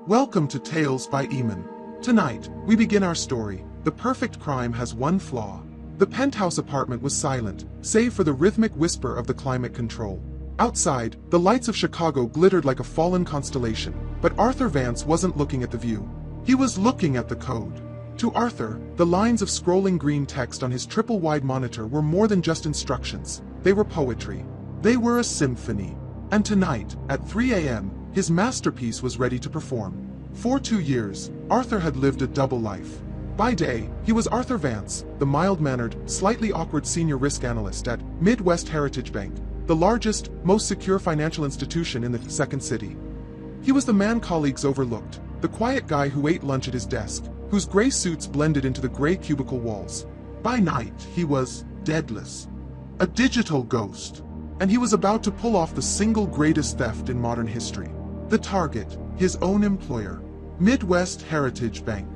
Welcome to Tales by Imon. Tonight, we begin our story. The perfect crime has one flaw. The penthouse apartment was silent, save for the rhythmic whisper of the climate control. Outside, the lights of Chicago glittered like a fallen constellation, but Arthur Vance wasn't looking at the view. He was looking at the code. To Arthur, the lines of scrolling green text on his triple-wide monitor were more than just instructions. They were poetry. They were a symphony. And tonight, at 3 a.m., his masterpiece was ready to perform. For 2 years, Arthur had lived a double life. By day, he was Arthur Vance, the mild-mannered, slightly awkward senior risk analyst at Midwest Heritage Bank, the largest, most secure financial institution in the Second City. He was the man colleagues overlooked, the quiet guy who ate lunch at his desk, whose gray suits blended into the gray cubicle walls. By night, he was deadless. A digital ghost. And he was about to pull off the single greatest theft in modern history. The target, his own employer, Midwest Heritage Bank.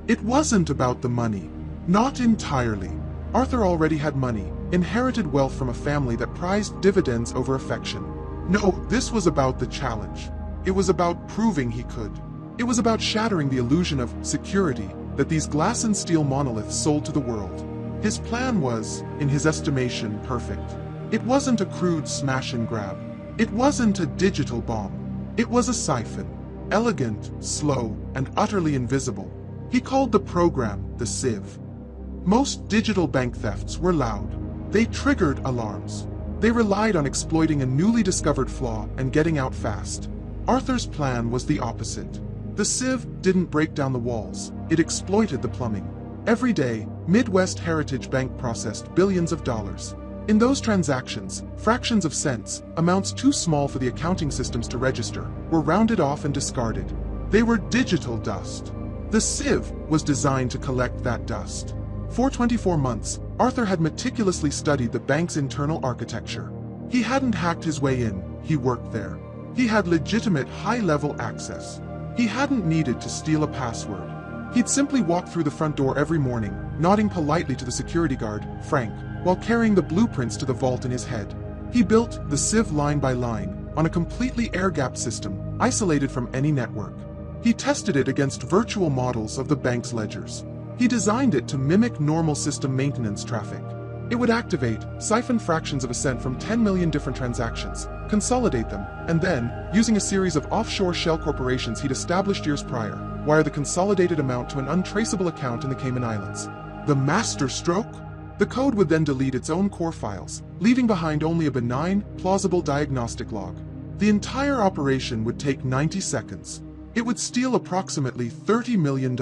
It wasn't about the money. Not entirely. Arthur already had money, inherited wealth from a family that prized dividends over affection. No, this was about the challenge. It was about proving he could. It was about shattering the illusion of security that these glass and steel monoliths sold to the world. His plan was, in his estimation, perfect. It wasn't a crude smash and grab. It wasn't a digital bomb. It was a siphon. Elegant, slow, and utterly invisible. He called the program the sieve. Most digital bank thefts were loud. They triggered alarms. They relied on exploiting a newly discovered flaw and getting out fast. Arthur's plan was the opposite. The sieve didn't break down the walls. It exploited the plumbing. Every day, Midwest Heritage Bank processed billions of dollars. In those transactions, fractions of cents, amounts too small for the accounting systems to register, were rounded off and discarded. They were digital dust. The sieve was designed to collect that dust. For 24 months, Arthur had meticulously studied the bank's internal architecture. He hadn't hacked his way in, he worked there. He had legitimate high-level access. He hadn't needed to steal a password. He'd simply walk through the front door every morning, nodding politely to the security guard, Frank, while carrying the blueprints to the vault in his head. He built the sieve line by line, on a completely air-gapped system, isolated from any network. He tested it against virtual models of the bank's ledgers. He designed it to mimic normal system maintenance traffic. It would activate, siphon fractions of a cent from 10 million different transactions, consolidate them, and then, using a series of offshore shell corporations he'd established years prior, wire the consolidated amount to an untraceable account in the Cayman Islands. The master stroke? The code would then delete its own core files, leaving behind only a benign, plausible diagnostic log. The entire operation would take 90 seconds. It would steal approximately $30 million.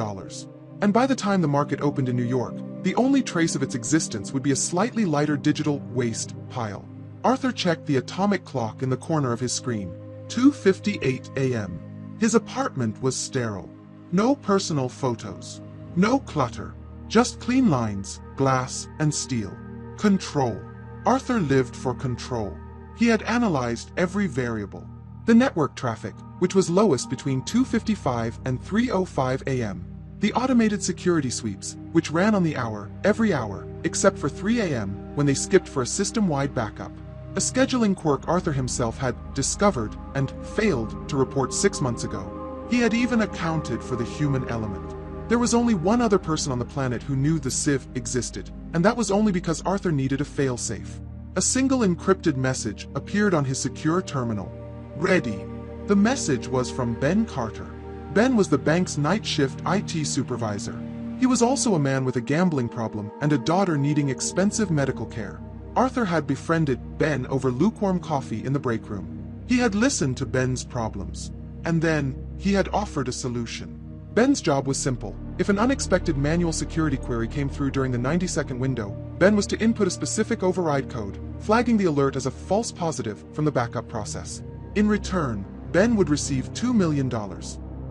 And by the time the market opened in New York, the only trace of its existence would be a slightly lighter digital waste pile. Arthur checked the atomic clock in the corner of his screen. 2:58 a.m. His apartment was sterile. No personal photos. No clutter. Just clean lines, glass, and steel. Control. Arthur lived for control. He had analyzed every variable. The network traffic, which was lowest between 2:55 and 3:05 a.m. The automated security sweeps, which ran on the hour, every hour, except for 3 a.m. when they skipped for a system-wide backup. A scheduling quirk Arthur himself had discovered and failed to report 6 months ago. He had even accounted for the human element. There was only one other person on the planet who knew the sieve existed, and that was only because Arthur needed a failsafe. A single encrypted message appeared on his secure terminal. Ready. The message was from Ben Carter. Ben was the bank's night shift IT supervisor. He was also a man with a gambling problem and a daughter needing expensive medical care. Arthur had befriended Ben over lukewarm coffee in the break room. He had listened to Ben's problems. And then, he had offered a solution. Ben's job was simple. If an unexpected manual security query came through during the 90-second window, Ben was to input a specific override code, flagging the alert as a false positive from the backup process. In return, Ben would receive $2 million.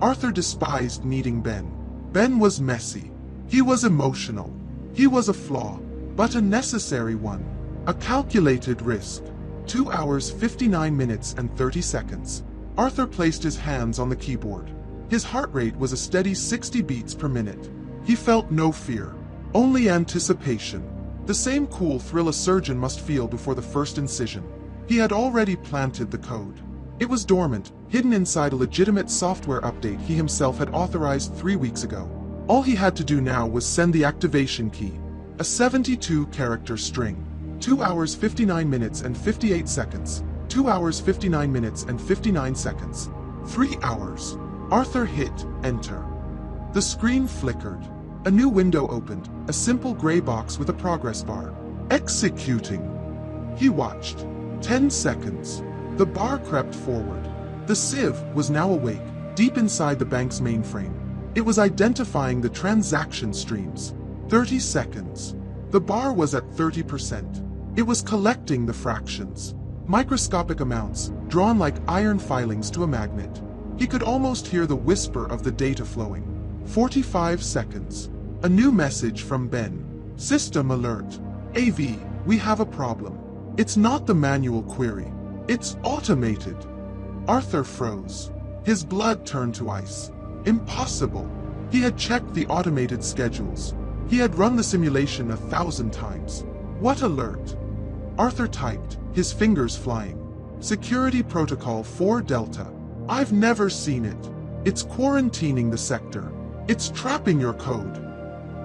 Arthur despised meeting Ben. Ben was messy. He was emotional. He was a flaw, but a necessary one. A calculated risk. 2 hours, 59 minutes, and 30 seconds. Arthur placed his hands on the keyboard. His heart rate was a steady 60 beats per minute. He felt no fear, only anticipation. The same cool thrill a surgeon must feel before the first incision. He had already planted the code. It was dormant, hidden inside a legitimate software update he himself had authorized 3 weeks ago. All he had to do now was send the activation key, a 72-character string. 2 hours 59 minutes and 58 seconds. 2 hours 59 minutes and 59 seconds. 3 hours. Arthur hit enter. The screen flickered. A new window opened, a simple gray box with a progress bar. Executing. He watched. 10 seconds. The bar crept forward. The sieve was now awake, deep inside the bank's mainframe. It was identifying the transaction streams. 30 seconds. The bar was at 30%. It was collecting the fractions. Microscopic amounts, drawn like iron filings to a magnet. He could almost hear the whisper of the data flowing. 45 seconds. A new message from Ben. System alert. AV, we have a problem. It's not the manual query. It's automated. Arthur froze. His blood turned to ice. Impossible. He had checked the automated schedules. He had run the simulation 1,000 times. What alert? Arthur typed, his fingers flying. Security Protocol 4 Delta. I've never seen it. It's quarantining the sector. It's trapping your code.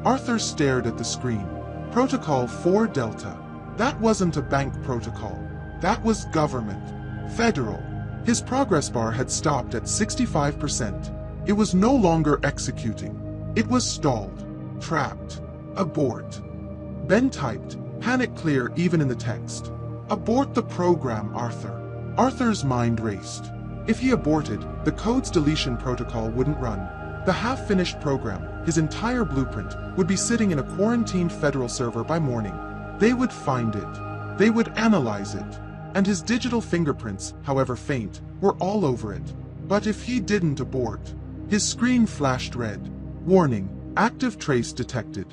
Arthur stared at the screen. Protocol 4 Delta. That wasn't a bank protocol. That was government. Federal. His progress bar had stopped at 65%. It was no longer executing. It was stalled. Trapped. Abort. Ben typed, panic clear even in the text. Abort the program, Arthur. Arthur's mind raced. If he aborted, the code's deletion protocol wouldn't run. The half-finished program, his entire blueprint, would be sitting in a quarantined federal server by morning. They would find it. They would analyze it. And his digital fingerprints, however faint, were all over it. But if he didn't abort, his screen flashed red. Warning, active trace detected.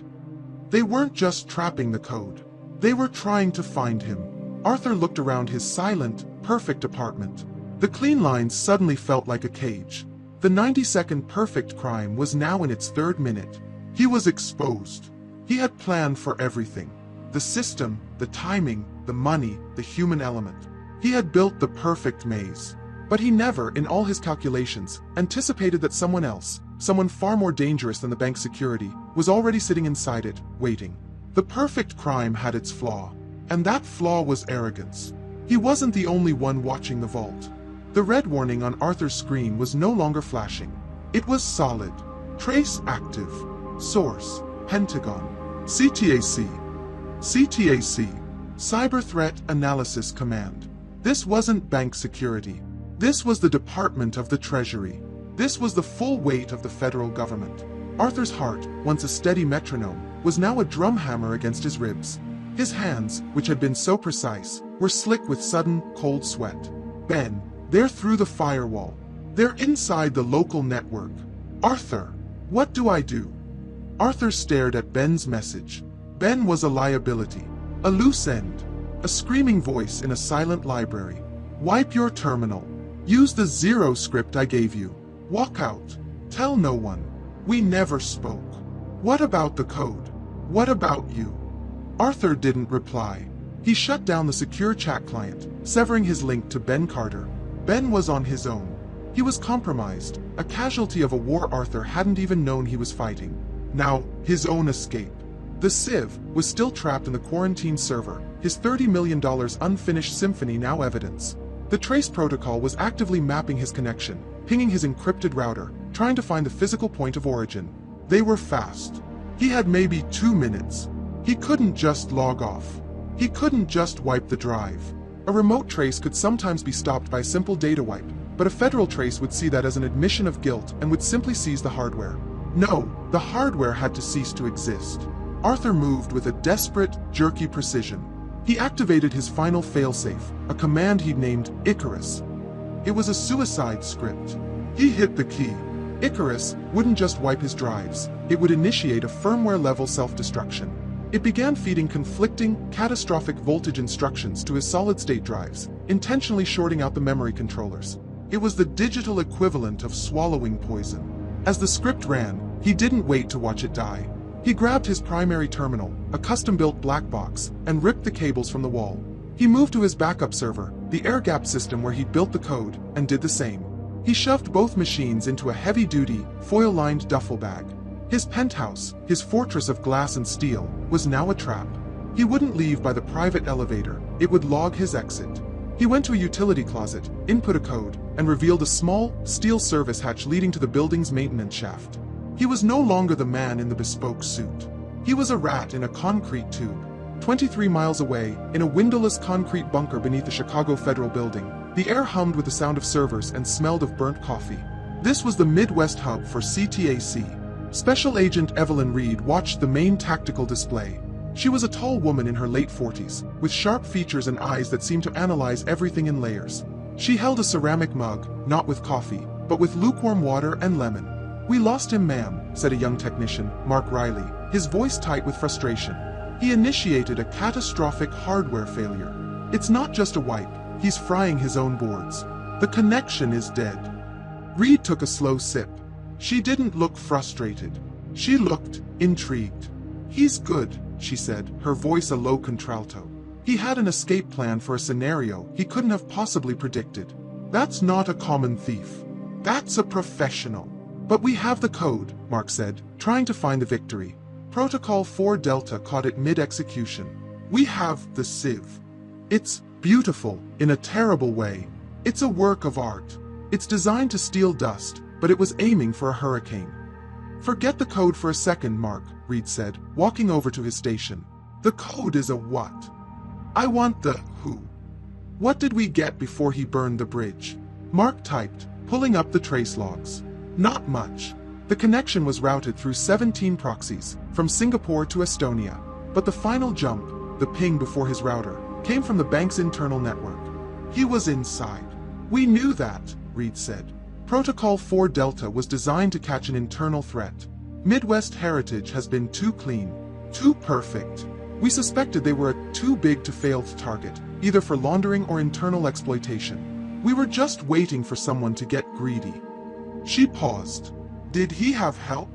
They weren't just trapping the code. They were trying to find him. Arthur looked around his silent, perfect apartment. The clean lines suddenly felt like a cage. The 90-second perfect crime was now in its 3rd minute. He was exposed. He had planned for everything. The system, the timing, the money, the human element. He had built the perfect maze. But he never, in all his calculations, anticipated that someone else, someone far more dangerous than the bank's security, was already sitting inside it, waiting. The perfect crime had its flaw. And that flaw was arrogance. He wasn't the only one watching the vault. The red warning on Arthur's screen was no longer flashing. It was solid. Trace active. Source, Pentagon. CTAC. CTAC. Cyber Threat Analysis Command. This wasn't bank security. This was the Department of the Treasury. This was the full weight of the federal government. Arthur's heart, once a steady metronome, was now a drumhammer against his ribs. His hands, which had been so precise, were slick with sudden, cold sweat. Ben, they're through the firewall. They're inside the local network. Arthur, what do I do? Arthur stared at Ben's message. Ben was a liability, a loose end, a screaming voice in a silent library. Wipe your terminal. Use the 0 script I gave you. Walk out. Tell no one. We never spoke. What about the code? What about you? Arthur didn't reply. He shut down the secure chat client, severing his link to Ben Carter. Ben was on his own. He was compromised, a casualty of a war Arthur hadn't even known he was fighting. Now, his own escape. The Civ was still trapped in the quarantine server, his $30 million unfinished symphony now evidence. The trace protocol was actively mapping his connection, pinging his encrypted router, trying to find the physical point of origin. They were fast. He had maybe 2 minutes. He couldn't just log off. He couldn't just wipe the drive. A remote trace could sometimes be stopped by a simple data wipe, but a federal trace would see that as an admission of guilt and would simply seize the hardware. No, the hardware had to cease to exist. Arthur moved with a desperate, jerky precision. He activated his final failsafe, a command he'd named Icarus. It was a suicide script. He hit the key. Icarus wouldn't just wipe his drives, it would initiate a firmware-level self-destruction. It began feeding conflicting, catastrophic voltage instructions to his solid-state drives, intentionally shorting out the memory controllers. It was the digital equivalent of swallowing poison. As the script ran, he didn't wait to watch it die. He grabbed his primary terminal, a custom-built black box, and ripped the cables from the wall. He moved to his backup server, the air gap system where he'd built the code, and did the same. He shoved both machines into a heavy-duty, foil-lined duffel bag. His penthouse, his fortress of glass and steel, was now a trap. He wouldn't leave by the private elevator, it would log his exit. He went to a utility closet, input a code, and revealed a small, steel service hatch leading to the building's maintenance shaft. He was no longer the man in the bespoke suit. He was a rat in a concrete tube. 23 miles away, in a windowless concrete bunker beneath the Chicago Federal Building, the air hummed with the sound of servers and smelled of burnt coffee. This was the Midwest hub for CTAC. Special Agent Evelyn Reed watched the main tactical display. She was a tall woman in her late 40s, with sharp features and eyes that seemed to analyze everything in layers. She held a ceramic mug, not with coffee, but with lukewarm water and lemon. "We lost him, ma'am," said a young technician, Mark Riley, his voice tight with frustration. "He initiated a catastrophic hardware failure. It's not just a wipe, he's frying his own boards. The connection is dead." Reed took a slow sip. She didn't look frustrated. She looked intrigued. "He's good," she said, her voice a low contralto. "He had an escape plan for a scenario he couldn't have possibly predicted. That's not a common thief. That's a professional." "But we have the code," Mark said, trying to find the victory. Protocol 4 Delta caught it mid-execution. "We have the sieve. It's beautiful, in a terrible way. It's a work of art. It's designed to steal dust, but it was aiming for a hurricane." "Forget the code for a second, Mark," Reed said, walking over to his station. "The code is a what? I want the who. What did we get before he burned the bridge?" Mark typed, pulling up the trace logs. "Not much. The connection was routed through 17 proxies, from Singapore to Estonia. But the final jump, the ping before his router, came from the bank's internal network. He was inside." "We knew that," Reed said. "Protocol 4 Delta was designed to catch an internal threat. Midwest heritage has been too clean, too perfect. We suspected they were a too big to fail target, either for laundering or internal exploitation. We were just waiting for someone to get greedy." She paused. "Did he have help?"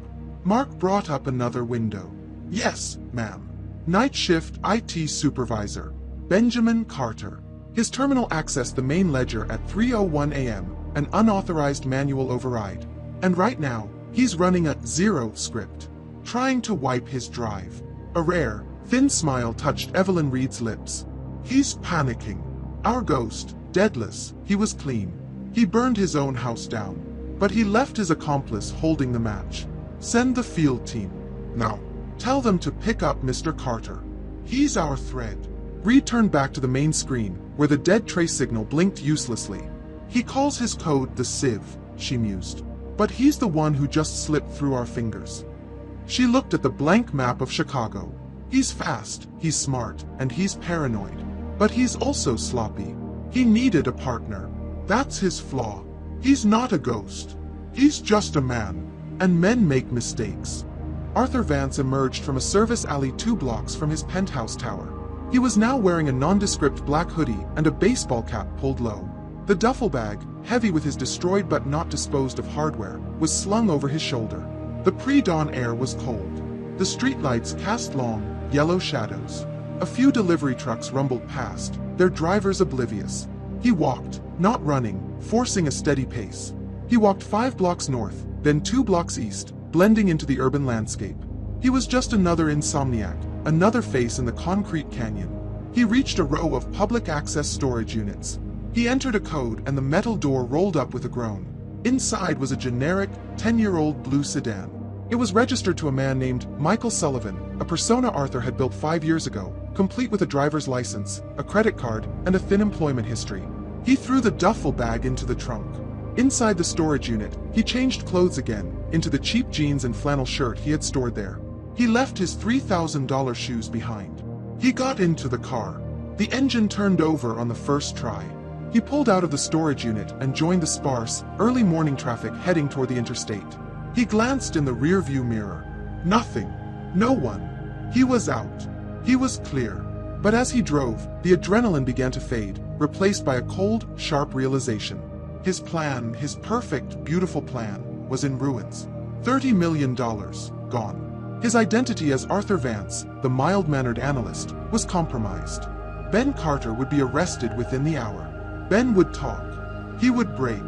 Mark brought up another window. "Yes, ma'am. Night shift IT supervisor, Benjamin Carter. His terminal accessed the main ledger at 3:01 a.m., an unauthorized manual override. And right now, he's running a zero script, trying to wipe his drive." A rare, thin smile touched Evelyn Reed's lips. "He's panicking. Our ghost, deadless, he was clean. He burned his own house down. But he left his accomplice holding the match. Send the field team. Now, tell them to pick up Mr. Carter. He's our thread." Reed turned back to the main screen, where the dead trace signal blinked uselessly. "He calls his code the sieve," she mused. "But he's the one who just slipped through our fingers." She looked at the blank map of Chicago. "He's fast, he's smart, and he's paranoid. But he's also sloppy. He needed a partner. That's his flaw. He's not a ghost. He's just a man. And men make mistakes." Arthur Vance emerged from a service alley 2 blocks from his penthouse tower. He was now wearing a nondescript black hoodie and a baseball cap pulled low. The duffel bag, heavy with his destroyed but not disposed of hardware, was slung over his shoulder. The pre-dawn air was cold. The streetlights cast long, yellow shadows. A few delivery trucks rumbled past, their drivers oblivious. He walked, not running, forcing a steady pace. He walked 5 blocks north, then 2 blocks east, blending into the urban landscape. He was just another insomniac, another face in the concrete canyon. He reached a row of public access storage units. He entered a code and the metal door rolled up with a groan. Inside was a generic, 10-year-old blue sedan. It was registered to a man named Michael Sullivan, a persona Arthur had built 5 years ago, complete with a driver's license, a credit card, and a thin employment history. He threw the duffel bag into the trunk. Inside the storage unit, he changed clothes again, into the cheap jeans and flannel shirt he had stored there. He left his $3,000 shoes behind. He got into the car. The engine turned over on the first try. He pulled out of the storage unit and joined the sparse, early morning traffic heading toward the interstate. He glanced in the rearview mirror. Nothing. No one. He was out. He was clear. But as he drove, the adrenaline began to fade, replaced by a cold, sharp realization. His plan, his perfect, beautiful plan, was in ruins. $30 million gone. His identity as Arthur Vance, the mild-mannered analyst, was compromised. Ben Carter would be arrested within the hour. Ben would talk. He would break.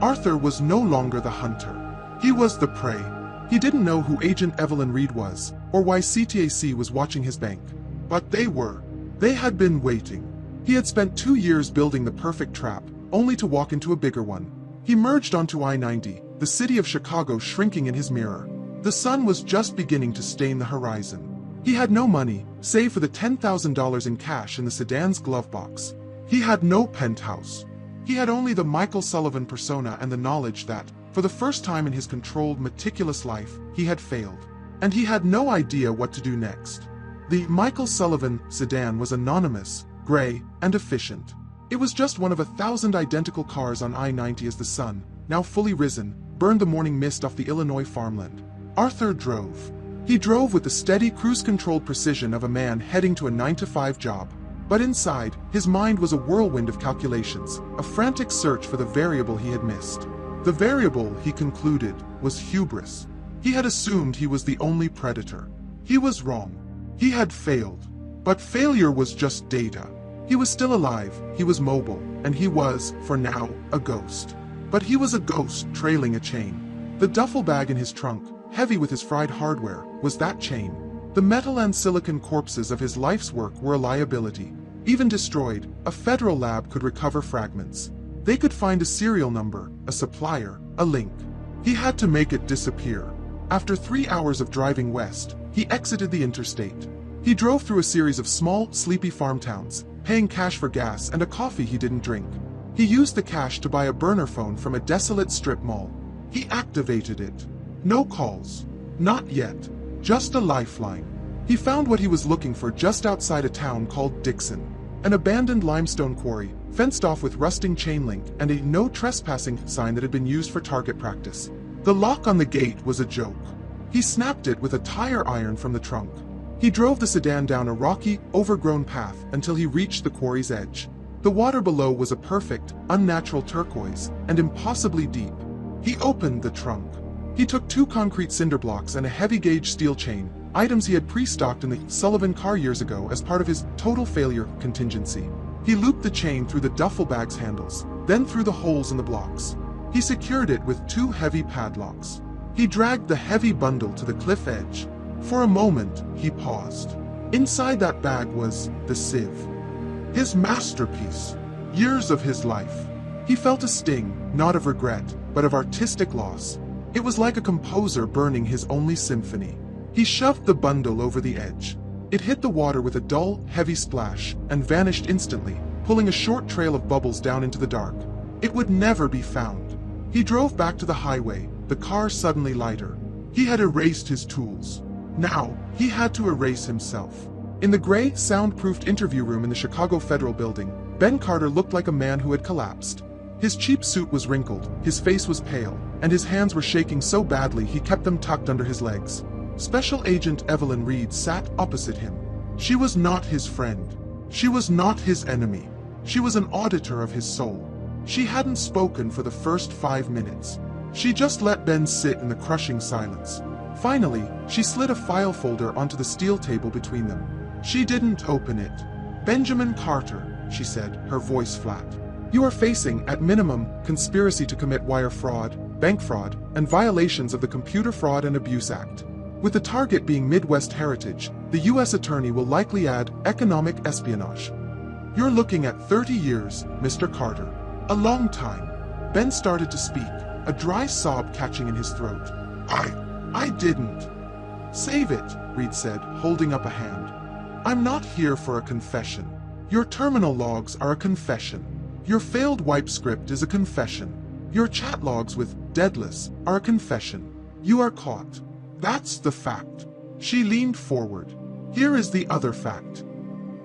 Arthur was no longer the hunter. He was the prey. He didn't know who Agent Evelyn Reed was, or why CTAC was watching his bank. But they were. They had been waiting. He had spent 2 years building the perfect trap, only to walk into a bigger one. He merged onto I-90, the city of Chicago shrinking in his mirror. The sun was just beginning to stain the horizon. He had no money, save for the $10,000 in cash in the sedan's glove box. He had no penthouse. He had only the Michael Sullivan persona and the knowledge that, for the first time in his controlled, meticulous life, he had failed. And he had no idea what to do next. The Michael Sullivan sedan was anonymous, gray, and efficient. It was just one of 1,000 identical cars on I-90 as the sun, now fully risen, burned the morning mist off the Illinois farmland. Arthur drove. He drove with the steady, cruise-controlled precision of a man heading to a 9-to-5 job. But inside, his mind was a whirlwind of calculations, a frantic search for the variable he had missed. The variable, he concluded, was hubris. He had assumed he was the only predator. He was wrong. He had failed. But failure was just data. He was still alive, he was mobile, and he was, for now, a ghost. But he was a ghost trailing a chain. The duffel bag in his trunk, heavy with his fried hardware, was that chain. The metal and silicon corpses of his life's work were a liability. Even destroyed, a federal lab could recover fragments. They could find a serial number, a supplier, a link. He had to make it disappear. After 3 hours of driving west, he exited the interstate. He drove through a series of small, sleepy farm towns, paying cash for gas and a coffee he didn't drink. He used the cash to buy a burner phone from a desolate strip mall. He activated it. No calls. Not yet. Just a lifeline. He found what he was looking for just outside a town called Dixon. An abandoned limestone quarry, fenced off with rusting chain link and a no trespassing sign that had been used for target practice. The lock on the gate was a joke. He snapped it with a tire iron from the trunk. He drove the sedan down a rocky, overgrown path until he reached the quarry's edge. The water below was a perfect, unnatural turquoise, and impossibly deep. He opened the trunk. He took 2 concrete cinder blocks and a heavy-gauge steel chain, items he had pre-stocked in the Sullivan car years ago as part of his total failure contingency. He looped the chain through the duffel bag's handles, then through the holes in the blocks. He secured it with 2 heavy padlocks. He dragged the heavy bundle to the cliff edge. For a moment, he paused. Inside that bag was the sieve. His masterpiece. Years of his life. He felt a sting, not of regret, but of artistic loss. It was like a composer burning his only symphony. He shoved the bundle over the edge. It hit the water with a dull, heavy splash and vanished instantly, pulling a short trail of bubbles down into the dark. It would never be found. He drove back to the highway, the car suddenly lighter. He had erased his tools. Now, he had to erase himself. In the gray, soundproofed interview room in the Chicago Federal Building, Ben Carter looked like a man who had collapsed. His cheap suit was wrinkled, his face was pale, and his hands were shaking so badly he kept them tucked under his legs. Special Agent Evelyn Reed sat opposite him. She was not his friend. She was not his enemy. She was an auditor of his soul. She hadn't spoken for the first 5 minutes. She just let Ben sit in the crushing silence. Finally, she slid a file folder onto the steel table between them. She didn't open it. "Benjamin Carter," she said, her voice flat. "You are facing, at minimum, conspiracy to commit wire fraud, bank fraud, and violations of the Computer Fraud and Abuse Act. With the target being Midwest Heritage, the U.S. Attorney will likely add economic espionage. You're looking at 30 years, Mr. Carter. A long time." Ben started to speak, a dry sob catching in his throat. I didn't." "Save it," Reed said, holding up a hand. "I'm not here for a confession. Your terminal logs are a confession. Your failed wipe script is a confession. Your chat logs with Deadless are a confession. You are caught. That's the fact." She leaned forward. "Here is the other fact."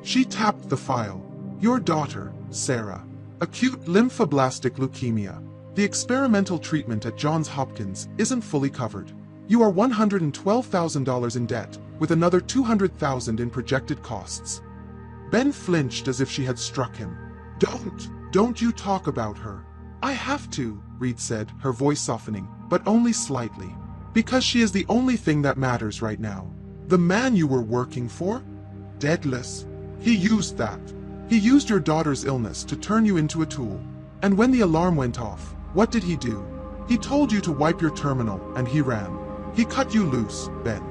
She tapped the file. "Your daughter, Sarah. Acute lymphoblastic leukemia. The experimental treatment at Johns Hopkins isn't fully covered. You are $112,000 in debt, with another $200,000 in projected costs." Ben flinched as if she had struck him. Don't you talk about her." "I have to," Reed said, her voice softening, but only slightly. "Because she is the only thing that matters right now." "The man you were working for?" "Deadless. He used that. He used your daughter's illness to turn you into a tool. And when the alarm went off, what did he do? He told you to wipe your terminal, and he ran. He cut you loose, Ben.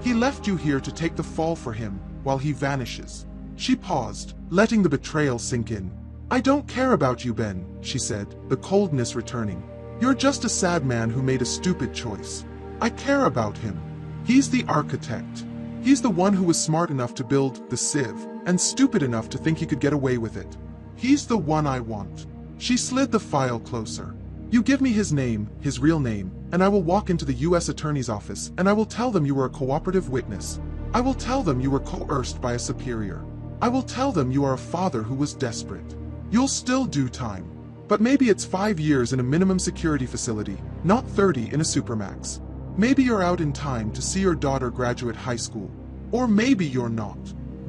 He left you here to take the fall for him, while he vanishes. She paused, letting the betrayal sink in. I don't care about you, Ben, she said, the coldness returning. You're just a sad man who made a stupid choice. I care about him. He's the architect. He's the one who was smart enough to build the sieve, and stupid enough to think he could get away with it. He's the one I want. She slid the file closer. You give me his name, his real name, and I will walk into the U.S. Attorney's office and I will tell them you were a cooperative witness. I will tell them you were coerced by a superior. I will tell them you are a father who was desperate. You'll still do time. But maybe it's 5 years in a minimum security facility, not 30 in a supermax. Maybe you're out in time to see your daughter graduate high school. Or maybe you're not.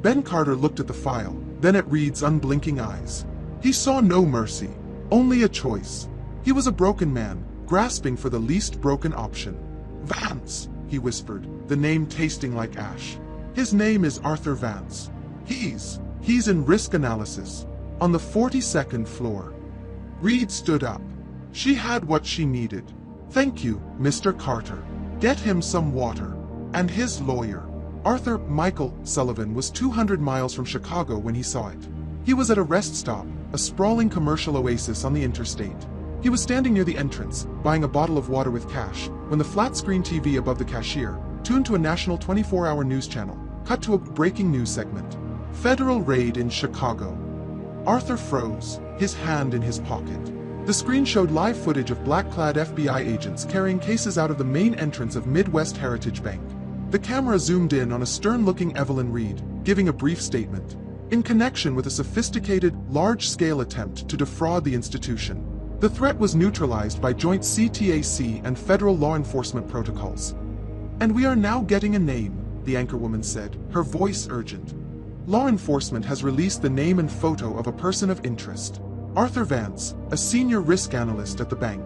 Ben Carter looked at the file, then at Reed's unblinking eyes. He saw no mercy, only a choice. He was a broken man, grasping for the least broken option. Vance, he whispered, the name tasting like ash. His name is Arthur Vance. He's in risk analysis, on the 42nd floor. Reed stood up. She had what she needed. Thank you, Mr. Carter. Get him some water. And his lawyer. Arthur Michael Sullivan was 200 miles from Chicago when he saw it. He was at a rest stop, a sprawling commercial oasis on the interstate. He was standing near the entrance, buying a bottle of water with cash, when the flat-screen TV above the cashier, tuned to a national 24-hour news channel, cut to a breaking news segment. Federal raid in Chicago. Arthur froze, his hand in his pocket. The screen showed live footage of black-clad FBI agents carrying cases out of the main entrance of Midwest Heritage Bank. The camera zoomed in on a stern-looking Evelyn Reed, giving a brief statement. In connection with a sophisticated, large-scale attempt to defraud the institution. The threat was neutralized by joint CTAC and federal law enforcement protocols. And we are now getting a name, the anchorwoman said, her voice urgent. Law enforcement has released the name and photo of a person of interest. Arthur Vance, a senior risk analyst at the bank.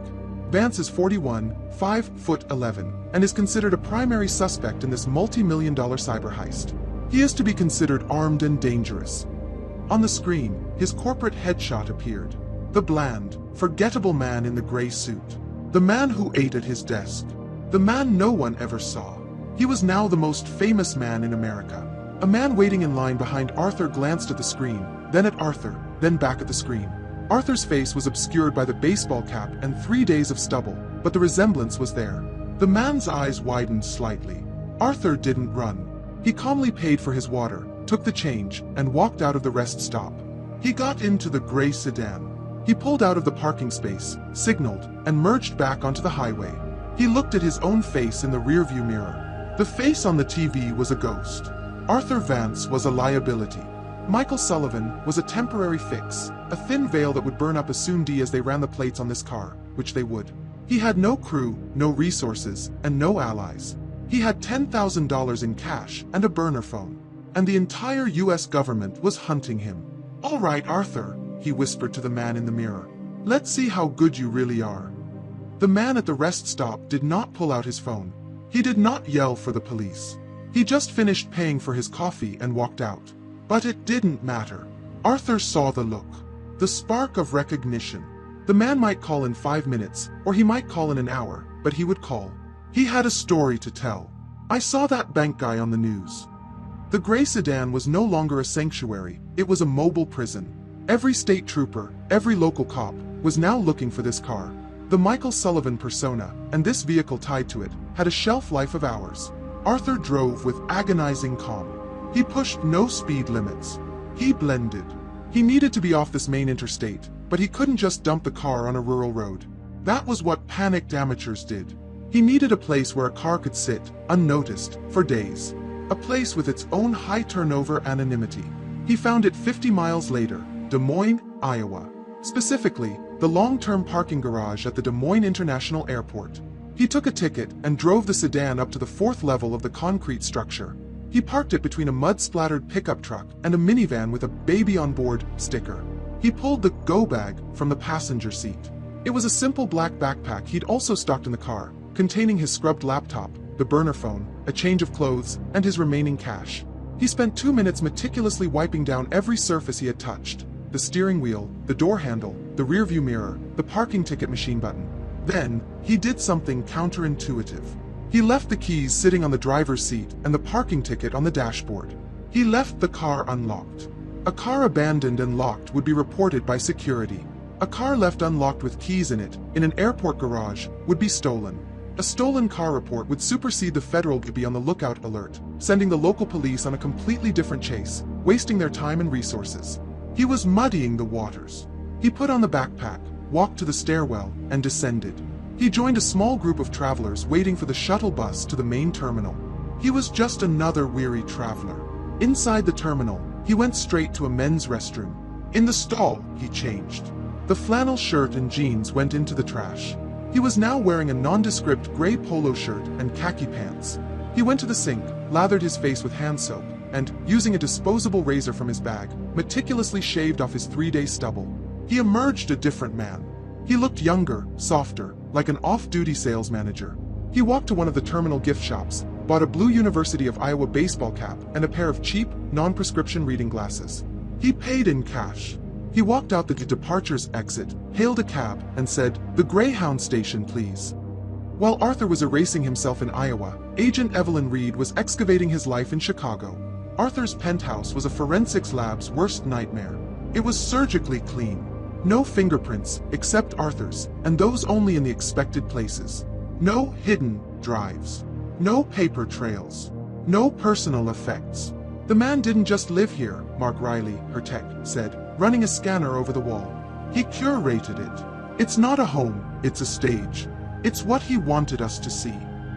Vance is 41, 5'11", and is considered a primary suspect in this multi-million-dollar cyber heist. He is to be considered armed and dangerous. On the screen, his corporate headshot appeared. The bland, forgettable man in the gray suit. The man who ate at his desk. The man no one ever saw. He was now the most famous man in America. A man waiting in line behind Arthur glanced at the screen, then at Arthur, then back at the screen. Arthur's face was obscured by the baseball cap and 3 days of stubble, but the resemblance was there. The man's eyes widened slightly. Arthur didn't run. He calmly paid for his water, took the change, and walked out of the rest stop. He got into the gray sedan. He pulled out of the parking space, signaled, and merged back onto the highway. He looked at his own face in the rearview mirror. The face on the TV was a ghost. Arthur Vance was a liability. Michael Sullivan was a temporary fix, a thin veil that would burn up as soon as they ran the plates on this car, which they would. He had no crew, no resources, and no allies. He had $10,000 in cash and a burner phone. And the entire US government was hunting him. All right, Arthur, he whispered to the man in the mirror. Let's see how good you really are. The man at the rest stop did not pull out his phone. He did not yell for the police. He just finished paying for his coffee and walked out. But it didn't matter. Arthur saw the look. The spark of recognition. The man might call in 5 minutes, or he might call in an hour, but he would call. He had a story to tell. I saw that bank guy on the news. The gray sedan was no longer a sanctuary, it was a mobile prison. Every state trooper, every local cop, was now looking for this car. The Michael Sullivan persona, and this vehicle tied to it, had a shelf life of hours. Arthur drove with agonizing calm. He pushed no speed limits. He blended. He needed to be off this main interstate, but he couldn't just dump the car on a rural road. That was what panicked amateurs did. He needed a place where a car could sit, unnoticed, for days. A place with its own high-turnover anonymity. He found it 50 miles later, Des Moines, Iowa. Specifically, the long-term parking garage at the Des Moines International Airport. He took a ticket and drove the sedan up to the 4th level of the concrete structure. He parked it between a mud-splattered pickup truck and a minivan with a baby on board sticker. He pulled the go bag from the passenger seat. It was a simple black backpack he'd also stocked in the car, containing his scrubbed laptop, the burner phone, a change of clothes, and his remaining cash. He spent 2 minutes meticulously wiping down every surface he had touched: the steering wheel, the door handle, the rearview mirror, the parking ticket machine button. Then, he did something counterintuitive. He left the keys sitting on the driver's seat and the parking ticket on the dashboard. He left the car unlocked. A car abandoned and locked would be reported by security. A car left unlocked with keys in it, in an airport garage, would be stolen. A stolen car report would supersede the federal be on the lookout alert, sending the local police on a completely different chase, wasting their time and resources. He was muddying the waters. He put on the backpack, walked to the stairwell, and descended. He joined a small group of travelers waiting for the shuttle bus to the main terminal. He was just another weary traveler. Inside the terminal, he went straight to a men's restroom. In the stall, he changed. The flannel shirt and jeans went into the trash. He was now wearing a nondescript gray polo shirt and khaki pants. He went to the sink, lathered his face with hand soap, and, using a disposable razor from his bag, meticulously shaved off his 3-day stubble. He emerged a different man. He looked younger, softer, like an off-duty sales manager. He walked to one of the terminal gift shops, bought a blue University of Iowa baseball cap and a pair of cheap, non-prescription reading glasses. He paid in cash. He walked out the departures exit, hailed a cab, and said, "The Greyhound station, please." While Arthur was erasing himself in Iowa, Agent Evelyn Reed was excavating his life in Chicago. Arthur's penthouse was a forensics lab's worst nightmare. It was surgically clean. No fingerprints, except Arthur's, and those only in the expected places. No hidden drives. No paper trails. No personal effects. "The man didn't just live here," Mark Riley, her tech, said, running a scanner over the wall. "He curated it. It's not a home, it's a stage. It's what he wanted us to see."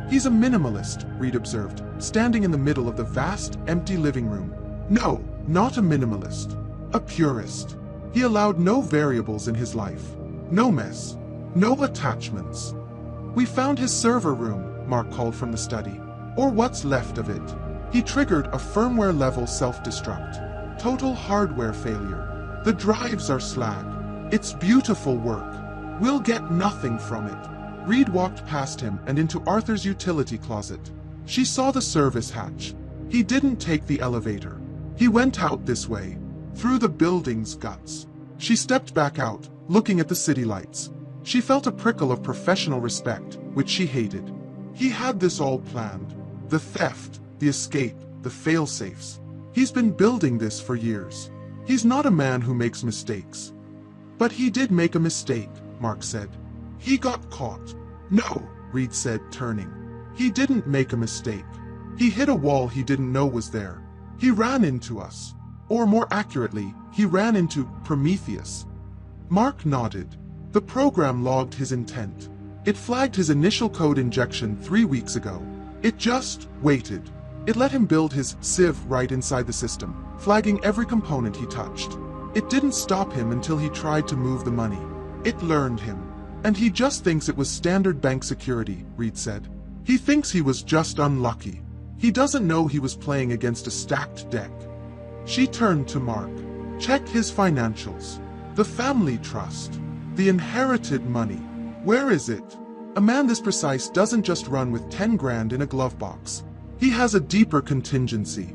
"He's a minimalist," Reed observed, standing in the middle of the vast, empty living room. "No, not a minimalist. A purist. He allowed no variables in his life. No mess. No attachments." "We found his server room," Mark called from the study. "Or what's left of it." He triggered a firmware-level self-destruct. Total hardware failure. "The drives are slag. It's beautiful work. We'll get nothing from it." Reed walked past him and into Arthur's utility closet. She saw the service hatch. He didn't take the elevator. He went out this way, through the building's guts. She stepped back out, looking at the city lights. She felt a prickle of professional respect, which she hated. He had this all planned. The theft, the escape, the fail-safes. He's been building this for years. He's not a man who makes mistakes. "But he did make a mistake," Mark said. "He got caught." "No," Reed said, turning. "He didn't make a mistake. He hit a wall he didn't know was there. He ran into us. Or more accurately, he ran into Prometheus." Mark nodded. The program logged his intent. It flagged his initial code injection 3 weeks ago. It just waited. It let him build his sieve right inside the system, flagging every component he touched. It didn't stop him until he tried to move the money. It learned him. "And he just thinks it was standard bank security," Reed said. "He thinks he was just unlucky. He doesn't know he was playing against a stacked deck." She turned to Mark. "Check his financials. The family trust. The inherited money. Where is it? A man this precise doesn't just run with 10 grand in a glove box. He has a deeper contingency."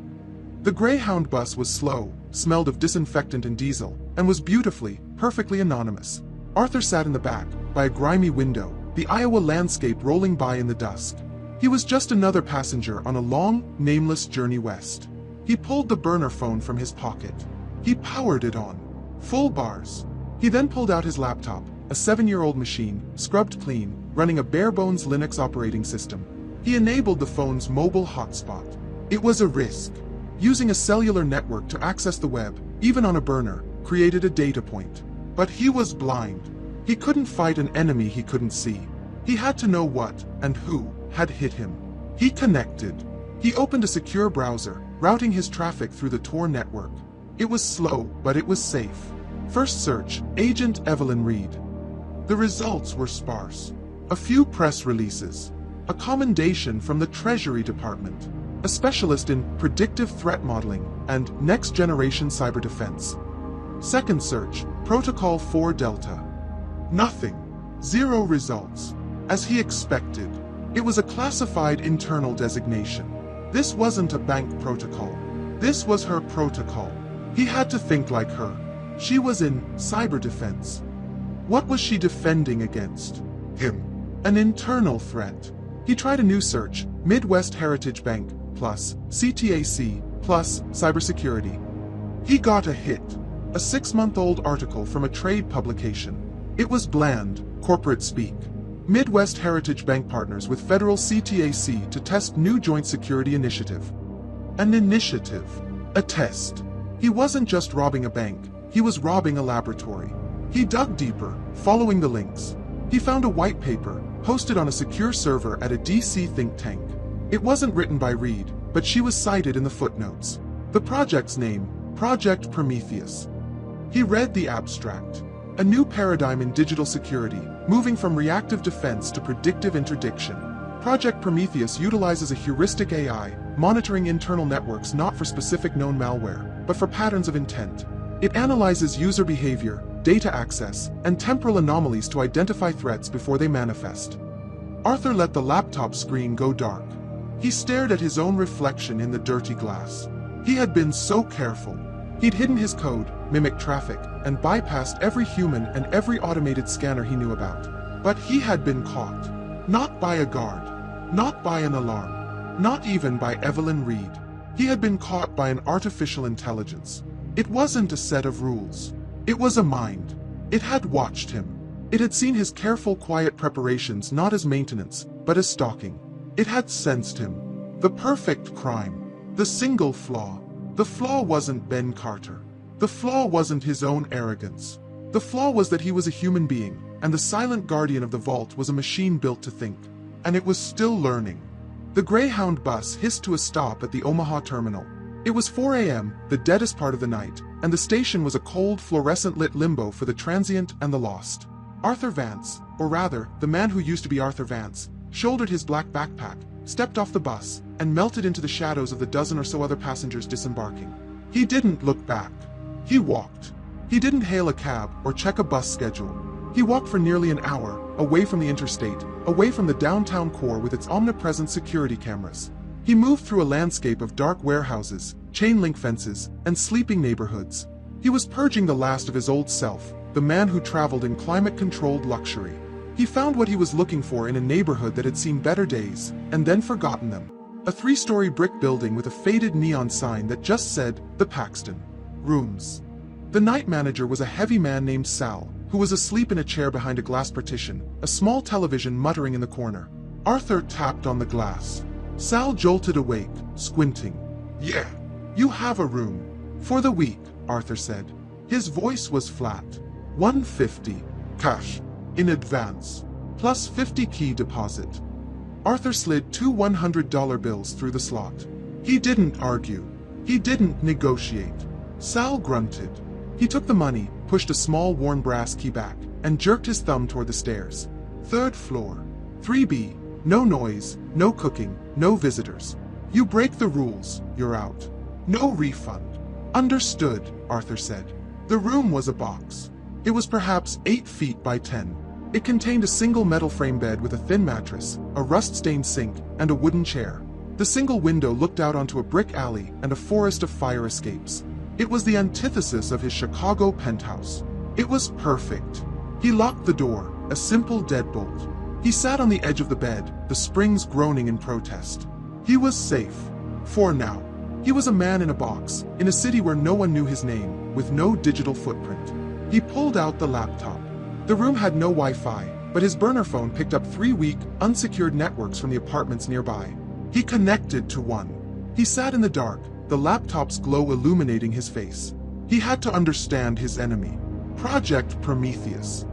The Greyhound bus was slow, smelled of disinfectant and diesel, and was beautifully, perfectly anonymous. Arthur sat in the back, by a grimy window, the Iowa landscape rolling by in the dusk. He was just another passenger on a long, nameless journey west. He pulled the burner phone from his pocket. He powered it on. Full bars. He then pulled out his laptop, a 7-year-old machine, scrubbed clean, running a bare-bones Linux operating system. He enabled the phone's mobile hotspot. It was a risk. Using a cellular network to access the web, even on a burner, created a data point. But he was blind. He couldn't fight an enemy he couldn't see. He had to know what, and who, had hit him. He connected. He opened a secure browser, routing his traffic through the Tor network. It was slow, but it was safe. First search, Agent Evelyn Reed. The results were sparse. A few press releases. A commendation from the Treasury Department. A specialist in predictive threat modeling and next-generation cyber defense. Second search, Protocol 4 Delta. Nothing. 0 results. As he expected. It was a classified internal designation. This wasn't a bank protocol. This was her protocol. He had to think like her. She was in cyber defense. What was she defending against? Him. An internal threat. He tried a new search, Midwest Heritage Bank, plus CTAC, plus cybersecurity. He got a hit. A 6-month-old article from a trade publication. It was bland, corporate speak. Midwest Heritage Bank partners with federal CTAC to test new joint security initiative. An initiative. A test. He wasn't just robbing a bank, he was robbing a laboratory. He dug deeper, following the links. He found a white paper, hosted on a secure server at a DC think tank. It wasn't written by Reed, but she was cited in the footnotes. The project's name, Project Prometheus. He read the abstract. A new paradigm in digital security, moving from reactive defense to predictive interdiction. Project Prometheus utilizes a heuristic AI, monitoring internal networks not for specific known malware, but for patterns of intent. It analyzes user behavior, data access, and temporal anomalies to identify threats before they manifest. Arthur let the laptop screen go dark. He stared at his own reflection in the dirty glass. He had been so careful. He'd hidden his code, mimicked traffic, and bypassed every human and every automated scanner he knew about. But he had been caught. Not by a guard. Not by an alarm. Not even by Evelyn Reed. He had been caught by an artificial intelligence. It wasn't a set of rules. It was a mind. It had watched him. It had seen his careful, quiet preparations not as maintenance, but as stalking. It had sensed him. The perfect crime. The single flaw. The flaw wasn't Ben Carter. The flaw wasn't his own arrogance. The flaw was that he was a human being, and the silent guardian of the vault was a machine built to think. And it was still learning. The Greyhound bus hissed to a stop at the Omaha terminal. It was 4 a.m., the deadest part of the night, and the station was a cold, fluorescent-lit limbo for the transient and the lost. Arthur Vance, or rather, the man who used to be Arthur Vance, shouldered his black backpack, stepped off the bus, and melted into the shadows of the dozen or so other passengers disembarking. He didn't look back. He walked. He didn't hail a cab or check a bus schedule. He walked for nearly an hour, away from the interstate, away from the downtown core with its omnipresent security cameras. He moved through a landscape of dark warehouses, chain-link fences, and sleeping neighborhoods. He was purging the last of his old self, the man who traveled in climate-controlled luxury. He found what he was looking for in a neighborhood that had seen better days, and then forgotten them. A 3-story brick building with a faded neon sign that just said, The Paxton Rooms. The night manager was a heavy man named Sal, who was asleep in a chair behind a glass partition, a small television muttering in the corner. Arthur tapped on the glass. Sal jolted awake, squinting. Yeah, you have a room. For the week, Arthur said. His voice was flat. $150. Cash. In advance. Plus 50 key deposit. Arthur slid 2 $100 bills through the slot. He didn't argue. He didn't negotiate. Sal grunted. He took the money, pushed a small worn brass key back, and jerked his thumb toward the stairs. 3rd floor. 3B. No noise, no cooking, no visitors. You break the rules, you're out. No refund. Understood, Arthur said. The room was a box. It was perhaps 8 feet by 10. It contained a single metal frame bed with a thin mattress, a rust-stained sink, and a wooden chair. The single window looked out onto a brick alley and a forest of fire escapes. It was the antithesis of his Chicago penthouse. It was perfect. He locked the door, a simple deadbolt. He sat on the edge of the bed, the springs groaning in protest. He was safe. For now. He was a man in a box, in a city where no one knew his name, with no digital footprint. He pulled out the laptop. The room had no Wi-Fi, but his burner phone picked up 3 weak, unsecured networks from the apartments nearby. He connected to one. He sat in the dark, the laptop's glow illuminating his face. He had to understand his enemy. Project Prometheus.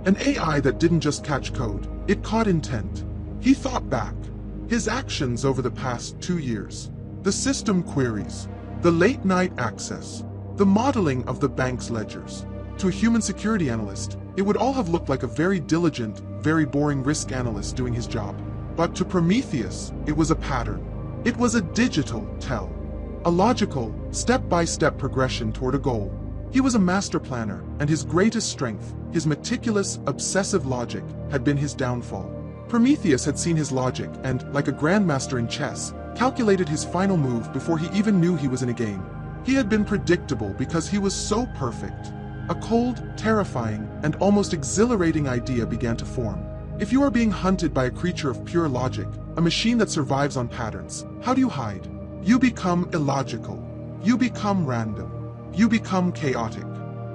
An AI that didn't just catch code, it caught intent. He thought back. His actions over the past 2 years. The system queries. The late-night access. The modeling of the bank's ledgers. To a human security analyst, it would all have looked like a very diligent, very boring risk analyst doing his job. But to Prometheus, it was a pattern. It was a digital tell. A logical, step-by-step progression toward a goal. He was a master planner, and his greatest strength, his meticulous, obsessive logic, had been his downfall. Prometheus had seen his logic and, like a grandmaster in chess, calculated his final move before he even knew he was in a game. He had been predictable because he was so perfect. A cold, terrifying, and almost exhilarating idea began to form. If you are being hunted by a creature of pure logic, a machine that survives on patterns, how do you hide? You become illogical. You become random. You become chaotic.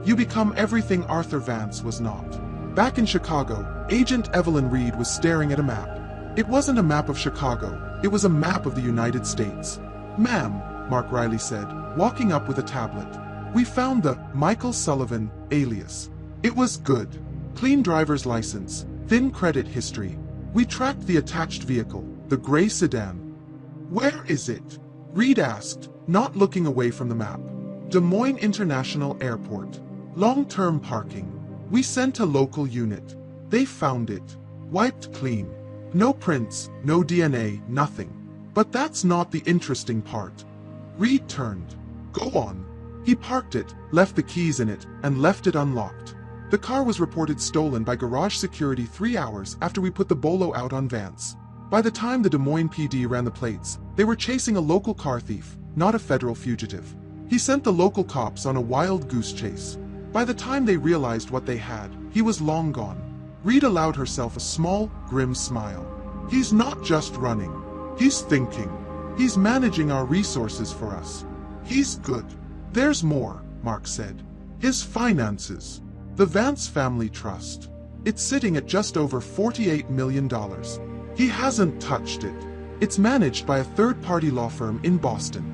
You become everything Arthur Vance was not. Back in Chicago, Agent Evelyn Reed was staring at a map. It wasn't a map of Chicago, it was a map of the United States. "Ma'am," Mark Riley said, walking up with a tablet. "We found the Michael Sullivan alias. It was good. Clean driver's license, thin credit history. We tracked the attached vehicle, the gray sedan." "Where is it?" Reed asked, not looking away from the map. "Des Moines International Airport. Long-term parking. We sent a local unit. They found it. Wiped clean. No prints, no DNA, nothing. But that's not the interesting part." Reed turned. "Go on." He parked it, left the keys in it, and left it unlocked. The car was reported stolen by garage security 3 hours after we put the bolo out on Vance. By the time the Des Moines PD ran the plates, they were chasing a local car thief, not a federal fugitive. He sent the local cops on a wild goose chase. By the time they realized what they had, he was long gone. Reed allowed herself a small, grim smile. "He's not just running. He's thinking. He's managing our resources for us. He's good." "There's more," Mark said. "His finances. The Vance family trust. It's sitting at just over $48 million. He hasn't touched it. It's managed by a third-party law firm in Boston."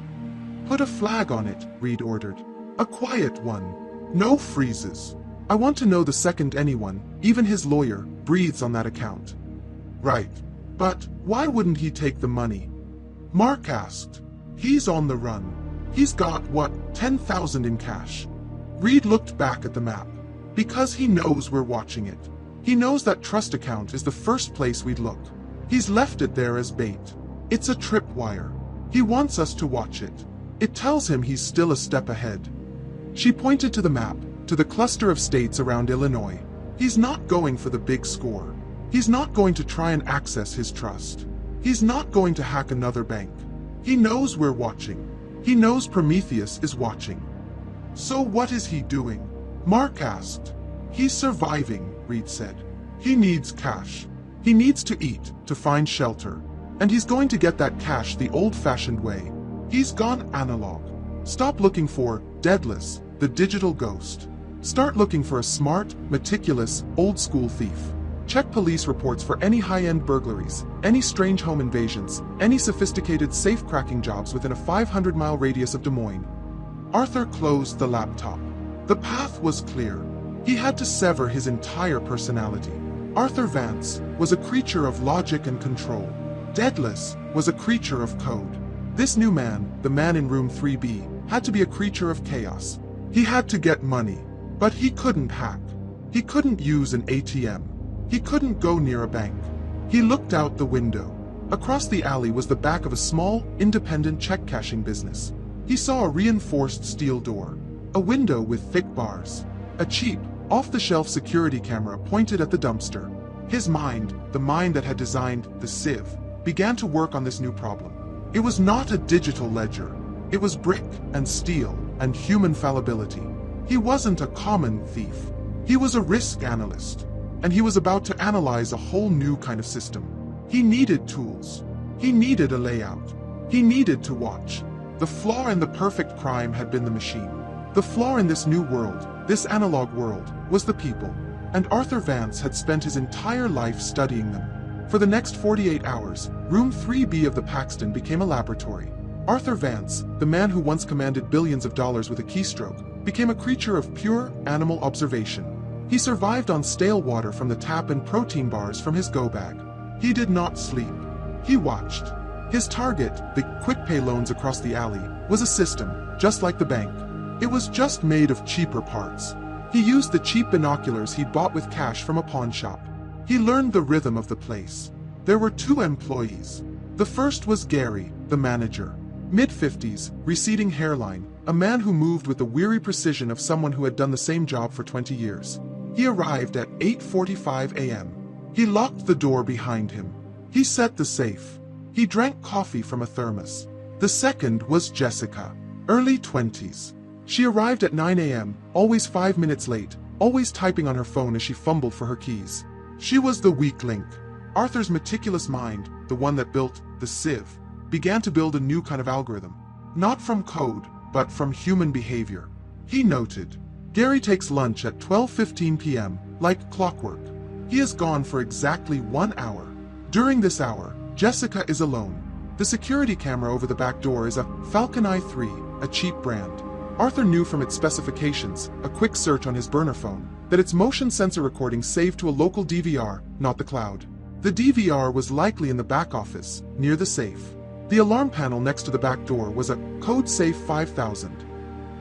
"Put a flag on it," Reed ordered. "A quiet one. No freezes. I want to know the second anyone, even his lawyer, breathes on that account." "Right. But why wouldn't he take the money?" Mark asked. "He's on the run. He's got, what, 10,000 in cash?" Reed looked back at the map. "Because he knows we're watching it. He knows that trust account is the first place we'd look. He's left it there as bait. It's a tripwire. He wants us to watch it. It tells him he's still a step ahead." She pointed to the map, to the cluster of states around Illinois. "He's not going for the big score. He's not going to try and access his trust. He's not going to hack another bank. He knows we're watching. He knows Prometheus is watching." "So what is he doing?" Mark asked. "He's surviving," Reed said. "He needs cash. He needs to eat, to find shelter. And he's going to get that cash the old-fashioned way. He's gone analog. Stop looking for Deadless, the digital ghost. Start looking for a smart, meticulous, old-school thief. Check police reports for any high-end burglaries, any strange home invasions, any sophisticated safe-cracking jobs within a 500-mile radius of Des Moines." Arthur closed the laptop. The path was clear. He had to sever his entire personality. Arthur Vance was a creature of logic and control. Deadless was a creature of code. This new man, the man in room 3B, had to be a creature of chaos. He had to get money, but he couldn't hack. He couldn't use an ATM. He couldn't go near a bank. He looked out the window. Across the alley was the back of a small, independent check-cashing business. He saw a reinforced steel door, a window with thick bars, a cheap, off-the-shelf security camera pointed at the dumpster. His mind, the mind that had designed the sieve, began to work on this new problem. It was not a digital ledger. It was brick and steel and human fallibility. He wasn't a common thief. He was a risk analyst. And he was about to analyze a whole new kind of system. He needed tools. He needed a layout. He needed to watch. The flaw in the perfect crime had been the machine. The flaw in this new world, this analog world, was the people. And Arthur Vance had spent his entire life studying them. For the next 48 hours, room 3B of the Paxton became a laboratory. Arthur Vance, the man who once commanded billions of dollars with a keystroke, became a creature of pure animal observation. He survived on stale water from the tap and protein bars from his go bag. He did not sleep. He watched. His target, the quick pay loans across the alley, was a system, just like the bank. It was just made of cheaper parts. He used the cheap binoculars he'd bought with cash from a pawn shop. He learned the rhythm of the place. There were 2 employees. The first was Gary, the manager. Mid-50s, receding hairline, a man who moved with the weary precision of someone who had done the same job for 20 years. He arrived at 8:45 a.m. He locked the door behind him. He set the safe. He drank coffee from a thermos. The second was Jessica, early 20s. She arrived at 9 a.m., always 5 minutes late, always typing on her phone as she fumbled for her keys. She was the weak link. Arthur's meticulous mind, the one that built the sieve, began to build a new kind of algorithm. Not from code, but from human behavior. He noted, Gary takes lunch at 12:15 p.m., like clockwork. He is gone for exactly 1 hour. During this hour, Jessica is alone. The security camera over the back door is a Falcon Eye 3, a cheap brand. Arthur knew from its specifications, a quick search on his burner phone, that its motion sensor recording saved to a local DVR, not the cloud. The DVR was likely in the back office, near the safe. The alarm panel next to the back door was a Code Safe 5000.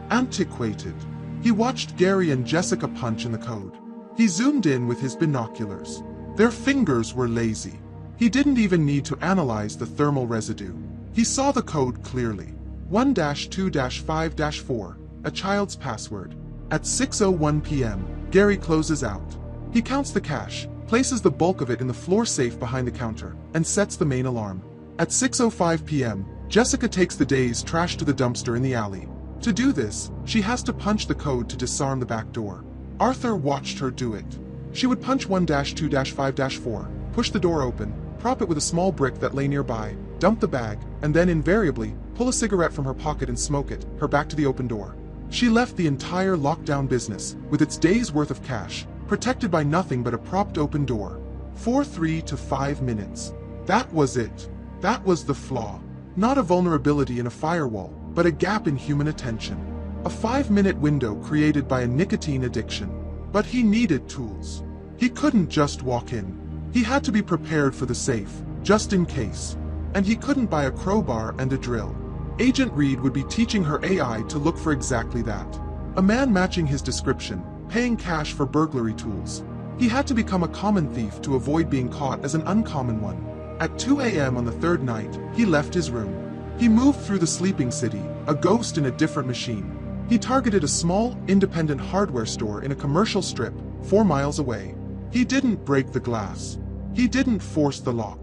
Antiquated. He watched Gary and Jessica punch in the code. He zoomed in with his binoculars. Their fingers were lazy. He didn't even need to analyze the thermal residue. He saw the code clearly. 1-2-5-4, a child's password. At 6:01 p.m., Gary closes out. He counts the cash, places the bulk of it in the floor safe behind the counter, and sets the main alarm. At 6:05 p.m., Jessica takes the day's trash to the dumpster in the alley. To do this, she has to punch the code to disarm the back door. Arthur watched her do it. She would punch 1-2-5-4, push the door open, prop it with a small brick that lay nearby, dump the bag, and then invariably pull a cigarette from her pocket and smoke it, her back to the open door. She left the entire lockdown business, with its day's worth of cash, protected by nothing but a propped open door. 3 to 5 minutes. That was it. That was the flaw. Not a vulnerability in a firewall, but a gap in human attention. A 5-minute window created by a nicotine addiction. But he needed tools. He couldn't just walk in. He had to be prepared for the safe, just in case. And he couldn't buy a crowbar and a drill. Agent Reed would be teaching her AI to look for exactly that. A man matching his description, paying cash for burglary tools. He had to become a common thief to avoid being caught as an uncommon one. At 2 a.m. on the third night, he left his room. He moved through the sleeping city, a ghost in a different machine. He targeted a small, independent hardware store in a commercial strip, 4 miles away. He didn't break the glass. He didn't force the lock.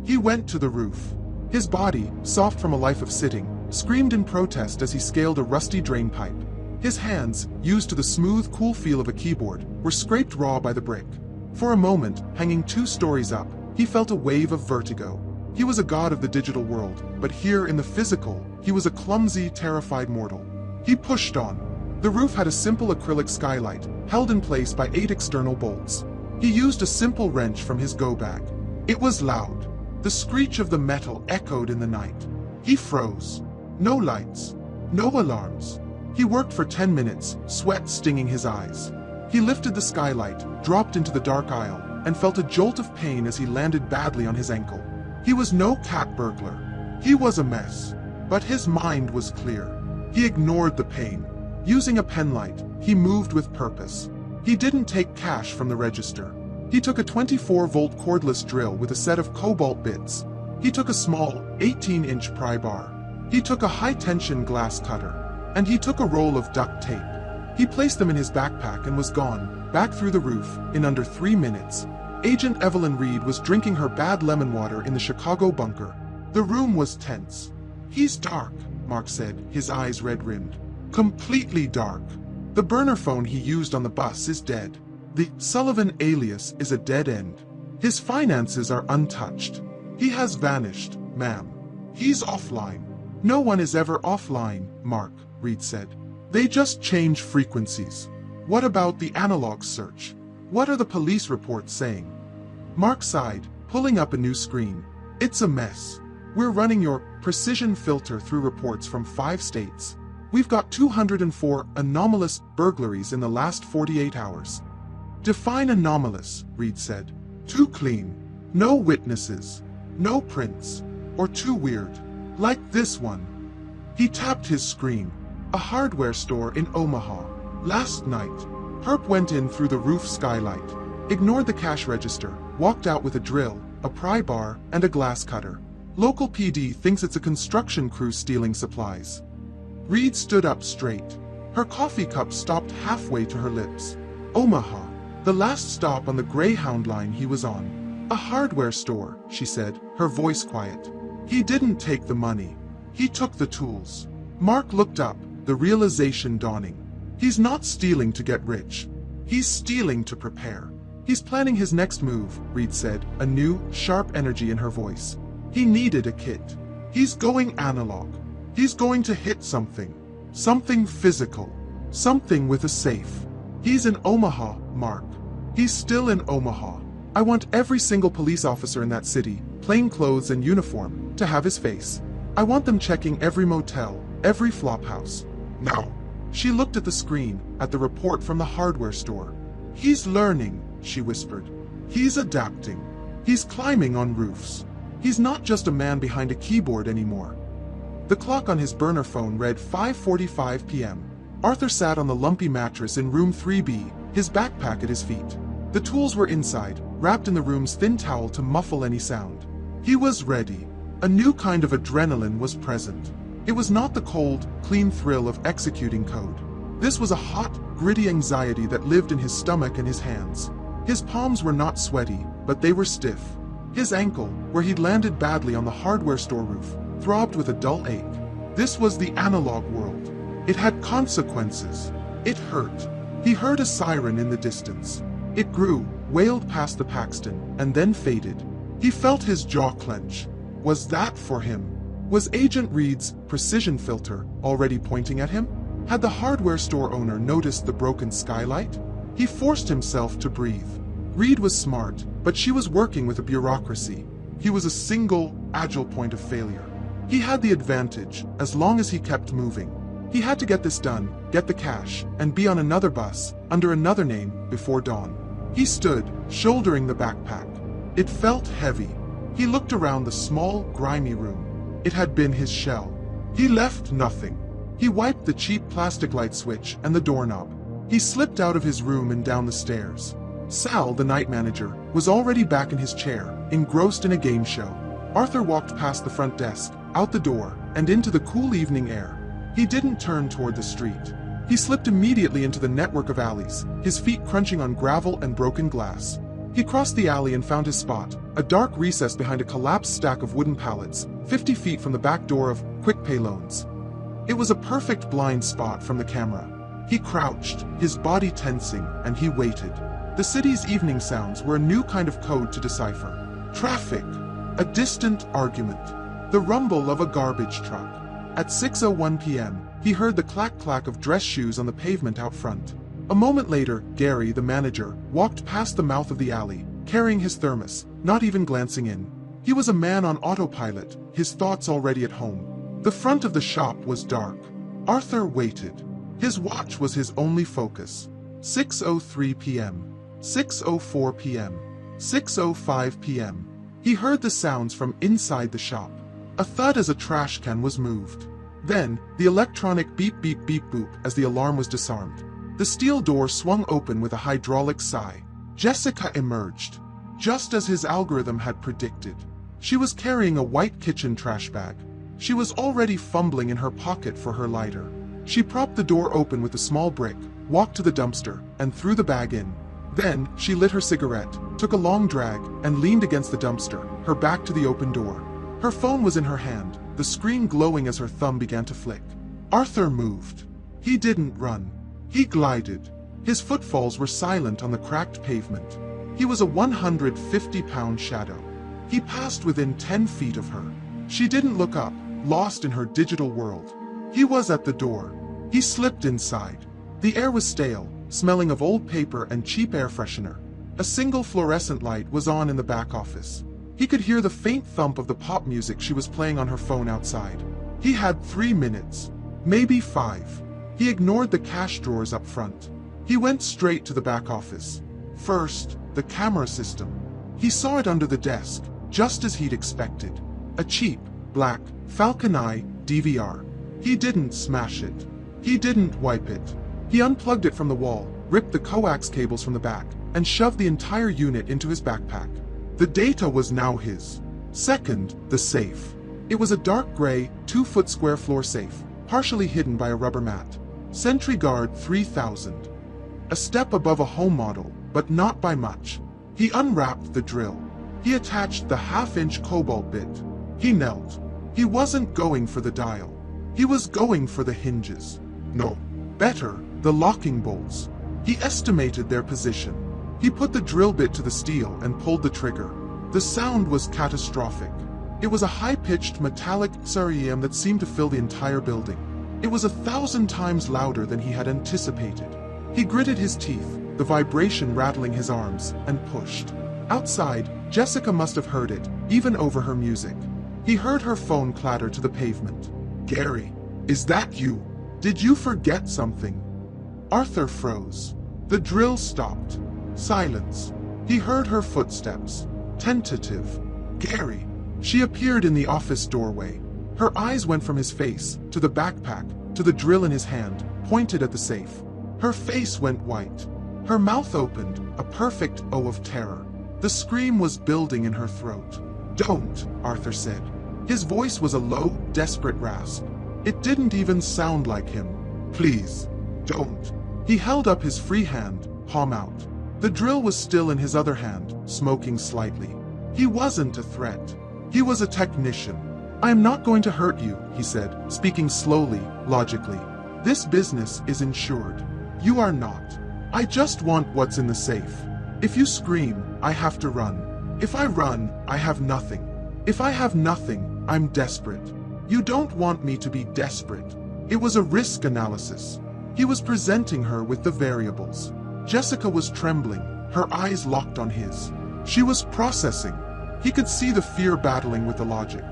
He went to the roof. His body, soft from a life of sitting, screamed in protest as he scaled a rusty drain pipe. His hands, used to the smooth, cool feel of a keyboard, were scraped raw by the brick. For a moment, hanging 2 stories up, he felt a wave of vertigo. He was a god of the digital world, but here in the physical, he was a clumsy, terrified mortal. He pushed on. The roof had a simple acrylic skylight, held in place by 8 external bolts. He used a simple wrench from his go bag. It was loud. The screech of the metal echoed in the night. He froze. No lights. No alarms. He worked for 10 minutes, sweat stinging his eyes. He lifted the skylight, dropped into the dark aisle, and felt a jolt of pain as he landed badly on his ankle. He was no cat burglar. He was a mess. But his mind was clear. He ignored the pain. Using a penlight, he moved with purpose. He didn't take cash from the register. He took a 24-volt cordless drill with a set of cobalt bits. He took a small, 18-inch pry bar. He took a high-tension glass cutter. And he took a roll of duct tape. He placed them in his backpack and was gone, back through the roof, in under 3 minutes. Agent Evelyn Reed was drinking her bad lemon water in the Chicago bunker. The room was tense. "He's dark," Mark said, his eyes red-rimmed. "Completely dark. The burner phone he used on the bus is dead. The Sullivan alias is a dead end. His finances are untouched. He has vanished, ma'am. He's offline." "No one is ever offline, Mark," Reed said. "They just change frequencies. What about the analog search? What are the police reports saying?" Mark sighed, pulling up a new screen. "It's a mess. We're running your precision filter through reports from 5 states. We've got 204 anomalous burglaries in the last 48 hours. Define anomalous, Reed said. Too clean. No witnesses. No prints. Or too weird. Like this one." He tapped his screen. "A hardware store in Omaha. Last night." Herb went in through the roof skylight, ignored the cash register, walked out with a drill, a pry bar, and a glass cutter. "Local PD thinks it's a construction crew stealing supplies." Reed stood up straight. Her coffee cup stopped halfway to her lips. Omaha, the last stop on the Greyhound line he was on. "A hardware store," she said, her voice quiet. He didn't take the money. He took the tools. Mark looked up, the realization dawning. He's not stealing to get rich. He's stealing to prepare. He's planning his next move, Reed said, a new, sharp energy in her voice. He needed a kit. He's going analog. He's going to hit something. Something physical. Something with a safe. He's in Omaha, Mark. He's still in Omaha. I want every single police officer in that city, plain clothes and uniform, to have his face. I want them checking every motel, every flop house. Now. She looked at the screen, at the report from the hardware store. He's learning, she whispered. He's adapting. He's climbing on roofs. He's not just a man behind a keyboard anymore. The clock on his burner phone read 5:45 p.m. Arthur sat on the lumpy mattress in room 3B, his backpack at his feet. The tools were inside, wrapped in the room's thin towel to muffle any sound. He was ready. A new kind of adrenaline was present. It was not the cold, clean thrill of executing code. This was a hot, gritty anxiety that lived in his stomach and his hands. His palms were not sweaty, but they were stiff. His ankle, where he'd landed badly on the hardware store roof, throbbed with a dull ache. This was the analog world. It had consequences. It hurt. He heard a siren in the distance. It grew, wailed past the Paxton, and then faded. He felt his jaw clench. Was that for him? Was Agent Reed's precision filter already pointing at him? Had the hardware store owner noticed the broken skylight? He forced himself to breathe. Reed was smart, but she was working with a bureaucracy. He was a single, agile point of failure. He had the advantage, as long as he kept moving. He had to get this done, get the cash, and be on another bus, under another name, before dawn. He stood, shouldering the backpack. It felt heavy. He looked around the small, grimy room. It had been his shell. He left nothing. He wiped the cheap plastic light switch and the doorknob. He slipped out of his room and down the stairs. Sal, the night manager, was already back in his chair, engrossed in a game show. Arthur walked past the front desk, out the door, and into the cool evening air. He didn't turn toward the street. He slipped immediately into the network of alleys, his feet crunching on gravel and broken glass. He crossed the alley and found his spot, a dark recess behind a collapsed stack of wooden pallets, 50 feet from the back door of Quick Pay Loans. It was a perfect blind spot from the camera. He crouched, his body tensing, and he waited. The city's evening sounds were a new kind of code to decipher. Traffic. A distant argument. The rumble of a garbage truck. At 6:01 p.m., he heard the clack-clack of dress shoes on the pavement out front. A moment later, Gary, the manager, walked past the mouth of the alley, carrying his thermos, not even glancing in. He was a man on autopilot, his thoughts already at home. The front of the shop was dark. Arthur waited. His watch was his only focus. 6:03 p.m. 6:04 p.m. 6:05 p.m. He heard the sounds from inside the shop. A thud as a trash can was moved. Then, the electronic beep beep beep boop as the alarm was disarmed. The steel door swung open with a hydraulic sigh. Jessica emerged, just as his algorithm had predicted. She was carrying a white kitchen trash bag. She was already fumbling in her pocket for her lighter. She propped the door open with a small brick, walked to the dumpster, and threw the bag in. Then, she lit her cigarette, took a long drag, and leaned against the dumpster, her back to the open door. Her phone was in her hand, the screen glowing as her thumb began to flick. Arthur moved. He didn't run. He glided. His footfalls were silent on the cracked pavement. He was a 150-pound shadow. He passed within 10 feet of her. She didn't look up, lost in her digital world. He was at the door. He slipped inside. The air was stale, smelling of old paper and cheap air freshener. A single fluorescent light was on in the back office. He could hear the faint thump of the pop music she was playing on her phone outside. He had 3 minutes, maybe 5. He ignored the cash drawers up front. He went straight to the back office. First, the camera system. He saw it under the desk, just as he'd expected. A cheap, black, Falcon Eye DVR. He didn't smash it. He didn't wipe it. He unplugged it from the wall, ripped the coax cables from the back, and shoved the entire unit into his backpack. The data was now his. Second, the safe. It was a dark gray, 2-foot square floor safe, partially hidden by a rubber mat. Sentry Guard 3000. A step above a home model, but not by much. He unwrapped the drill. He attached the half-inch cobalt bit. He He knelt. He wasn't going for the dial. He was going for the hinges. No. Better, the locking bolts. He estimated their position. He put the drill bit to the steel and pulled the trigger. The sound was catastrophic. It was a high-pitched metallic SREM that seemed to fill the entire building. It was 1,000 times louder than he had anticipated. He gritted his teeth, the vibration rattling his arms, and pushed. Outside, Jessica must have heard it, even over her music. He heard her phone clatter to the pavement. "Gary, is that you? Did you forget something?" Arthur froze. The drill stopped. Silence. He heard her footsteps. Tentative. "Gary." She appeared in the office doorway. Her eyes went from his face, to the backpack, to the drill in his hand, pointed at the safe. Her face went white. Her mouth opened, a perfect O of terror. The scream was building in her throat. "Don't," Arthur said. His voice was a low, desperate rasp. It didn't even sound like him. "Please, don't." He held up his free hand, palm out. The drill was still in his other hand, smoking slightly. He wasn't a threat. He was a technician. "I am not going to hurt you," he said, speaking slowly, logically. "This business is insured. You are not. I just want what's in the safe. If you scream, I have to run. If I run, I have nothing. If I have nothing, I'm desperate. You don't want me to be desperate." It was a risk analysis. He was presenting her with the variables. Jessica was trembling, her eyes locked on his. She was processing. He could see the fear battling with the logic.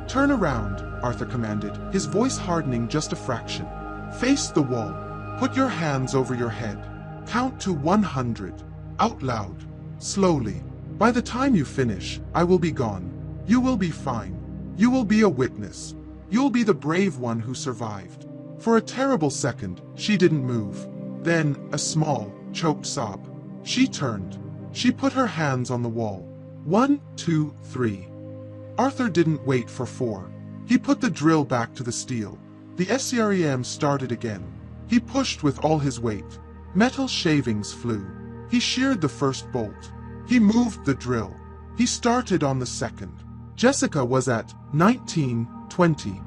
"Turn around," Arthur commanded, his voice hardening just a fraction. "Face the wall. Put your hands over your head. Count to 100. Out loud. Slowly. By the time you finish, I will be gone. You will be fine. You will be a witness. You'll be the brave one who survived." For a terrible second, she didn't move. Then, a small, choked sob. She turned. She put her hands on the wall. 1, 2, 3. Arthur didn't wait for 4. He put the drill back to the steel. The SCREM started again. He pushed with all his weight. Metal shavings flew. He sheared the first bolt. He moved the drill. He started on the second. Jessica was at 19, 20.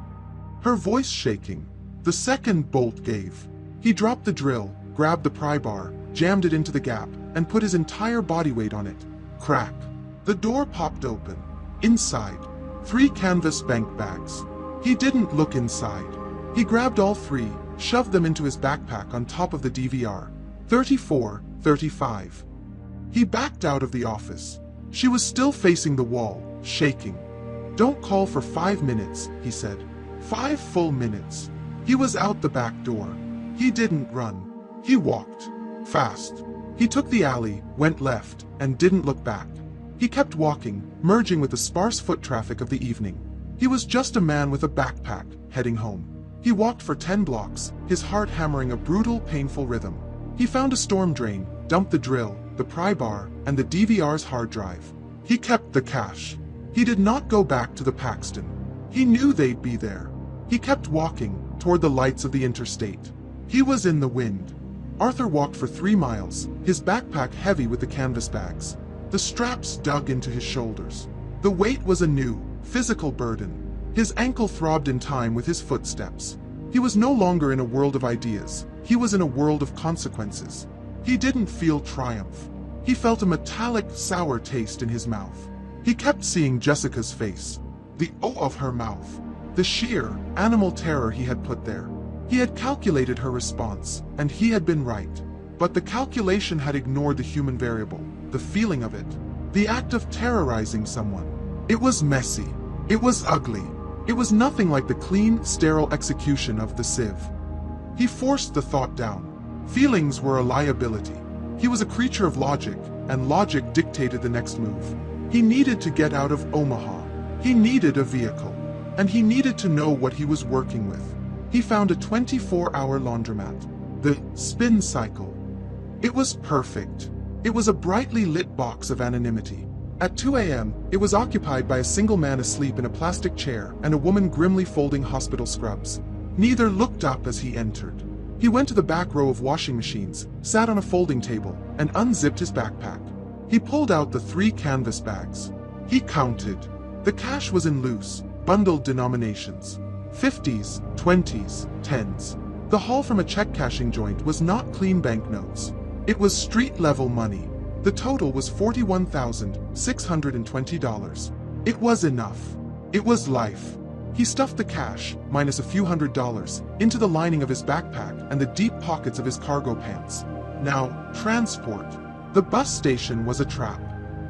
Her voice shaking. The second bolt gave. He dropped the drill, grabbed the pry bar, jammed it into the gap, and put his entire body weight on it. Crack. The door popped open. Inside, 3 canvas bank bags. He didn't look inside. He grabbed all 3, shoved them into his backpack on top of the DVR. 34, 35. He backed out of the office. She was still facing the wall, shaking. "Don't call for 5 minutes," he said. 5 full minutes. He was out the back door. He didn't run. He walked. Fast. He took the alley, went left, and didn't look back. He kept walking, merging with the sparse foot traffic of the evening. He was just a man with a backpack, heading home. He walked for 10 blocks, his heart hammering a brutal, painful rhythm. He found a storm drain, dumped the drill, the pry bar, and the DVR's hard drive. He kept the cash. He did not go back to the Paxton. He knew they'd be there. He kept walking, toward the lights of the interstate. He was in the wind. Arthur walked for 3 miles, his backpack heavy with the canvas bags. The straps dug into his shoulders. The weight was a new, physical burden. His ankle throbbed in time with his footsteps. He was no longer in a world of ideas. He was in a world of consequences. He didn't feel triumph. He felt a metallic, sour taste in his mouth. He kept seeing Jessica's face. The O of her mouth. The sheer, animal terror he had put there. He had calculated her response, and he had been right. But the calculation had ignored the human variable, the feeling of it, the act of terrorizing someone. It was messy. It was ugly. It was nothing like the clean, sterile execution of the sieve. He forced the thought down. Feelings were a liability. He was a creature of logic, and logic dictated the next move. He needed to get out of Omaha. He needed a vehicle. And he needed to know what he was working with. He found a 24-hour laundromat. The spin cycle. It was perfect. It was a brightly lit box of anonymity. At 2 a.m., it was occupied by a single man asleep in a plastic chair and a woman grimly folding hospital scrubs. Neither looked up as he entered. He went to the back row of washing machines, sat on a folding table, and unzipped his backpack. He pulled out the 3 canvas bags. He counted. The cash was in loose, bundled denominations. 50s, 20s, 10s. The haul from a check cashing joint was not clean banknotes. It was street-level money. The total was $41,620. It was enough. It was life. He stuffed the cash, minus a few $100s, into the lining of his backpack and the deep pockets of his cargo pants. Now, transport. The bus station was a trap.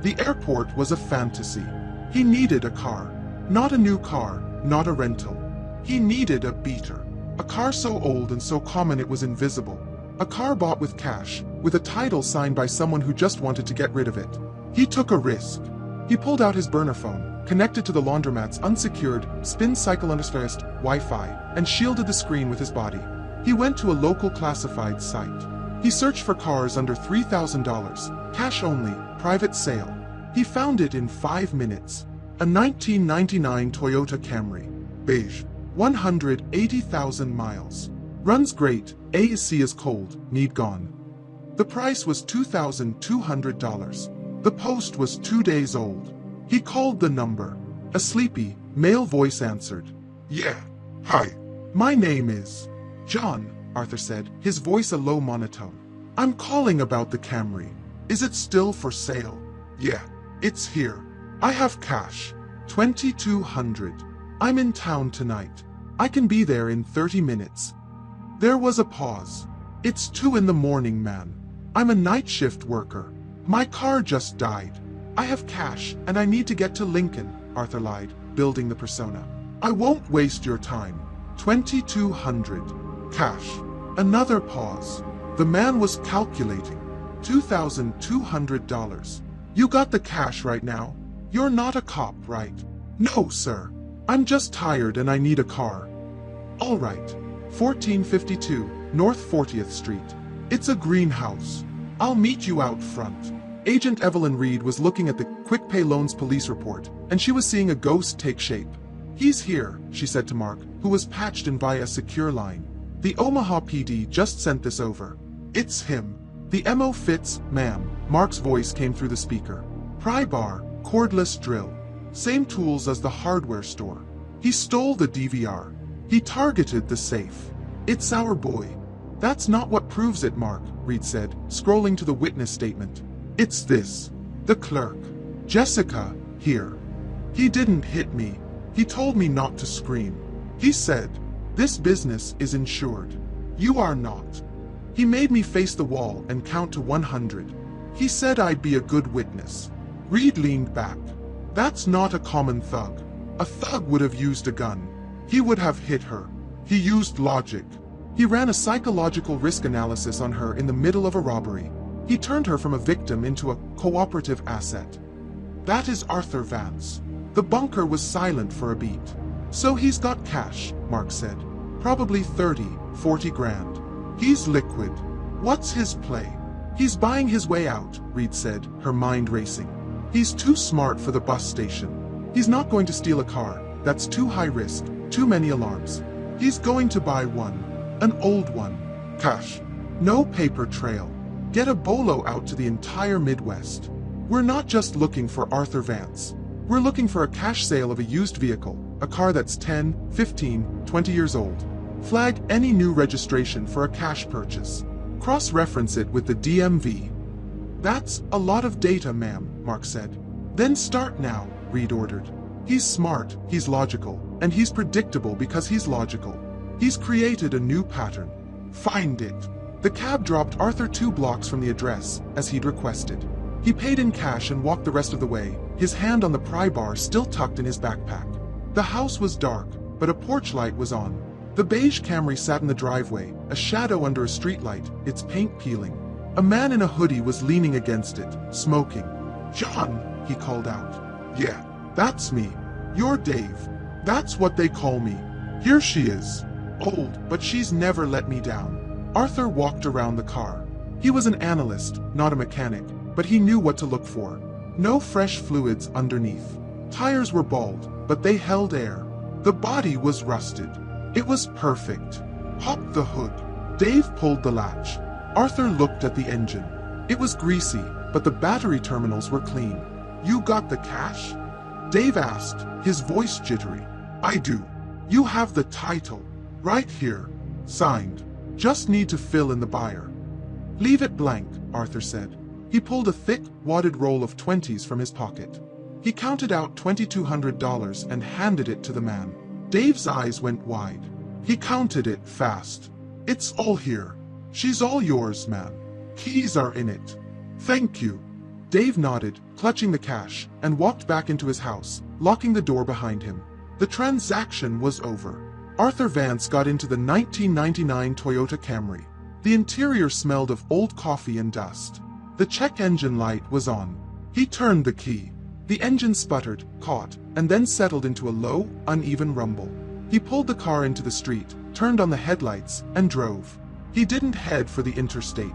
The airport was a fantasy. He needed a car. Not a new car, not a rental. He needed a beater. A car so old and so common it was invisible. A car bought with cash, with a title signed by someone who just wanted to get rid of it. He took a risk. He pulled out his burner phone, connected to the laundromat's unsecured, spin-cycle understressed Wi-Fi, and shielded the screen with his body. He went to a local classified site. He searched for cars under $3,000, cash only, private sale. He found it in 5 minutes. A 1999 Toyota Camry, beige, 180,000 miles. Runs great, AC is cold, need gone. The price was $2,200. The post was 2 days old. He called the number. A sleepy, male voice answered. Yeah, hi. My name is John, Arthur said, his voice a low monotone. I'm calling about the Camry. Is it still for sale? Yeah, It's here. I have cash. $2,200. I'm in town tonight. I can be there in 30 minutes. There was a pause. It's 2 in the morning, man. I'm a night shift worker. My car just died. I have cash, and I need to get to Lincoln, Arthur lied, building the persona. I won't waste your time. $2,200. Cash. Another pause. The man was calculating. $2,200. You got the cash right now? You're not a cop, right? No, sir. I'm just tired and I need a car. All right. 1452 North 40th Street. It's a greenhouse. I'll meet you out front. Agent Evelyn Reed was looking at the Quick Pay Loans police report, and she was seeing a ghost take shape. He's here, she said to Mark, who was patched in via a secure line. The Omaha PD just sent this over. It's him. The MO fits, ma'am. Mark's voice came through the speaker. Pry bar, cordless drill. Same tools as the hardware store. He stole the DVR. He targeted the safe. It's our boy. That's not what proves it, Mark, Reed said, scrolling to the witness statement. It's this. The clerk. Jessica, here. He didn't hit me. He told me not to scream. He said, this business is insured. You are not. He made me face the wall and count to 100. He said I'd be a good witness. Reed leaned back. That's not a common thug. A thug would have used a gun. He would have hit her. He used logic. He ran a psychological risk analysis on her in the middle of a robbery. He turned her from a victim into a cooperative asset. That is Arthur Vance. The bunker was silent for a beat. So he's got cash, Mark said. Probably 30, 40 grand. He's liquid. What's his play? He's buying his way out, Reed said, her mind racing. He's too smart for the bus station. He's not going to steal a car. That's too high risk, too many alarms. He's going to buy one. An old one. Cash. No paper trail. Get a bolo out to the entire Midwest. We're not just looking for Arthur Vance. We're looking for a cash sale of a used vehicle, a car that's 10, 15, 20 years old. Flag any new registration for a cash purchase. Cross-reference it with the DMV. That's a lot of data, ma'am, Mark said. Then start now, Reed ordered. He's smart, he's logical, and he's predictable because he's logical. He's created a new pattern. Find it. The cab dropped Arthur 2 blocks from the address, as he'd requested. He paid in cash and walked the rest of the way, his hand on the pry bar still tucked in his backpack. The house was dark, but a porch light was on. The beige Camry sat in the driveway, a shadow under a streetlight, its paint peeling. A man in a hoodie was leaning against it, smoking. John, he called out. Yeah, That's me. You're Dave. That's what they call me. Here she is. Old, but she's never let me down. Arthur walked around the car. He was an analyst, not a mechanic, but he knew what to look for. No fresh fluids underneath. Tires were bald, but they held air. The body was rusted. It was perfect. Pop the hood. Dave pulled the latch. Arthur looked at the engine. It was greasy, but the battery terminals were clean. You got the cash? Dave asked, his voice jittery. I do. You have the title. Right here. Signed. Just need to fill in the buyer. Leave it blank, Arthur said. He pulled a thick, wadded roll of 20s from his pocket. He counted out $2,200 and handed it to the man. Dave's eyes went wide. He counted it fast. It's all here. She's all yours, man. Keys are in it. Thank you. Dave nodded, clutching the cash, and walked back into his house, locking the door behind him. The transaction was over. Arthur Vance got into the 1999 Toyota Camry. The interior smelled of old coffee and dust. The check engine light was on. He turned the key. The engine sputtered, caught, and then settled into a low, uneven rumble. He pulled the car into the street, turned on the headlights, and drove. He didn't head for the interstate.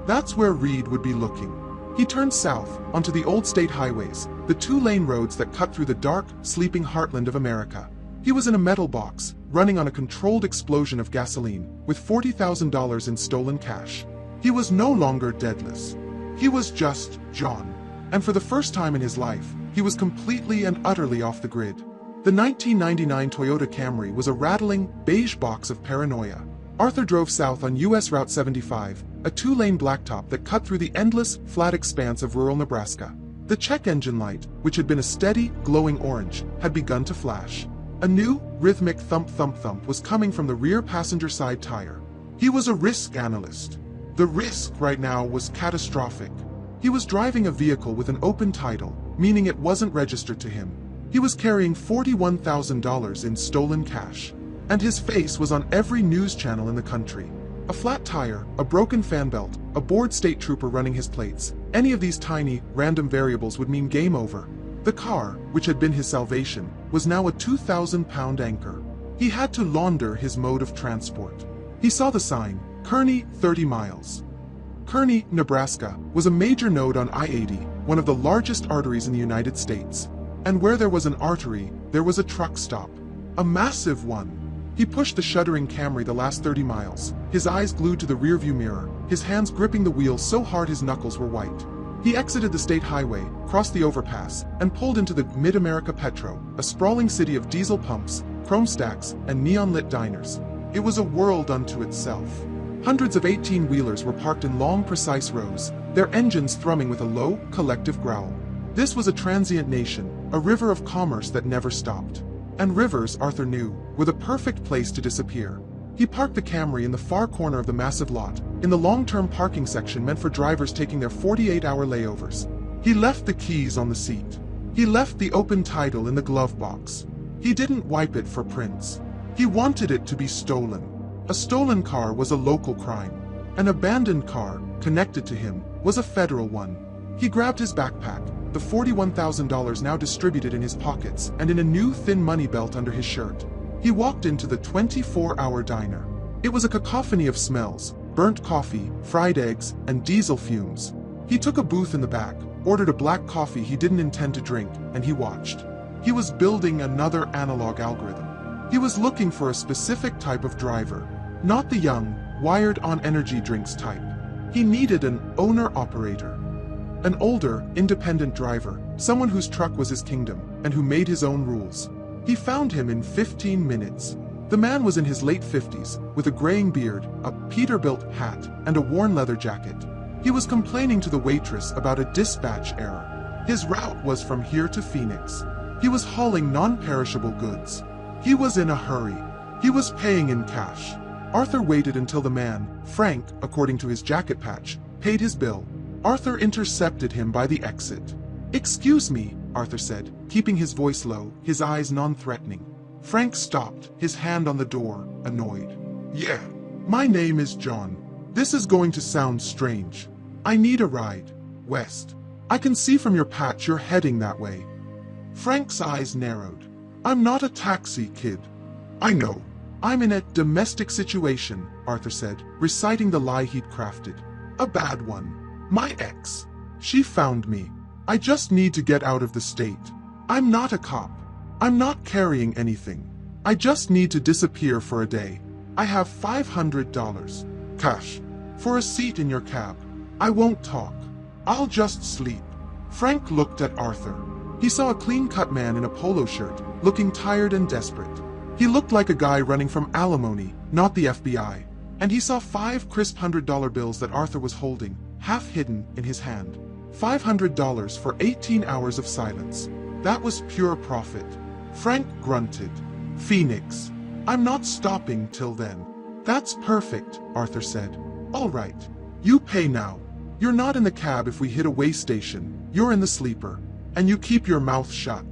That's where Reed would be looking. He turned south, onto the old state highways, the two-lane roads that cut through the dark, sleeping heartland of America. He was in a metal box, running on a controlled explosion of gasoline, with $40,000 in stolen cash. He was no longer deadless. He was just John. And for the first time in his life, he was completely and utterly off the grid. The 1999 Toyota Camry was a rattling, beige box of paranoia. Arthur drove south on US Route 75, a two-lane blacktop that cut through the endless, flat expanse of rural Nebraska. The check engine light, which had been a steady, glowing orange, had begun to flash. A new, rhythmic thump-thump-thump was coming from the rear passenger side tire. He was a risk analyst. The risk right now was catastrophic. He was driving a vehicle with an open title, meaning it wasn't registered to him. He was carrying $41,000 in stolen cash. And his face was on every news channel in the country. A flat tire, a broken fan belt, a bored state trooper running his plates. Any of these tiny, random variables would mean game over. The car, which had been his salvation, was now a 2,000-pound anchor. He had to launder his mode of transport. He saw the sign, Kearney, 30 miles. Kearney, Nebraska, was a major node on I-80, one of the largest arteries in the United States. And where there was an artery, there was a truck stop. A massive one. He pushed the shuddering Camry the last 30 miles, his eyes glued to the rearview mirror, his hands gripping the wheel so hard his knuckles were white. He exited the state highway, crossed the overpass, and pulled into the Mid-America Petro, a sprawling city of diesel pumps, chrome stacks, and neon-lit diners. It was a world unto itself. Hundreds of 18-wheelers were parked in long, precise rows, their engines thrumming with a low, collective growl. This was a transient nation, a river of commerce that never stopped. And rivers, Arthur knew, were the perfect place to disappear. He parked the Camry in the far corner of the massive lot, in the long-term parking section meant for drivers taking their 48-hour layovers. He left the keys on the seat. He left the open title in the glove box. He didn't wipe it for prints. He wanted it to be stolen. A stolen car was a local crime. An abandoned car, connected to him, was a federal one. He grabbed his backpack, the $41,000 now distributed in his pockets and in a new thin money belt under his shirt. He walked into the 24-hour diner. It was a cacophony of smells, burnt coffee, fried eggs, and diesel fumes. He took a booth in the back, ordered a black coffee he didn't intend to drink, and he watched. He was building another analog algorithm. He was looking for a specific type of driver, not the young, wired-on energy drinks type. He needed an owner-operator. An older, independent driver, someone whose truck was his kingdom, and who made his own rules. He found him in 15 minutes. The man was in his late 50s, with a graying beard, a Peterbilt hat, and a worn leather jacket. He was complaining to the waitress about a dispatch error. His route was from here to Phoenix. He was hauling non-perishable goods. He was in a hurry. He was paying in cash. Arthur waited until the man, Frank, according to his jacket patch, paid his bill. Arthur intercepted him by the exit. "Excuse me," Arthur said, keeping his voice low, his eyes non-threatening. Frank stopped, his hand on the door, annoyed. Yeah. "My name is John. This is going to sound strange. I need a ride. West. I can see from your patch you're heading that way." Frank's eyes narrowed. "I'm not a taxi, kid." I know. "I'm in a domestic situation," Arthur said, reciting the lie he'd crafted. "A bad one. My ex. She found me. I just need to get out of the state. I'm not a cop. I'm not carrying anything. I just need to disappear for a day. I have $500. Cash. For a seat in your cab. I won't talk. I'll just sleep." Frank looked at Arthur. He saw a clean-cut man in a polo shirt, looking tired and desperate. He looked like a guy running from alimony, not the FBI. And he saw 5 crisp $100 bills that Arthur was holding, half hidden, in his hand. $500 for 18 hours of silence. That was pure profit. Frank grunted. Phoenix. I'm not stopping till then. That's perfect, Arthur said. All right. You pay now. You're not in the cab if we hit a way station. You're in the sleeper. And you keep your mouth shut.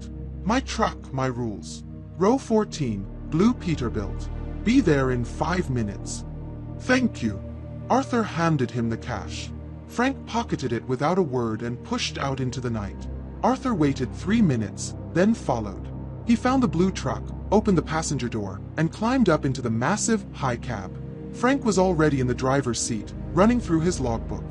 My truck, my rules. Row 14, blue Peterbilt. Be there in 5 minutes. Thank you. Arthur handed him the cash. Frank pocketed it without a word and pushed out into the night. Arthur waited 3 minutes, then followed. He found the blue truck, opened the passenger door, and climbed up into the massive, high cab. Frank was already in the driver's seat, running through his logbook.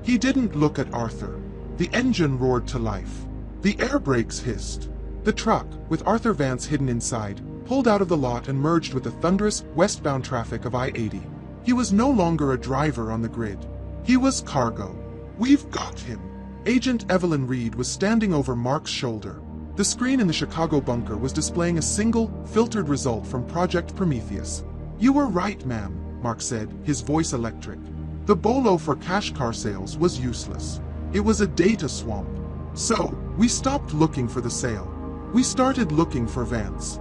He didn't look at Arthur. The engine roared to life. The air brakes hissed. The truck, with Arthur Vance hidden inside, pulled out of the lot and merged with the thunderous, westbound traffic of I-80. He was no longer a driver on the grid. He was cargo. We've got him. Agent Evelyn Reed was standing over Mark's shoulder. The screen in the Chicago bunker was displaying a single, filtered result from Project Prometheus. You were right, ma'am, Mark said, his voice electric. The bolo for cash car sales was useless. It was a data swamp. So, we stopped looking for the sale. We started looking for Vance.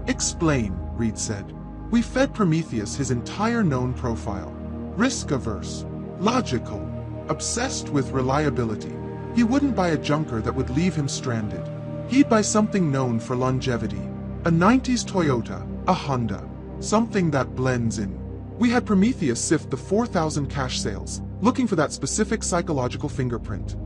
Explain, Reed said. We fed Prometheus his entire known profile. Risk-averse, logical, obsessed with reliability. He wouldn't buy a junker that would leave him stranded. He'd buy something known for longevity. A 90s Toyota, a Honda, something that blends in. We had Prometheus sift the 4,000 cash sales, looking for that specific psychological fingerprint.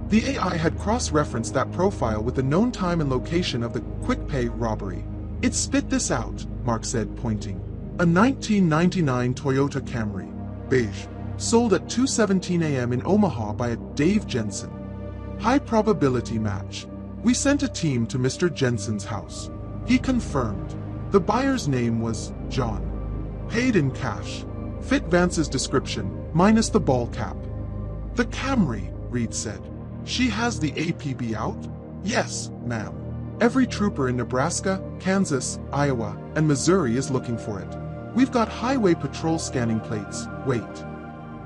The AI had cross-referenced that profile with the known time and location of the quick-pay robbery. It spit this out, Mark said, pointing. A 1999 Toyota Camry, beige, sold at 2:17 a.m. in Omaha by a Dave Jensen. High probability match. We sent a team to Mr. Jensen's house. He confirmed. The buyer's name was John. Paid in cash. Fit Vance's description, minus the ball cap. The Camry, Reed said. She has the APB out? Yes, ma'am. Every trooper in Nebraska, Kansas, Iowa, and Missouri is looking for it. We've got highway patrol scanning plates. Wait.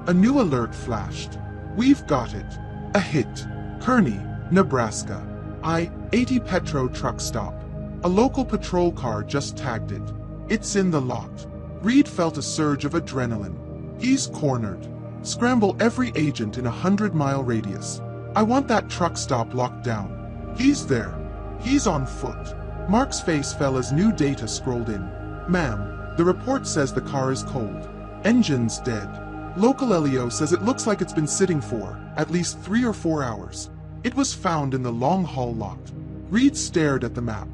A new alert flashed. We've got it. A hit. Kearney, Nebraska. I-80 Petro truck stop. A local patrol car just tagged it. It's in the lot. Reed felt a surge of adrenaline. He's cornered. Scramble every agent in a 100-mile radius. I want that truck stop locked down. He's there. He's on foot. Mark's face fell as new data scrolled in. Ma'am, the report says the car is cold. Engine's dead. Local LEO says it looks like it's been sitting for at least 3 or 4 hours. It was found in the long-haul lot. Reed stared at the map.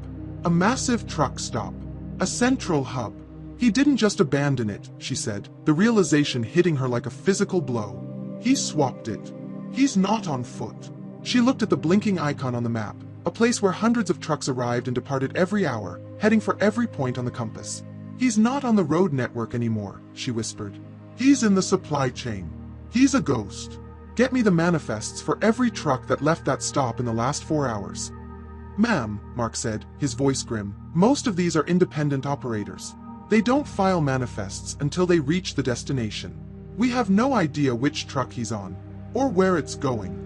A massive truck stop. A central hub. He didn't just abandon it, she said, the realization hitting her like a physical blow. He swapped it. He's not on foot. She looked at the blinking icon on the map, a place where hundreds of trucks arrived and departed every hour, heading for every point on the compass. He's not on the road network anymore, she whispered. He's in the supply chain. He's a ghost. Get me the manifests for every truck that left that stop in the last 4 hours. Ma'am, Mark said, his voice grim, most of these are independent operators. They don't file manifests until they reach the destination. We have no idea which truck he's on, or where it's going.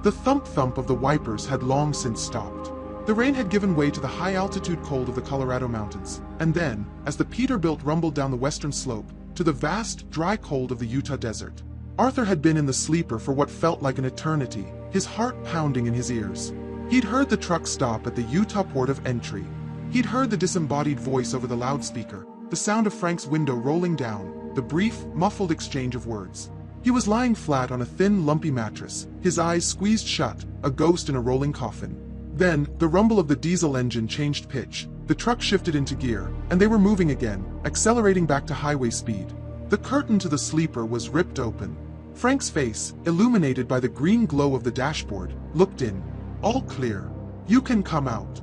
The thump-thump of the wipers had long since stopped. The rain had given way to the high-altitude cold of the Colorado mountains, and then, as the Peterbilt rumbled down the western slope, to the vast, dry cold of the Utah desert. Arthur had been in the sleeper for what felt like an eternity, his heart pounding in his ears. He'd heard the truck stop at the Utah port of entry. He'd heard the disembodied voice over the loudspeaker, the sound of Frank's window rolling down, the brief, muffled exchange of words. He was lying flat on a thin, lumpy mattress, his eyes squeezed shut, a ghost in a rolling coffin. Then, the rumble of the diesel engine changed pitch, the truck shifted into gear, and they were moving again, accelerating back to highway speed. The curtain to the sleeper was ripped open. Frank's face, illuminated by the green glow of the dashboard, looked in. All clear. You can come out.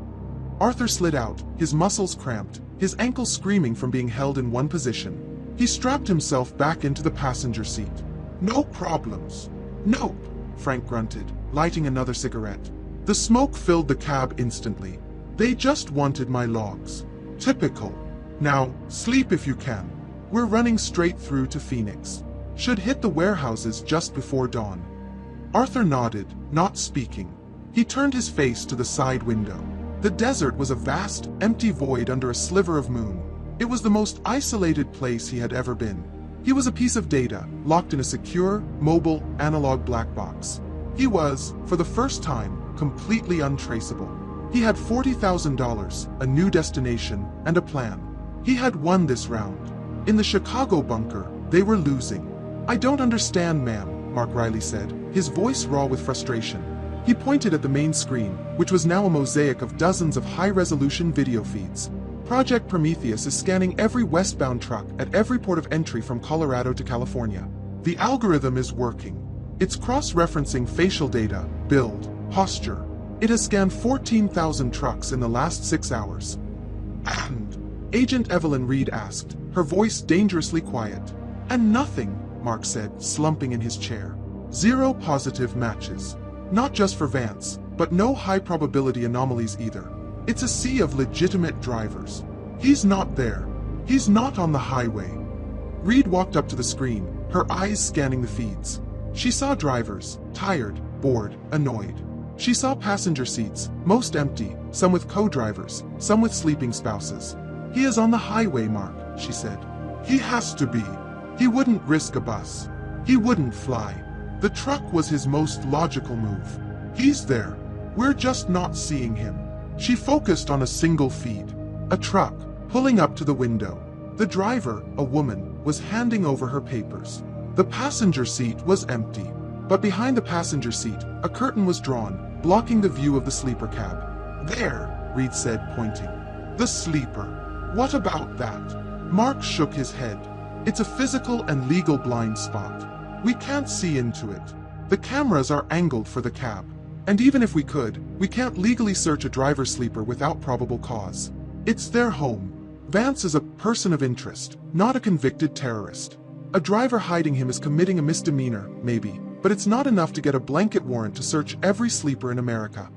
Arthur slid out, his muscles cramped, his ankles screaming from being held in one position. He strapped himself back into the passenger seat. No problems. Nope, Frank grunted, lighting another cigarette. The smoke filled the cab instantly. They just wanted my logs. Typical. Now, sleep if you can. We're running straight through to Phoenix. Should hit the warehouses just before dawn. Arthur nodded, not speaking. He turned his face to the side window. The desert was a vast, empty void under a sliver of moon. It was the most isolated place he had ever been. He was a piece of data, locked in a secure, mobile, analog black box. He was, for the first time, completely untraceable. He had $40,000, a new destination, and a plan. He had won this round. In the Chicago bunker, they were losing. I don't understand, ma'am, Mark Riley said, his voice raw with frustration. He pointed at the main screen, which was now a mosaic of dozens of high-resolution video feeds. Project Prometheus is scanning every westbound truck at every port of entry from Colorado to California. The algorithm is working. It's cross-referencing facial data, build, posture. It has scanned 14,000 trucks in the last 6 hours. And? Agent Evelyn Reed asked, her voice dangerously quiet. And nothing, Mark said, slumping in his chair. 0 positive matches. Not just for Vance, but no high-probability anomalies either. It's a sea of legitimate drivers. He's not there. He's not on the highway. Reed walked up to the screen, her eyes scanning the feeds. She saw drivers, tired, bored, annoyed. She saw passenger seats, most empty, some with co-drivers, some with sleeping spouses. He is on the highway, Mark, she said. He has to be. He wouldn't risk a bus. He wouldn't fly. The truck was his most logical move. He's there. We're just not seeing him. She focused on a single feed. A truck, pulling up to the window. The driver, a woman, was handing over her papers. The passenger seat was empty. But behind the passenger seat, a curtain was drawn, blocking the view of the sleeper cab. There, Reed said, pointing. The sleeper. What about that? Mark shook his head. It's a physical and legal blind spot. We can't see into it. The cameras are angled for the cab. And even if we could, we can't legally search a driver sleeper without probable cause. It's their home. Vance is a person of interest, not a convicted terrorist. A driver hiding him is committing a misdemeanor, maybe, but it's not enough to get a blanket warrant to search every sleeper in America.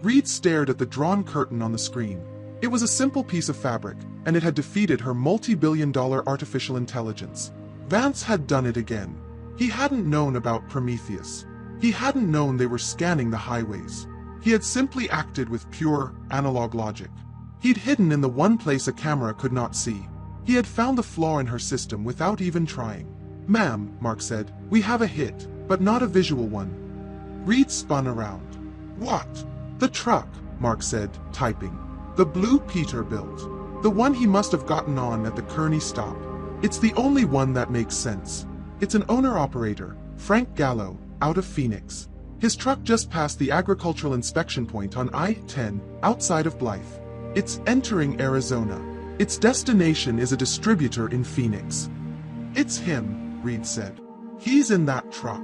Reed stared at the drawn curtain on the screen. It was a simple piece of fabric, and it had defeated her multi-billion-dollar artificial intelligence. Vance had done it again. He hadn't known about Prometheus. He hadn't known they were scanning the highways. He had simply acted with pure, analog logic. He'd hidden in the one place a camera could not see. He had found the flaw in her system without even trying. Ma'am, Mark said, we have a hit, but not a visual one. Reed spun around. What? The truck, Mark said, typing. The blue Peterbilt. The one he must have gotten on at the Kearney stop. It's the only one that makes sense. It's an owner-operator, Frank Gallo, out of Phoenix. His truck just passed the agricultural inspection point on I-10, outside of Blythe. It's entering Arizona. Its destination is a distributor in Phoenix. It's him, Reed said. He's in that truck.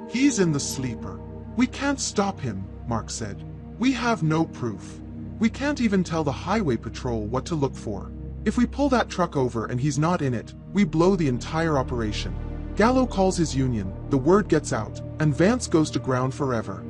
He's in the sleeper. We can't stop him, Mark said. We have no proof. We can't even tell the highway patrol what to look for. If we pull that truck over and he's not in it, we blow the entire operation. Gallo calls his union, the word gets out, and Vance goes to ground forever.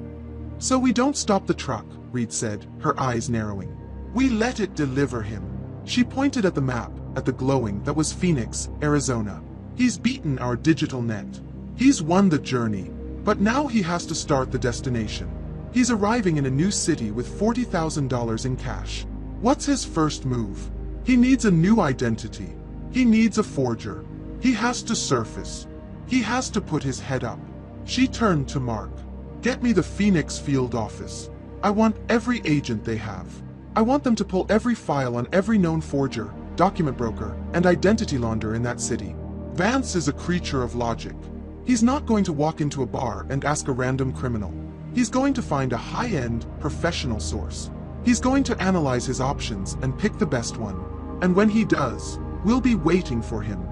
So we don't stop the truck, Reed said, her eyes narrowing. We let it deliver him. She pointed at the map, at the glowing that was Phoenix, Arizona. He's beaten our digital net. He's won the journey, but now he has to start the destination. He's arriving in a new city with $40,000 in cash. What's his first move? He needs a new identity. He needs a forger. He has to surface. He has to put his head up. She turned to Mark. Get me the Phoenix field office. I want every agent they have. I want them to pull every file on every known forger, document broker, and identity launderer in that city. Vance is a creature of logic. He's not going to walk into a bar and ask a random criminal. He's going to find a high-end, professional source. He's going to analyze his options and pick the best one. And when he does, we'll be waiting for him.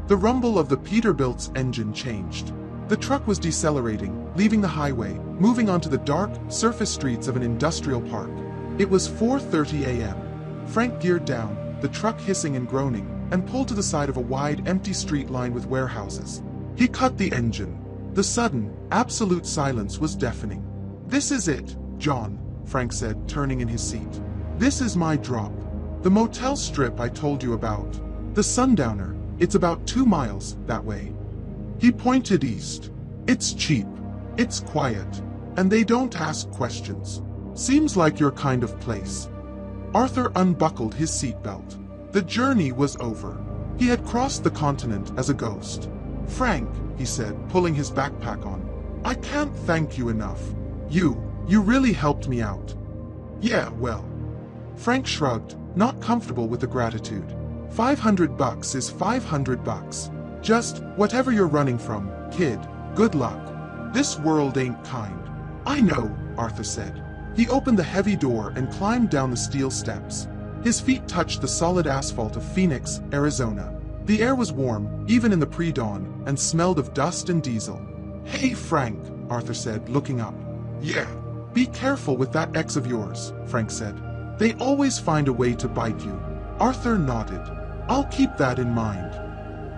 The rumble of the Peterbilt's engine changed. The truck was decelerating, leaving the highway, moving onto the dark, surface streets of an industrial park. It was 4:30 a.m. Frank geared down, the truck hissing and groaning, and pulled to the side of a wide, empty street lined with warehouses. He cut the engine. The sudden, absolute silence was deafening. "This is it, John," Frank said, turning in his seat. "This is my drop. The motel strip I told you about. The Sundowner. It's about 2 miles that way." He pointed east. "It's cheap. It's quiet. And they don't ask questions. Seems like your kind of place." Arthur unbuckled his seatbelt. The journey was over. He had crossed the continent as a ghost. "Frank," he said, pulling his backpack on, "I can't thank you enough. You really helped me out." "Yeah, well." Frank shrugged, not comfortable with the gratitude. $500 is $500. Just whatever you're running from, kid. Good luck. This world ain't kind. "I know," Arthur said. He opened the heavy door and climbed down the steel steps. His feet touched the solid asphalt of Phoenix, Arizona. The air was warm, even in the pre-dawn, and smelled of dust and diesel. "Hey, Frank," Arthur said, looking up. Yeah, "Be careful with that ex of yours," Frank said. "They always find a way to bite you." Arthur nodded. "I'll keep that in mind."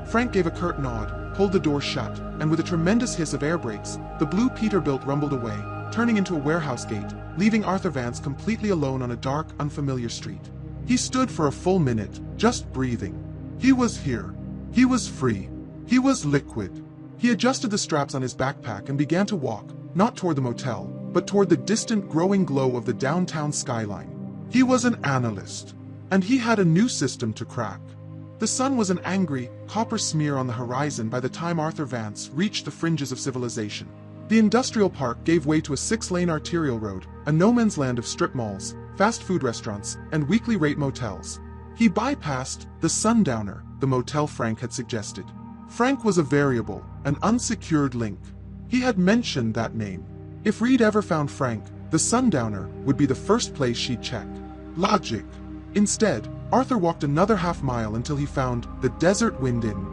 Frank gave a curt nod, pulled the door shut, and with a tremendous hiss of air brakes, the blue Peterbilt rumbled away, turning into a warehouse gate, leaving Arthur Vance completely alone on a dark, unfamiliar street. He stood for a full minute, just breathing. He was here. He was free. He was liquid. He adjusted the straps on his backpack and began to walk, not toward the motel, but toward the distant growing glow of the downtown skyline. He was an analyst, and he had a new system to crack. The sun was an angry, copper smear on the horizon by the time Arthur Vance reached the fringes of civilization. The industrial park gave way to a 6-lane arterial road, a no-man's land of strip malls, fast food restaurants, and weekly rate motels. He bypassed the Sundowner, the motel Frank had suggested. Frank was a variable, an unsecured link. He had mentioned that name. If Reed ever found Frank, the Sundowner would be the first place she'd check. Logic. Instead, Arthur walked another half-mile until he found the Desert Wind Inn.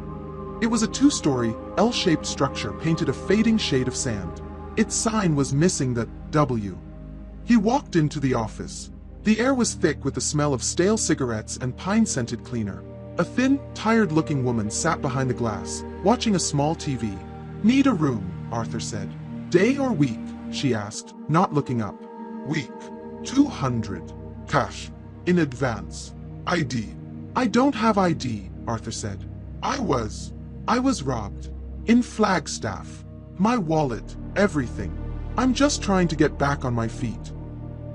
It was a 2-story, L-shaped structure painted a fading shade of sand. Its sign was missing the W. He walked into the office. The air was thick with the smell of stale cigarettes and pine-scented cleaner. A thin, tired-looking woman sat behind the glass, watching a small TV. "Need a room," Arthur said. "Day or week?" she asked, not looking up. week, 200. cash, In advance. ID. "I don't have ID," Arthur said. I was. "I was robbed. In Flagstaff. My wallet, everything. I'm just trying to get back on my feet."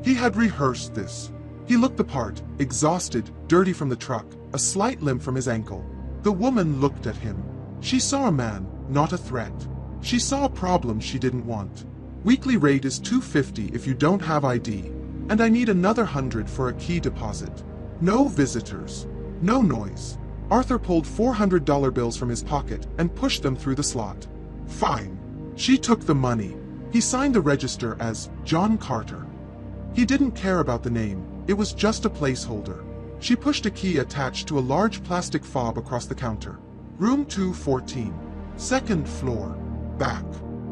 He had rehearsed this. He looked the part, exhausted, dirty from the truck, a slight limp from his ankle. The woman looked at him. She saw a man, not a threat. She saw a problem she didn't want. "Weekly rate is $250 if you don't have ID, and I need another $100 for a key deposit. No visitors. No noise." Arthur pulled $400 bills from his pocket and pushed them through the slot. Fine. She took the money. He signed the register as John Carter. He didn't care about the name, it was just a placeholder. She pushed a key attached to a large plastic fob across the counter. "Room 214. 2nd floor. Back."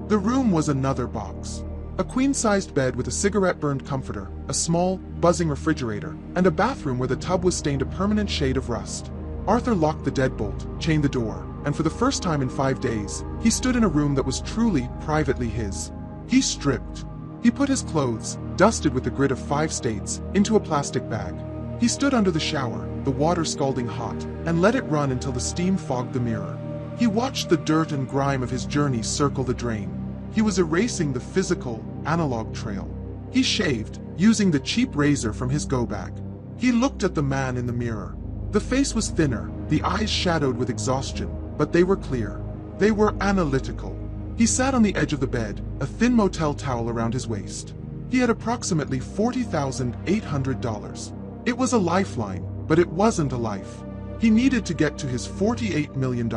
The room was another box. A queen-sized bed with a cigarette-burned comforter, a small, buzzing refrigerator, and a bathroom where the tub was stained a permanent shade of rust. Arthur locked the deadbolt, chained the door, and for the first time in 5 days, he stood in a room that was truly, privately his. He stripped. He put his clothes, dusted with the grit of 5 states, into a plastic bag. He stood under the shower, the water scalding hot, and let it run until the steam fogged the mirror. He watched the dirt and grime of his journey circle the drain. He was erasing the physical, analog trail. He shaved, using the cheap razor from his go-bag. He looked at the man in the mirror. The face was thinner, the eyes shadowed with exhaustion, but they were clear. They were analytical. He sat on the edge of the bed, a thin motel towel around his waist. He had approximately $40,800. It was a lifeline, but it wasn't a life. He needed to get to his $48 million.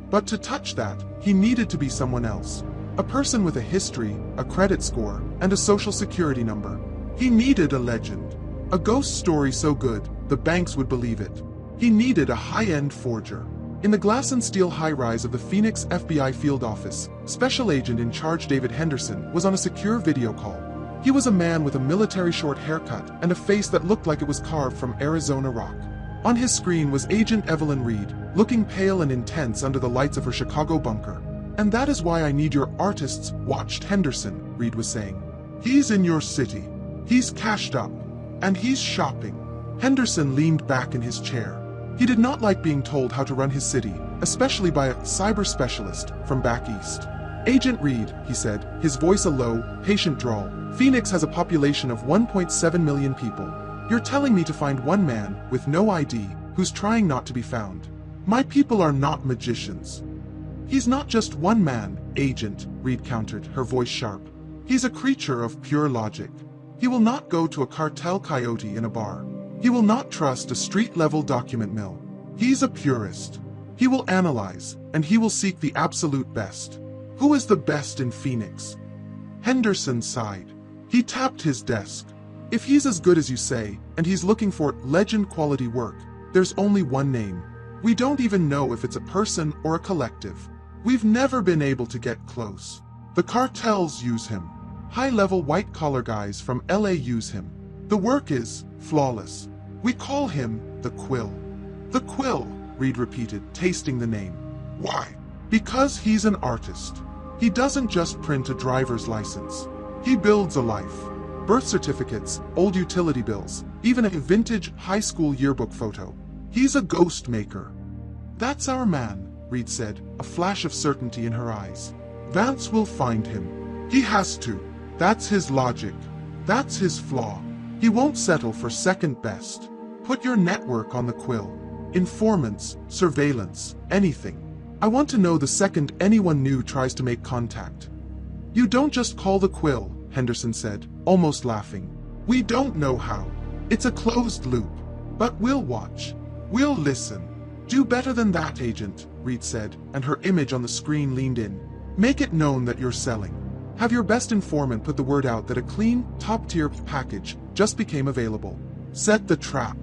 But to touch that, he needed to be someone else. A person with a history, a credit score, and a social security number. He needed a legend. A ghost story so good, the banks would believe it. He needed a high-end forger. In the glass and steel high-rise of the Phoenix FBI field office, Special Agent in charge David Henderson was on a secure video call. He was a man with a military short haircut and a face that looked like it was carved from Arizona rock. On his screen was Agent Evelyn Reed, looking pale and intense under the lights of her Chicago bunker. "And that is why I need your artists," watched Henderson, Reed was saying. He's in your city. He's cashed up. And he's shopping." Henderson leaned back in his chair. He did not like being told how to run his city, especially by a cyber specialist from back east. "Agent Reed," he said, his voice a low, patient drawl, "Phoenix has a population of 1.7 million people. You're telling me to find one man, with no ID, who's trying not to be found. My people are not magicians." "He's not just one man, Agent," Reed countered, her voice sharp. "He's a creature of pure logic. He will not go to a cartel coyote in a bar. He will not trust a street-level document mill. He's a purist. He will analyze, and he will seek the absolute best." "Who is the best in Phoenix?" Henderson sighed. He tapped his desk. "If he's as good as you say, and he's looking for legend-quality work, there's only one name. We don't even know if it's a person or a collective. We've never been able to get close. The cartels use him. High-level white-collar guys from LA use him. The work is flawless. We call him the Quill." "The Quill," Reed repeated, tasting the name. "Why?" "Because he's an artist. He doesn't just print a driver's license. He builds a life. Birth certificates, old utility bills, even a vintage high school yearbook photo. He's a ghost maker." "That's our man," Reed said, a flash of certainty in her eyes. "Vance will find him. He has to. That's his logic. That's his flaw. He won't settle for second best. Put your network on the Quill. Informants, surveillance, anything. I want to know the second anyone new tries to make contact." "You don't just call the Quill," Henderson said, almost laughing. "We don't know how. It's a closed loop. But we'll watch. We'll listen." "Do better than that, Agent," Reed said, and her image on the screen leaned in. "Make it known that you're selling. Have your best informant put the word out that a clean, top-tier package just became available. Set the trap.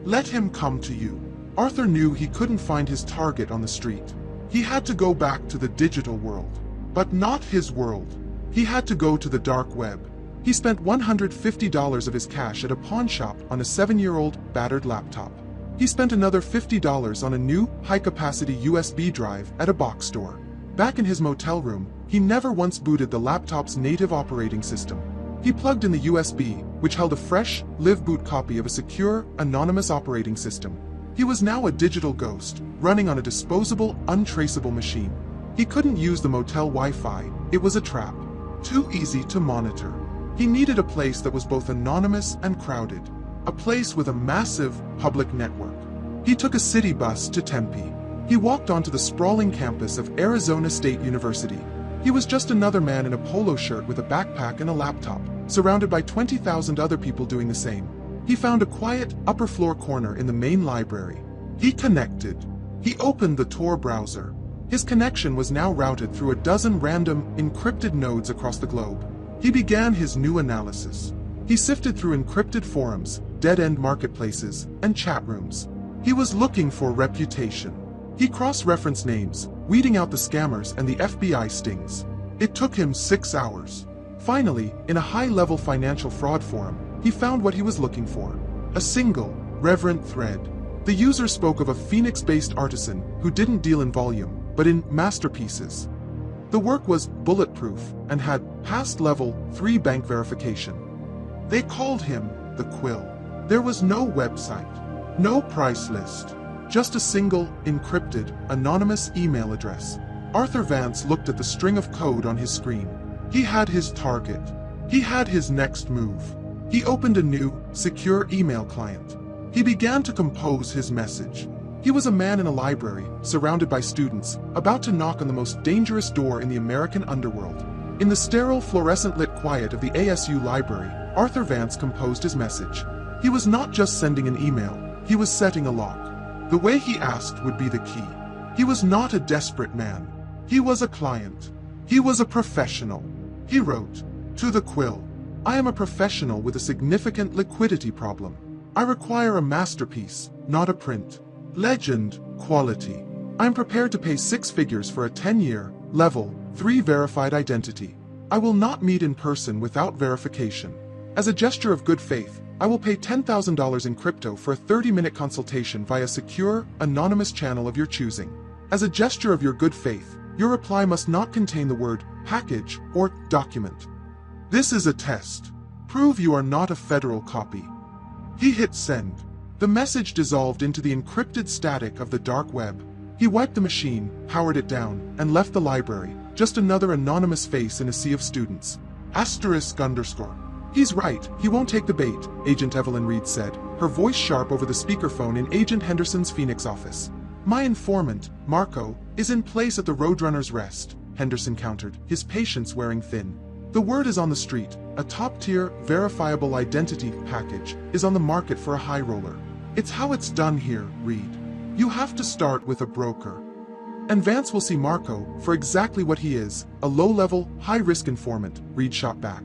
Let him come to you." Arthur knew he couldn't find his target on the street. He had to go back to the digital world. But not his world. He had to go to the dark web. He spent $150 of his cash at a pawn shop on a 7-year-old battered laptop. He spent another $50 on a new, high-capacity USB drive at a box store. Back in his motel room, he never once booted the laptop's native operating system. He plugged in the USB, which held a fresh, live-boot copy of a secure, anonymous operating system. He was now a digital ghost, running on a disposable, untraceable machine. He couldn't use the motel Wi-Fi. It was a trap. Too easy to monitor. He needed a place that was both anonymous and crowded. A place with a massive, public network. He took a city bus to Tempe. He walked onto the sprawling campus of Arizona State University. He was just another man in a polo shirt with a backpack and a laptop, surrounded by 20,000 other people doing the same. He found a quiet, upper-floor corner in the main library. He connected. He opened the Tor browser. His connection was now routed through a dozen random, encrypted nodes across the globe. He began his new analysis. He sifted through encrypted forums, dead-end marketplaces, and chat rooms. He was looking for reputation. He cross-referenced names, weeding out the scammers and the FBI stings. It took him 6 hours. Finally, in a high-level financial fraud forum, he found what he was looking for. A single, reverent thread. The user spoke of a Phoenix-based artisan who didn't deal in volume, but in masterpieces. The work was bulletproof and had passed level 3 bank verification. They called him the Quill. There was no website, no price list, just a single, encrypted, anonymous email address. Arthur Vance looked at the string of code on his screen. He had his target. He had his next move. He opened a new, secure email client. He began to compose his message. He was a man in a library, surrounded by students, about to knock on the most dangerous door in the American underworld. In the sterile, fluorescent-lit quiet of the ASU library, Arthur Vance composed his message. He was not just sending an email, he was setting a lock. The way he asked would be the key. He was not a desperate man. He was a client. He was a professional. He wrote, "To the Quill. I am a professional with a significant liquidity problem. I require a masterpiece, not a print. Legend, quality. I am prepared to pay 6 figures for a 10-year, level 3 verified identity. I will not meet in person without verification. As a gesture of good faith, I will pay $10,000 in crypto for a 30-minute consultation via a secure, anonymous channel of your choosing. As a gesture of your good faith, your reply must not contain the word package or document. This is a test. Prove you are not a federal copy. He hit send. The message dissolved into the encrypted static of the dark web. He wiped the machine, powered it down, and left the library, just another anonymous face in a sea of students. *_. He's right, he won't take the bait, Agent Evelyn Reed said, her voice sharp over the speakerphone in Agent Henderson's Phoenix office. My informant, Marco, is in place at the Roadrunner's Rest, Henderson countered, his patience wearing thin. The word is on the street, a top-tier, verifiable identity package is on the market for a high roller. It's how it's done here, Reed. You have to start with a broker. And Vance will see Marco for exactly what he is, a low-level, high-risk informant, Reed shot back.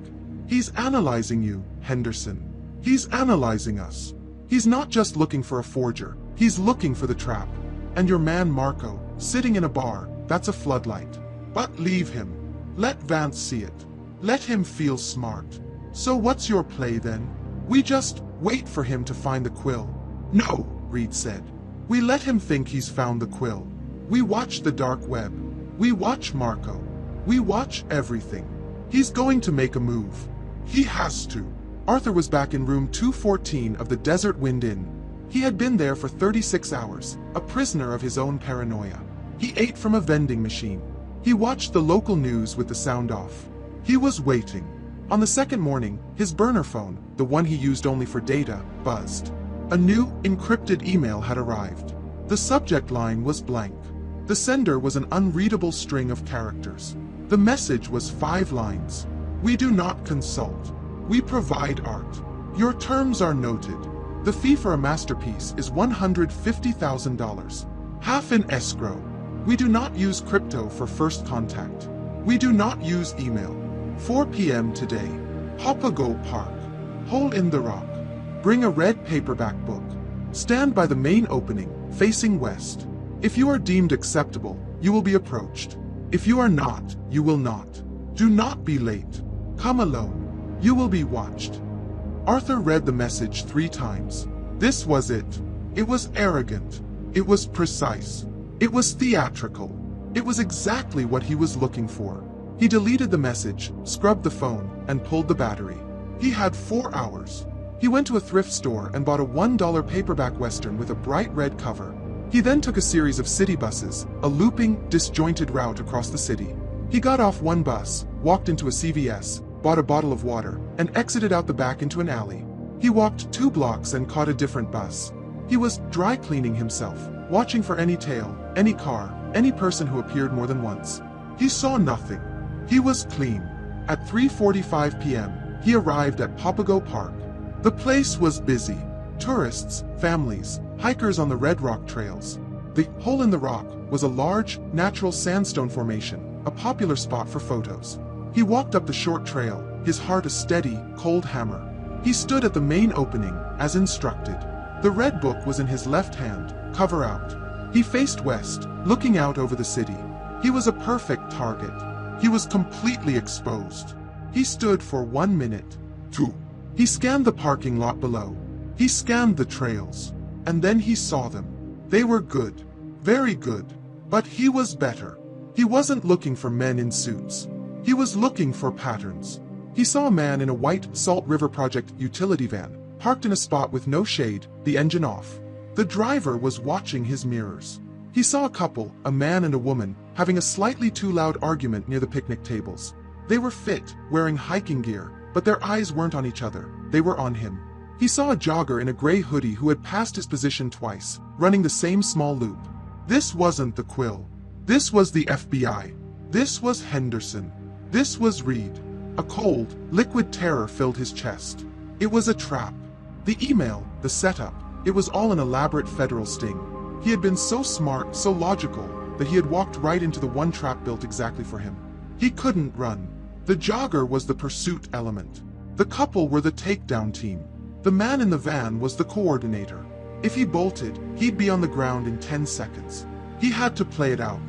He's analyzing you, Henderson. He's analyzing us. He's not just looking for a forger, he's looking for the trap. And your man Marco, sitting in a bar, that's a floodlight. But leave him. Let Vance see it. Let him feel smart. So what's your play then? We just wait for him to find the quill. No, Reed said. We let him think he's found the quill. We watch the dark web. We watch Marco. We watch everything. He's going to make a move. He has to. Arthur was back in room 214 of the Desert Wind Inn. He had been there for 36 hours, a prisoner of his own paranoia. He ate from a vending machine. He watched the local news with the sound off. He was waiting. On the second morning, his burner phone, the one he used only for data, buzzed. A new, encrypted email had arrived. The subject line was blank. The sender was an unreadable string of characters. The message was 5 lines. We do not consult. We provide art. Your terms are noted. The fee for a masterpiece is $150,000. Half in escrow. We do not use crypto for first contact. We do not use email. 4 p.m. today. Papago Park. Hole in the rock. Bring a red paperback book. Stand by the main opening, facing west. If you are deemed acceptable, you will be approached. If you are not, you will not. Do not be late. Come alone. You will be watched. Arthur read the message 3 times. This was it. It was arrogant. It was precise. It was theatrical. It was exactly what he was looking for. He deleted the message, scrubbed the phone, and pulled the battery. He had 4 hours. He went to a thrift store and bought a $1 paperback western with a bright red cover. He then took a series of city buses, a looping, disjointed route across the city. He got off one bus, walked into a CVS, bought a bottle of water, and exited out the back into an alley. He walked 2 blocks and caught a different bus. He was dry cleaning himself, watching for any tail, any car, any person who appeared more than once. He saw nothing. He was clean. At 3:45 p.m., he arrived at Papago Park. The place was busy. Tourists, families, hikers on the Red Rock trails. The Hole in the Rock was a large, natural sandstone formation, a popular spot for photos. He walked up the short trail, his heart a steady, cold hammer. He stood at the main opening, as instructed. The red book was in his left hand, cover out. He faced west, looking out over the city. He was a perfect target. He was completely exposed. He stood for 1 minute. 2. He scanned the parking lot below. He scanned the trails. And then he saw them. They were good. Very good. But he was better. He wasn't looking for men in suits. He was looking for patterns. He saw a man in a white Salt River Project utility van, parked in a spot with no shade, the engine off. The driver was watching his mirrors. He saw a couple, a man and a woman, having a slightly too loud argument near the picnic tables. They were fit, wearing hiking gear, but their eyes weren't on each other, they were on him. He saw a jogger in a gray hoodie who had passed his position twice, running the same small loop. This wasn't the Quill. This was the FBI. This was Henderson. This was Reed. A cold, liquid terror filled his chest. It was a trap. The email, the setup, it was all an elaborate federal sting. He had been so smart, so logical, that he had walked right into the one trap built exactly for him. He couldn't run. The jogger was the pursuit element. The couple were the takedown team. The man in the van was the coordinator. If he bolted, he'd be on the ground in 10 seconds. He had to play it out.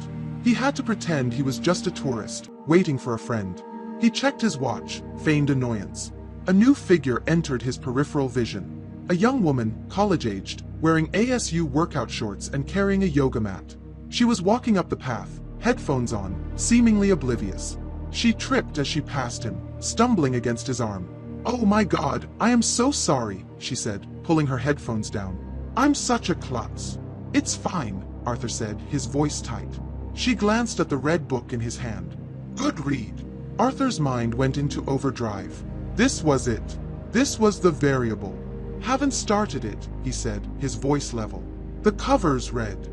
He had to pretend he was just a tourist, waiting for a friend. He checked his watch, feigned annoyance. A new figure entered his peripheral vision. A young woman, college-aged, wearing ASU workout shorts and carrying a yoga mat. She was walking up the path, headphones on, seemingly oblivious. She tripped as she passed him, stumbling against his arm. "Oh my God, I am so sorry," she said, pulling her headphones down. "I'm such a klutz." "It's fine," Arthur said, his voice tight. She glanced at the red book in his hand. "Good read." Arthur's mind went into overdrive. This was it. This was the variable. "Haven't started it," he said, his voice level. "The cover's red."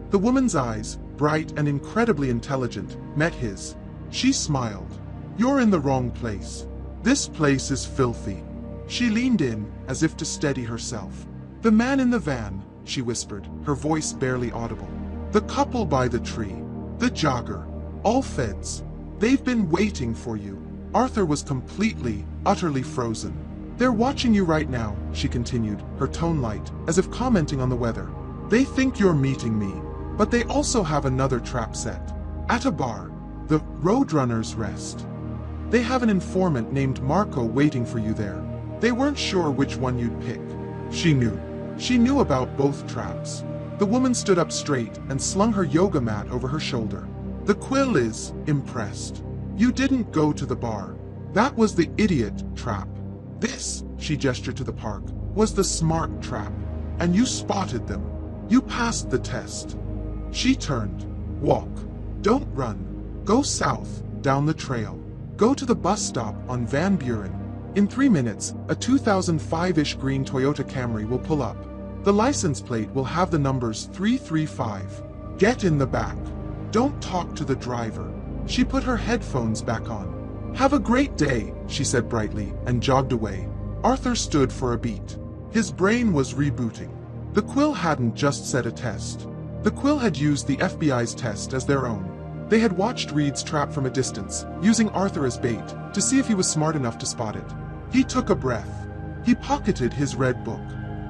The woman's eyes, bright and incredibly intelligent, met his. She smiled. "You're in the wrong place. This place is filthy." She leaned in, as if to steady herself. "The man in the van," she whispered, her voice barely audible. "The couple by the tree. The jogger. All feds. They've been waiting for you." Arthur was completely, utterly frozen. "They're watching you right now," she continued, her tone light, as if commenting on the weather. "They think you're meeting me, but they also have another trap set. At a bar. The Roadrunner's Rest. They have an informant named Marco waiting for you there. They weren't sure which one you'd pick." She knew. She knew about both traps. The woman stood up straight and slung her yoga mat over her shoulder. "The Quill is impressed. You didn't go to the bar. That was the idiot trap. This," she gestured to the park, "was the smart trap. And you spotted them. You passed the test." She turned. "Walk. Don't run. Go south, down the trail. Go to the bus stop on Van Buren. In 3 minutes, a 2005-ish green Toyota Camry will pull up. The license plate will have the numbers 335. Get in the back. Don't talk to the driver." She put her headphones back on. "Have a great day," she said brightly, and jogged away. Arthur stood for a beat. His brain was rebooting. The Quill hadn't just set a test. The Quill had used the FBI's test as their own. They had watched Reed's trap from a distance, using Arthur as bait, to see if he was smart enough to spot it. He took a breath. He pocketed his red book.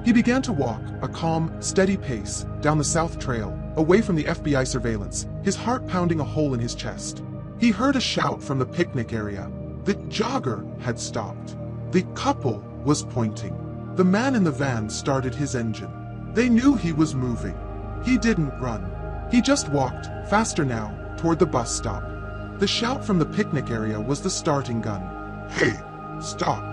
He began to walk, a calm, steady pace, down the South Trail, away from the FBI surveillance, his heart pounding a hole in his chest. He heard a shout from the picnic area. The jogger had stopped. The couple was pointing. The man in the van started his engine. They knew he was moving. He didn't run. He just walked, faster now, toward the bus stop. The shout from the picnic area was the starting gun. "Hey, stop.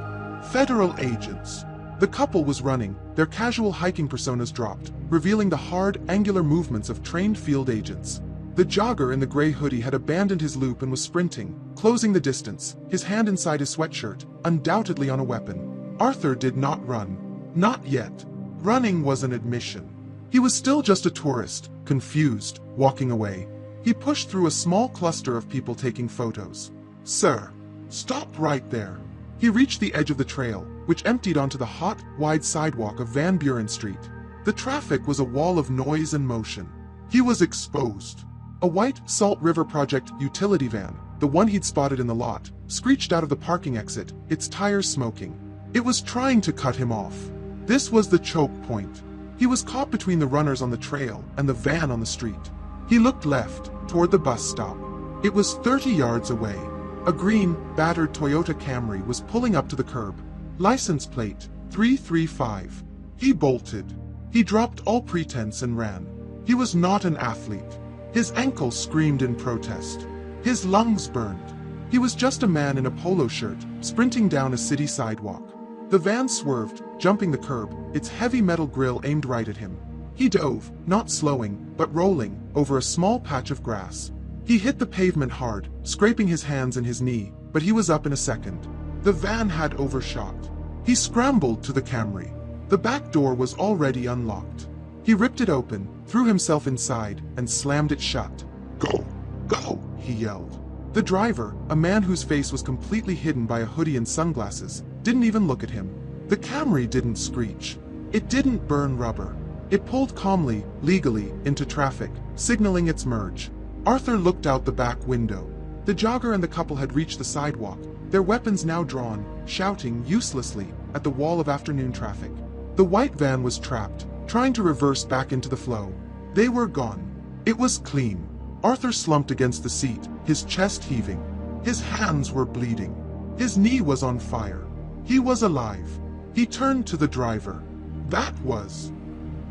Federal agents." The couple was running, their casual hiking personas dropped, revealing the hard, angular movements of trained field agents. The jogger in the gray hoodie had abandoned his loop and was sprinting, closing the distance, his hand inside his sweatshirt, undoubtedly on a weapon. Arthur did not run. Not yet. Running was an admission. He was still just a tourist, confused, walking away. He pushed through a small cluster of people taking photos. "Sir, stop right there." He reached the edge of the trail, which emptied onto the hot, wide sidewalk of Van Buren Street. The traffic was a wall of noise and motion. He was exposed. A white Salt River Project utility van, the one he'd spotted in the lot, screeched out of the parking exit, its tires smoking. It was trying to cut him off. This was the choke point. He was caught between the runners on the trail and the van on the street. He looked left, toward the bus stop. It was 30 yards away. A green, battered Toyota Camry was pulling up to the curb. License plate, 335. He bolted. He dropped all pretense and ran. He was not an athlete. His ankle screamed in protest. His lungs burned. He was just a man in a polo shirt, sprinting down a city sidewalk. The van swerved, jumping the curb, its heavy metal grille aimed right at him. He dove, not slowing, but rolling, over a small patch of grass. He hit the pavement hard, scraping his hands and his knee, but he was up in a second. The van had overshot. He scrambled to the Camry. The back door was already unlocked. He ripped it open, threw himself inside, and slammed it shut. "Go! Go!" he yelled. The driver, a man whose face was completely hidden by a hoodie and sunglasses, didn't even look at him. The Camry didn't screech. It didn't burn rubber. It pulled calmly, legally, into traffic, signaling its merge. Arthur looked out the back window. The jogger and the couple had reached the sidewalk, their weapons now drawn, shouting uselessly at the wall of afternoon traffic. The white van was trapped, trying to reverse back into the flow. They were gone. It was clean. Arthur slumped against the seat, his chest heaving. His hands were bleeding. His knee was on fire. He was alive. He turned to the driver. That was...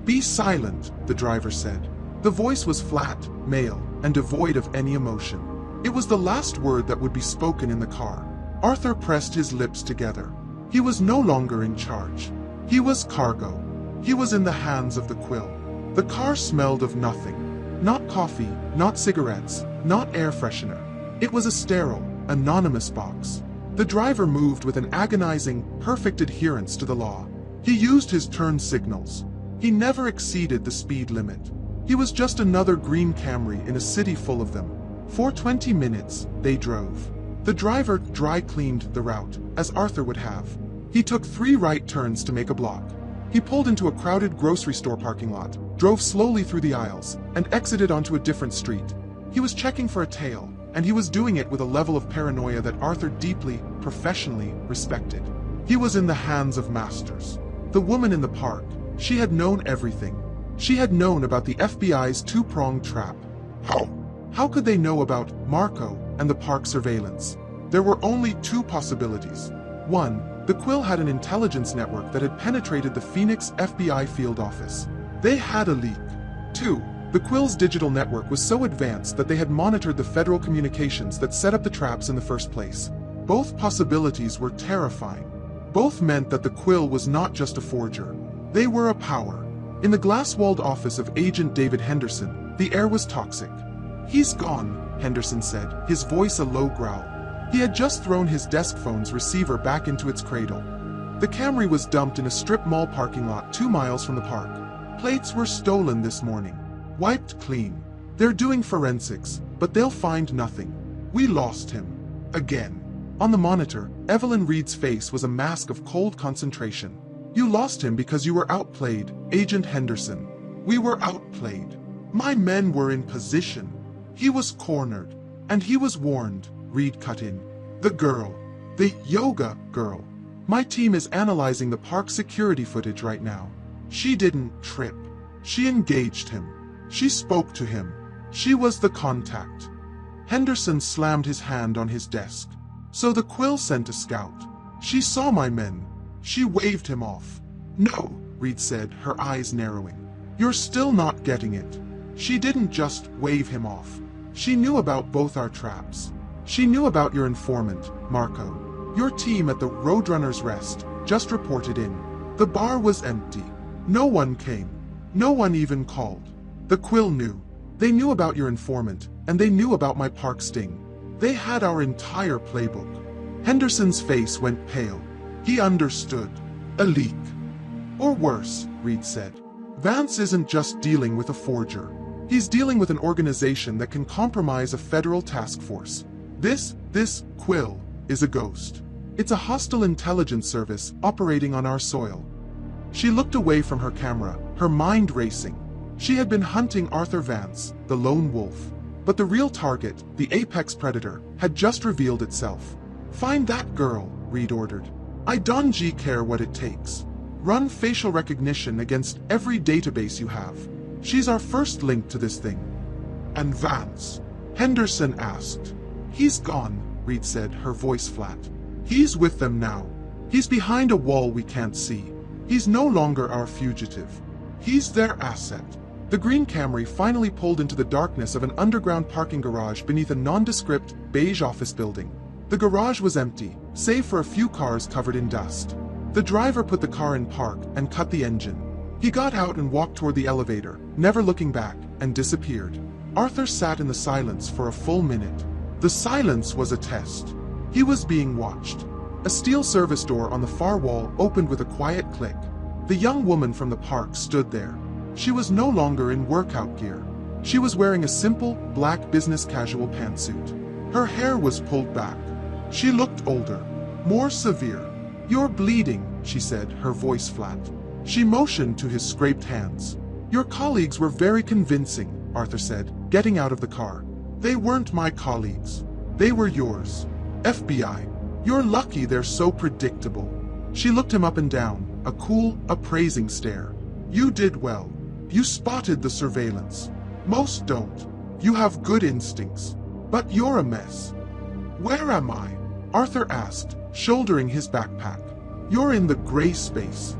"Be silent," the driver said. The voice was flat, male, and devoid of any emotion. It was the last word that would be spoken in the car. Arthur pressed his lips together. He was no longer in charge. He was cargo. He was in the hands of the quill. The car smelled of nothing. Not coffee, not cigarettes, not air freshener. It was a sterile, anonymous box. The driver moved with an agonizing, perfect adherence to the law. He used his turn signals. He never exceeded the speed limit. He was just another green Camry in a city full of them. For 20 minutes, they drove. The driver dry-cleaned the route, as Arthur would have. He took 3 right turns to make a block. He pulled into a crowded grocery store parking lot, drove slowly through the aisles, and exited onto a different street. He was checking for a tail, and he was doing it with a level of paranoia that Arthur deeply, professionally respected. He was in the hands of masters. The woman in the park, she had known everything. She had known about the FBI's 2-pronged trap. How could they know about Marco and the park surveillance? There were only 2 possibilities. 1, the Quill had an intelligence network that had penetrated the Phoenix FBI field office. They had a leak. 2, the Quill's digital network was so advanced that they had monitored the federal communications that set up the traps in the first place. Both possibilities were terrifying. Both meant that the Quill was not just a forger. They were a power. In the glass-walled office of Agent David Henderson, the air was toxic. "He's gone," Henderson said, his voice a low growl. He had just thrown his desk phone's receiver back into its cradle. The Camry was dumped in a strip mall parking lot 2 miles from the park. Plates were stolen this morning. Wiped clean. They're doing forensics, but they'll find nothing. We lost him. Again. On the monitor, Evelyn Reed's face was a mask of cold concentration. "You lost him because you were outplayed, Agent Henderson." "We were outplayed. My men were in position. He was cornered. And he was warned," Reed cut in. "The girl. The yoga girl. My team is analyzing the park security footage right now. She didn't trip. She engaged him. She spoke to him. She was the contact." Henderson slammed his hand on his desk. "So the Quill sent a scout. She saw my men. She waved him off." "No," Reed said, her eyes narrowing. "You're still not getting it. She didn't just wave him off. She knew about both our traps. She knew about your informant, Marco. Your team at the Roadrunner's Rest just reported in. The bar was empty. No one came. No one even called. The Quill knew. They knew about your informant, and they knew about my park sting. They had our entire playbook." Henderson's face went pale. He understood. A leak. "Or worse," Reed said. "Vance isn't just dealing with a forger. He's dealing with an organization that can compromise a federal task force. This Quill is a ghost. It's a hostile intelligence service operating on our soil." She looked away from her camera, her mind racing. She had been hunting Arthur Vance, the lone wolf. But the real target, the apex predator, had just revealed itself. "Find that girl," Reed ordered. "I don't care what it takes. Run facial recognition against every database you have. She's our first link to this thing." "And Vance?" Henderson asked. "He's gone," Reed said, her voice flat. "He's with them now. He's behind a wall we can't see. He's no longer our fugitive. He's their asset." The green Camry finally pulled into the darkness of an underground parking garage beneath a nondescript, beige office building. The garage was empty, save for a few cars covered in dust. The driver put the car in park and cut the engine. He got out and walked toward the elevator, never looking back, and disappeared. Arthur sat in the silence for a full minute. The silence was a test. He was being watched. A steel service door on the far wall opened with a quiet click. The young woman from the park stood there. She was no longer in workout gear. She was wearing a simple, black business casual pantsuit. Her hair was pulled back. She looked older, more severe. "You're bleeding," she said, her voice flat. She motioned to his scraped hands. "Your colleagues were very convincing," Arthur said, getting out of the car. "They weren't my colleagues. They were yours. FBI. You're lucky they're so predictable." She looked him up and down, a cool, appraising stare. "You did well. You spotted the surveillance. Most don't. You have good instincts. But you're a mess." "Where am I?" Arthur asked, shouldering his backpack. You're in the gray space.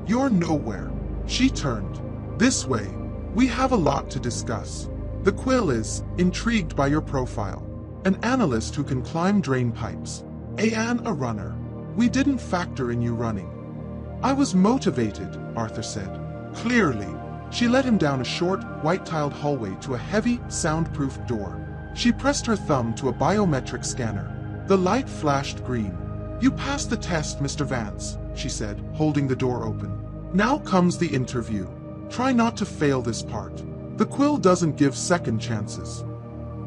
You're nowhere. She turned. This way. We have a lot to discuss. The Quill is intrigued by your profile. An analyst who can climb drain pipes. A runner. We didn't factor in you running. I was motivated, Arthur said. Clearly. She led him down a short, white-tiled hallway to a heavy, soundproof door. She pressed her thumb to a biometric scanner. The light flashed green. You passed the test, Mr. Vance, she said, holding the door open. Now comes the interview. Try not to fail this part. The Quill doesn't give second chances.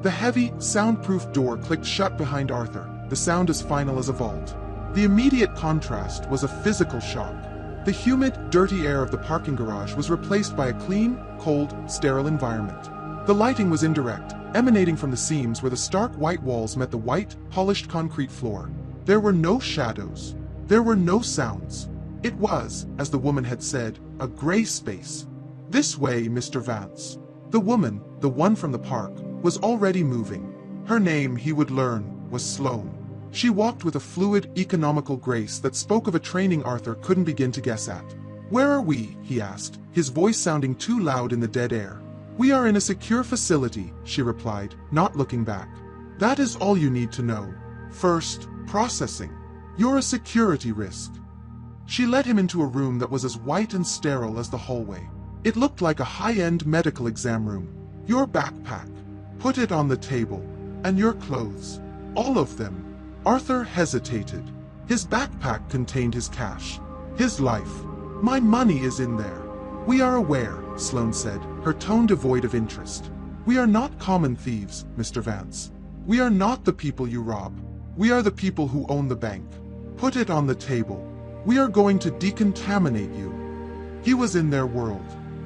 The heavy, soundproof door clicked shut behind Arthur, the sound as final as a vault. The immediate contrast was a physical shock. The humid, dirty air of the parking garage was replaced by a clean, cold, sterile environment. The lighting was indirect, emanating from the seams where the stark white walls met the white, polished concrete floor. There were no shadows. There were no sounds. It was, as the woman had said, a gray space. This way, Mr. Vance. The woman, the one from the park, was already moving. Her name, he would learn, was Sloane. She walked with a fluid, economical grace that spoke of a training Arthur couldn't begin to guess at. Where are we? He asked, his voice sounding too loud in the dead air. We are in a secure facility, she replied, not looking back. That is all you need to know. First, processing. You're a security risk. She led him into a room that was as white and sterile as the hallway. It looked like a high-end medical exam room. Your backpack. Put it on the table. And your clothes. All of them. Arthur hesitated. His backpack contained his cash. His life. My money is in there. We are aware, Sloane said, her tone devoid of interest. We are not common thieves, Mr. Vance. We are not the people you rob. We are the people who own the bank. Put it on the table. We are going to decontaminate you. He was in their world.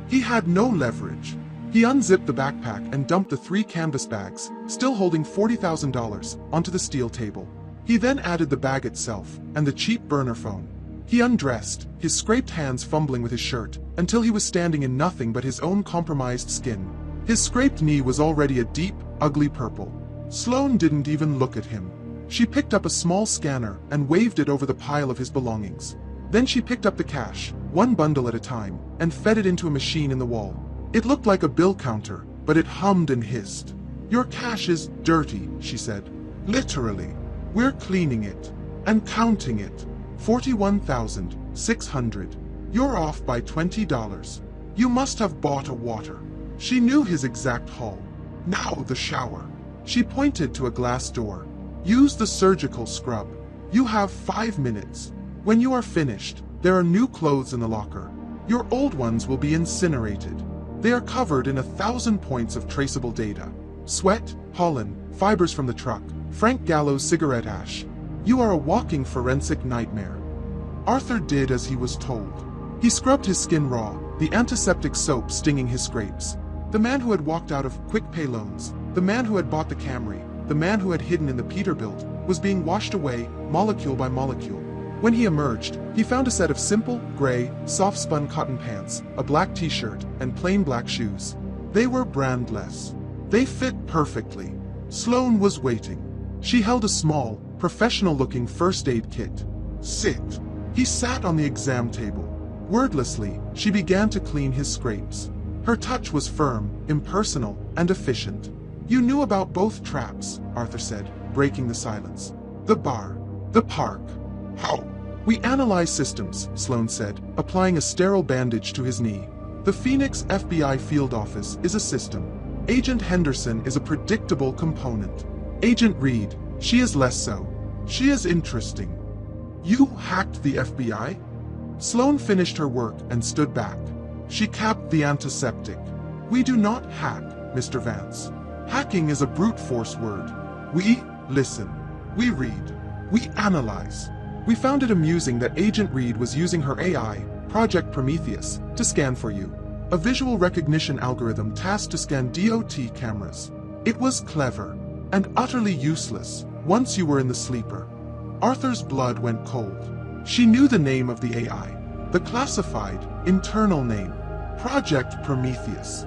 He had no leverage. He unzipped the backpack and dumped the 3 canvas bags, still holding $40,000, onto the steel table. He then added the bag itself, and the cheap burner phone. He undressed, his scraped hands fumbling with his shirt, until he was standing in nothing but his own compromised skin. His scraped knee was already a deep, ugly purple. Sloane didn't even look at him. She picked up a small scanner and waved it over the pile of his belongings. Then she picked up the cash, one bundle at a time, and fed it into a machine in the wall. It looked like a bill counter, but it hummed and hissed. Your cash is dirty, she said. Literally. We're cleaning it. And counting it. 41,600. You're off by $20. You must have bought a water. She knew his exact haul. Now the shower. She pointed to a glass door. Use the surgical scrub. You have 5 minutes. When you are finished, there are new clothes in the locker. Your old ones will be incinerated. They are covered in 1,000 points of traceable data. Sweat, pollen, fibers from the truck, Frank Gallo's cigarette ash. You are a walking forensic nightmare. Arthur did as he was told. He scrubbed his skin raw, the antiseptic soap stinging his scrapes. The man who had walked out of quick pay loans, the man who had bought the Camry, the man who had hidden in the Peterbilt, was being washed away, molecule by molecule. When he emerged, he found a set of simple, gray, soft-spun cotton pants, a black t-shirt, and plain black shoes. They were brandless. They fit perfectly. Sloane was waiting. She held a small, professional-looking first aid kit. Sit. He sat on the exam table. Wordlessly, she began to clean his scrapes. Her touch was firm, impersonal, and efficient. You knew about both traps, Arthur said, breaking the silence. The bar. The park. How? We analyze systems, Sloane said, applying a sterile bandage to his knee. The Phoenix FBI field office is a system. Agent Henderson is a predictable component. Agent Reed, she is less so. She is interesting. You hacked the FBI? Sloane finished her work and stood back. She capped the antiseptic. We do not hack, Mr. Vance. Hacking is a brute force word. We listen. We read. We analyze. We found it amusing that Agent Reed was using her AI, Project Prometheus, to scan for you. A visual recognition algorithm tasked to scan DOT cameras. It was clever, and utterly useless, once you were in the sleeper. Arthur's blood went cold. She knew the name of the AI, the classified, internal name, Project Prometheus.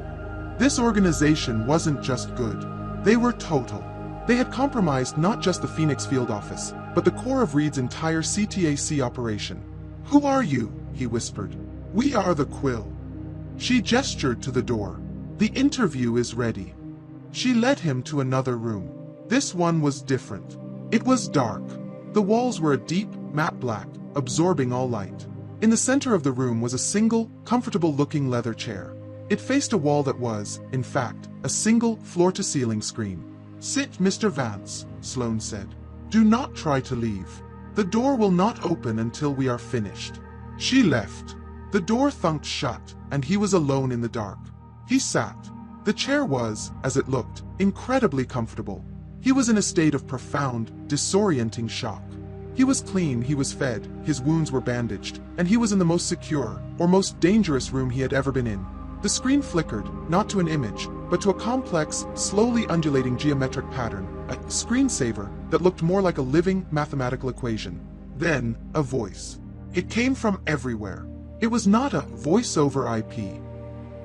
This organization wasn't just good. They were total. They had compromised not just the Phoenix field office, but the core of Reed's entire CTAC operation. "Who are you?" he whispered. "We are the Quill." She gestured to the door. "The interview is ready." She led him to another room. This one was different. It was dark. The walls were a deep, matte black, absorbing all light. In the center of the room was a single, comfortable-looking leather chair. It faced a wall that was, in fact, a single floor-to-ceiling screen. "Sit, Mr. Vance," Sloane said. "Do not try to leave. The door will not open until we are finished." She left. The door thunked shut, and he was alone in the dark. He sat. The chair was, as it looked, incredibly comfortable. He was in a state of profound, disorienting shock. He was clean, he was fed, his wounds were bandaged, and he was in the most secure, or most dangerous room he had ever been in. The screen flickered, not to an image, but to a complex, slowly undulating geometric pattern, a screensaver that looked more like a living mathematical equation. Then, a voice. It came from everywhere. It was not a voice over IP.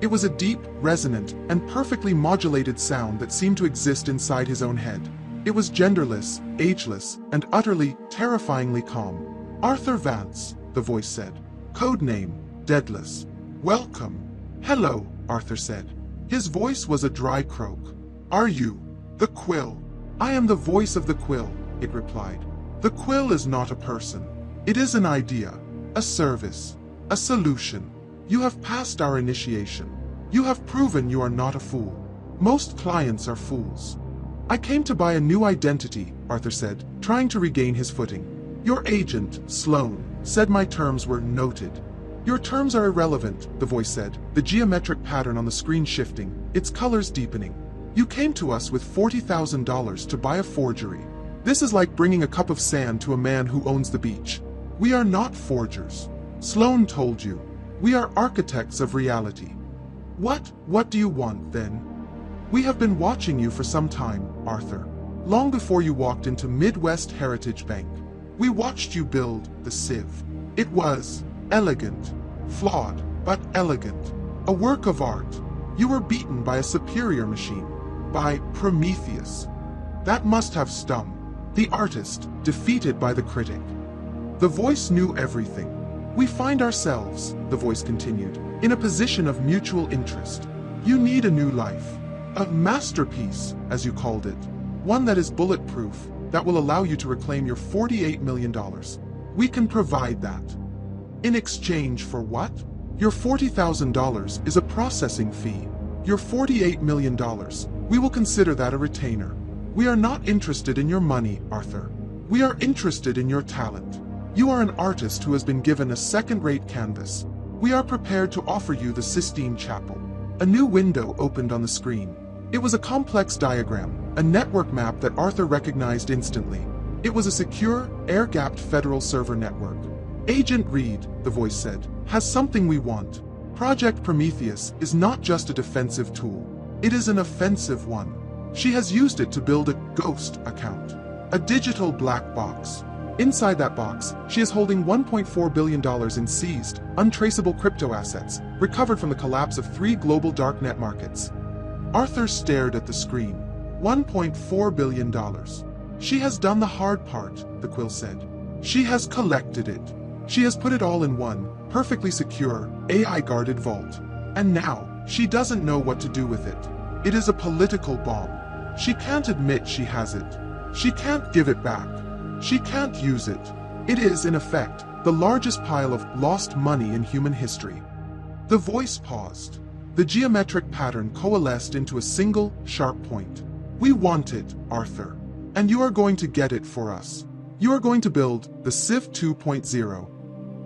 It was a deep, resonant, and perfectly modulated sound that seemed to exist inside his own head. It was genderless, ageless, and utterly, terrifyingly calm. "Arthur Vance," the voice said. "Codename, Deadless. Welcome." "Hello," Arthur said. His voice was a dry croak. "Are you the Quill?" "I am the voice of the Quill," it replied. "The Quill is not a person. It is an idea, a service, a solution. You have passed our initiation. You have proven you are not a fool. Most clients are fools." "I came to buy a new identity," Arthur said, trying to regain his footing. "Your agent, Sloane, said my terms were noted." "Your terms are irrelevant," the voice said, the geometric pattern on the screen shifting, its colors deepening. "You came to us with $40,000 to buy a forgery. This is like bringing a cup of sand to a man who owns the beach. We are not forgers. Sloane told you. We are architects of reality." What do you want, then?" "We have been watching you for some time, Arthur. Long before you walked into Midwest Heritage Bank. We watched you build the Civ. It was elegant, flawed, but elegant. A work of art. You were beaten by a superior machine, by Prometheus. That must have stung. The artist, defeated by the critic." The voice knew everything. "We find ourselves," the voice continued, "in a position of mutual interest. You need a new life. A masterpiece, as you called it. One that is bulletproof, that will allow you to reclaim your $48 million. We can provide that. In exchange for what? Your $40,000 is a processing fee. Your $48 million, we will consider that a retainer. We are not interested in your money, Arthur. We are interested in your talent. You are an artist who has been given a second-rate canvas. We are prepared to offer you the Sistine Chapel." A new window opened on the screen. It was a complex diagram, a network map that Arthur recognized instantly. It was a secure, air-gapped federal server network. "Agent Reed," the voice said, "has something we want. Project Prometheus is not just a defensive tool. It is an offensive one. She has used it to build a ghost account, a digital black box. Inside that box, she is holding $1.4 billion in seized, untraceable crypto assets, recovered from the collapse of 3 global darknet markets." Arthur stared at the screen. $1.4 billion. "She has done the hard part," the Quill said. "She has collected it. She has put it all in one, perfectly secure, AI-guarded vault. And now, she doesn't know what to do with it. It is a political bomb. She can't admit she has it. She can't give it back. She can't use it. It is, in effect, the largest pile of lost money in human history." The voice paused. The geometric pattern coalesced into a single, sharp point. "We want it, Arthur. And you are going to get it for us. You are going to build the Civ 2.0.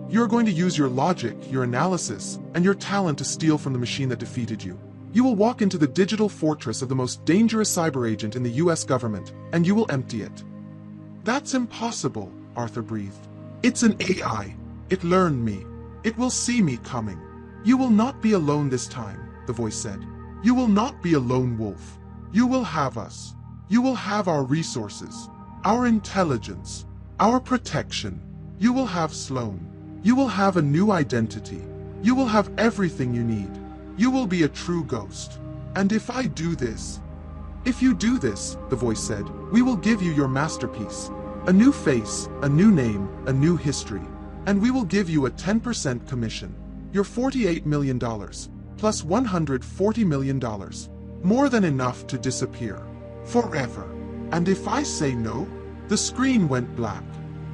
You are going to use your logic, your analysis, and your talent to steal from the machine that defeated you. You will walk into the digital fortress of the most dangerous cyber agent in the US government, and you will empty it." "That's impossible," Arthur breathed. "It's an AI. It learned me. It will see me coming." "You will not be alone this time," the voice said. "You will not be a lone wolf. You will have us. You will have our resources, our intelligence, our protection. You will have Sloane. You will have a new identity. You will have everything you need. You will be a true ghost. And if I do this..." "If you do this," the voice said, "we will give you your masterpiece. A new face, a new name, a new history. And we will give you a 10% commission. Your $48 million, plus $140 million. More than enough to disappear. Forever. And if I say no? The screen went black.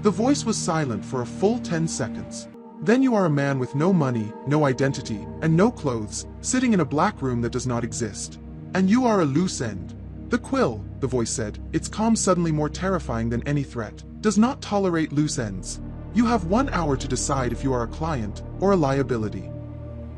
The voice was silent for a full 10 seconds. Then you are a man with no money, no identity, and no clothes, sitting in a black room that does not exist. And you are a loose end. The quill, the voice said, its calm suddenly more terrifying than any threat, does not tolerate loose ends. You have 1 hour to decide if you are a client or a liability.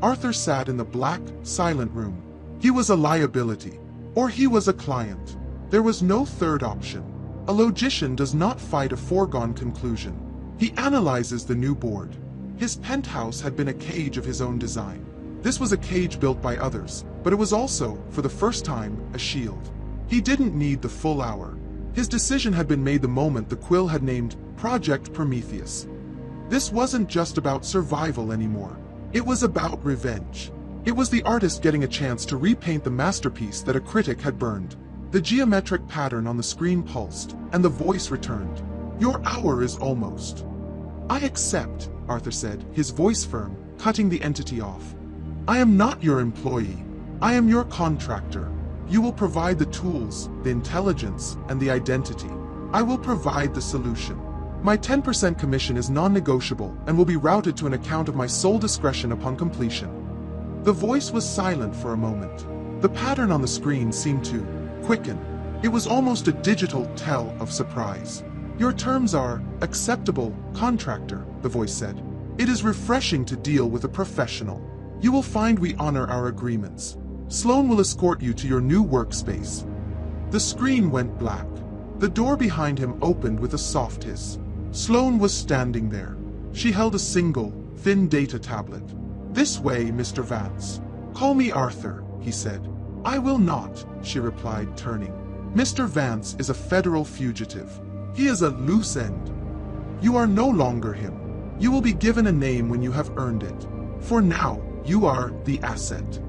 Arthur sat in the black, silent room. He was a liability, or he was a client. There was no third option. A logician does not fight a foregone conclusion. He analyzes the new board. His penthouse had been a cage of his own design. This was a cage built by others, but it was also, for the first time, a shield. He didn't need the full hour. His decision had been made the moment the quill had named Project Prometheus. This wasn't just about survival anymore. It was about revenge. It was the artist getting a chance to repaint the masterpiece that a critic had burned. The geometric pattern on the screen pulsed, and the voice returned. Your hour is almost. I accept, Arthur said, his voice firm, cutting the entity off. I am not your employee. I am your contractor. You will provide the tools, the intelligence, and the identity. I will provide the solution. My 10% commission is non-negotiable and will be routed to an account of my sole discretion upon completion. The voice was silent for a moment. The pattern on the screen seemed to quicken. It was almost a digital tell of surprise. Your terms are acceptable, contractor, the voice said. It is refreshing to deal with a professional. You will find we honor our agreements. Sloan will escort you to your new workspace. The screen went black. The door behind him opened with a soft hiss. Sloan was standing there. She held a single, thin data tablet. This way, Mr. Vance. Call me Arthur, he said. I will not, she replied, turning. Mr. Vance is a federal fugitive. He is a loose end. You are no longer him. You will be given a name when you have earned it. For now, you are the asset.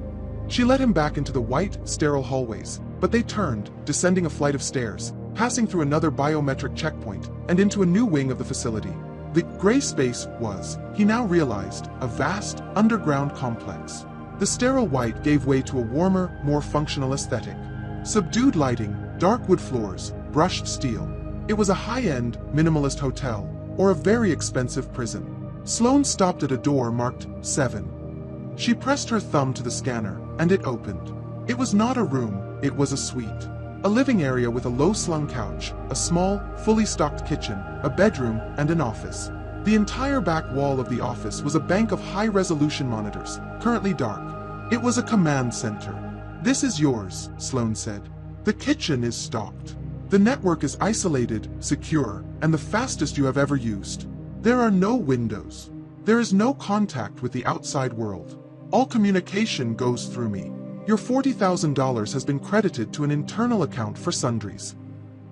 She led him back into the white, sterile hallways, but they turned, descending a flight of stairs, passing through another biometric checkpoint, and into a new wing of the facility. The gray space was, he now realized, a vast, underground complex. The sterile white gave way to a warmer, more functional aesthetic. Subdued lighting, dark wood floors, brushed steel. It was a high-end, minimalist hotel, or a very expensive prison. Sloan stopped at a door marked 7. She pressed her thumb to the scanner, and it opened. It was not a room, it was a suite. A living area with a low-slung couch, a small, fully stocked kitchen, a bedroom, and an office. The entire back wall of the office was a bank of high-resolution monitors, currently dark. It was a command center. This is yours, Sloan said. The kitchen is stocked. The network is isolated, secure, and the fastest you have ever used. There are no windows. There is no contact with the outside world. All communication goes through me. Your $40,000 has been credited to an internal account for sundries.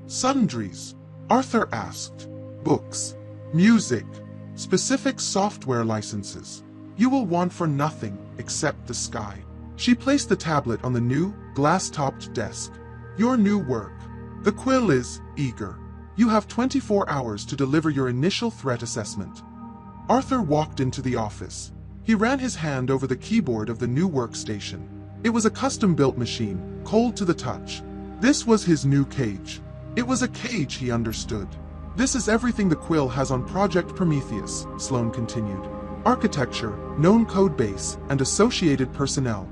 Sundries? Arthur asked. Books, music, specific software licenses. You will want for nothing except the sky. She placed the tablet on the new, glass-topped desk. Your new work. The quill is eager. You have 24 hours to deliver your initial threat assessment. Arthur walked into the office. He ran his hand over the keyboard of the new workstation. It was a custom-built machine, cold to the touch. This was his new cage. It was a cage he understood. This is everything the quill has on Project Prometheus, Sloan continued. Architecture, known code base, and associated personnel.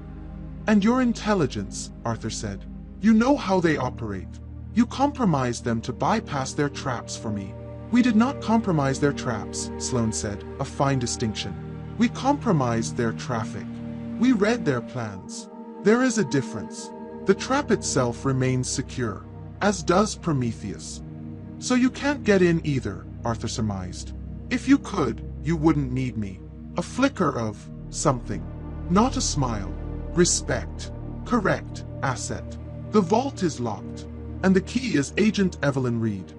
And your intelligence, Arthur said. You know how they operate. You compromised them to bypass their traps for me. We did not compromise their traps, Sloan said, a fine distinction. We compromised their traffic. We read their plans. There is a difference. The trap itself remains secure, as does Prometheus. So you can't get in either, Arthur surmised. If you could, you wouldn't need me. A flicker of something. Not a smile. Respect. Correct. Asset. The vault is locked. And the key is Agent Evelyn Reed.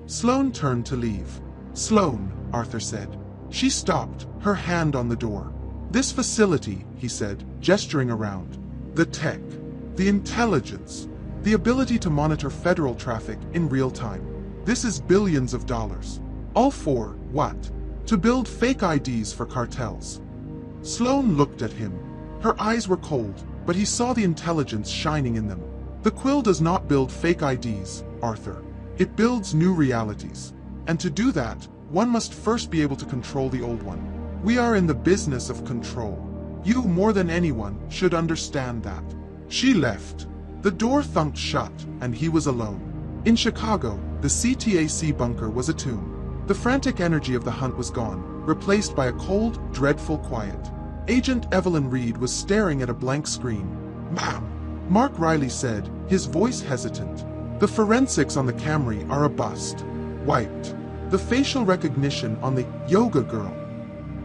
Sloan turned to leave. Sloan, Arthur said. She stopped, her hand on the door. This facility, he said, gesturing around. The tech. The intelligence. The ability to monitor federal traffic in real time. This is billions of dollars. All for what? To build fake IDs for cartels. Sloan looked at him. Her eyes were cold, but he saw the intelligence shining in them. The Quill does not build fake IDs, Arthur. It builds new realities. And to do that, one must first be able to control the old one. We are in the business of control. You, more than anyone, should understand that. She left. The door thunked shut, and he was alone. In Chicago, the CTAC bunker was a tomb. The frantic energy of the hunt was gone, replaced by a cold, dreadful quiet. Agent Evelyn Reed was staring at a blank screen. "Ma'am," Mark Riley said, his voice hesitant. "The forensics on the Camry are a bust. Wiped. The facial recognition on the yoga girl,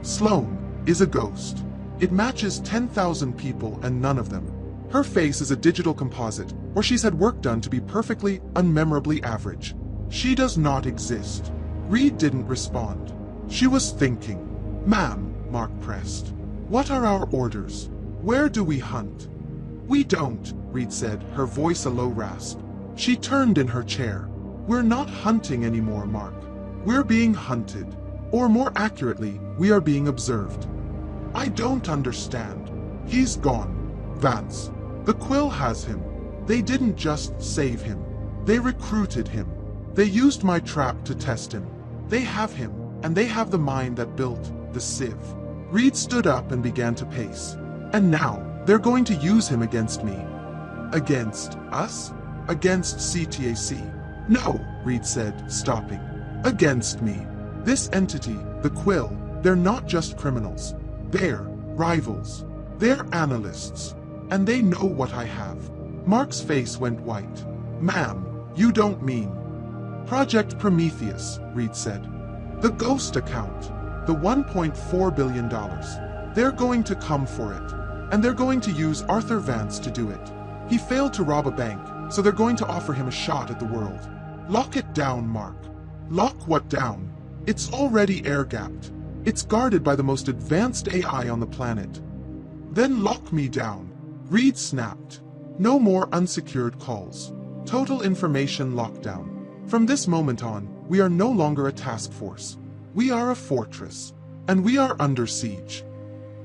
Sloan, is a ghost. It matches 10,000 people and none of them. Her face is a digital composite, or she's had work done to be perfectly, unmemorably average. She does not exist." Reed didn't respond. She was thinking. "Ma'am," Mark pressed. "What are our orders? Where do we hunt?" "We don't," Reed said, her voice a low rasp. She turned in her chair. "We're not hunting anymore, Mark. We're being hunted. Or more accurately, we are being observed." "I don't understand." "He's gone, Vance. The Quill has him. They didn't just save him. They recruited him. They used my trap to test him. They have him, and they have the mind that built the sieve." Reed stood up and began to pace. "And now, they're going to use him against me." "Against us? Against CTAC?" "No," Reed said, stopping. "Against me. This entity, the Quill, they're not just criminals. They're rivals. They're analysts. And they know what I have." Mark's face went white. "Ma'am, you don't mean..." "Project Prometheus," Reed said. "The ghost account. The $1.4 billion. They're going to come for it. And they're going to use Arthur Vance to do it. He failed to rob a bank, so they're going to offer him a shot at the world. Lock it down, Mark." "Lock what down? It's already air-gapped. It's guarded by the most advanced AI on the planet." "Then lock me down," Reed snapped. "No more unsecured calls. Total information lockdown. From this moment on, we are no longer a task force. We are a fortress. And we are under siege."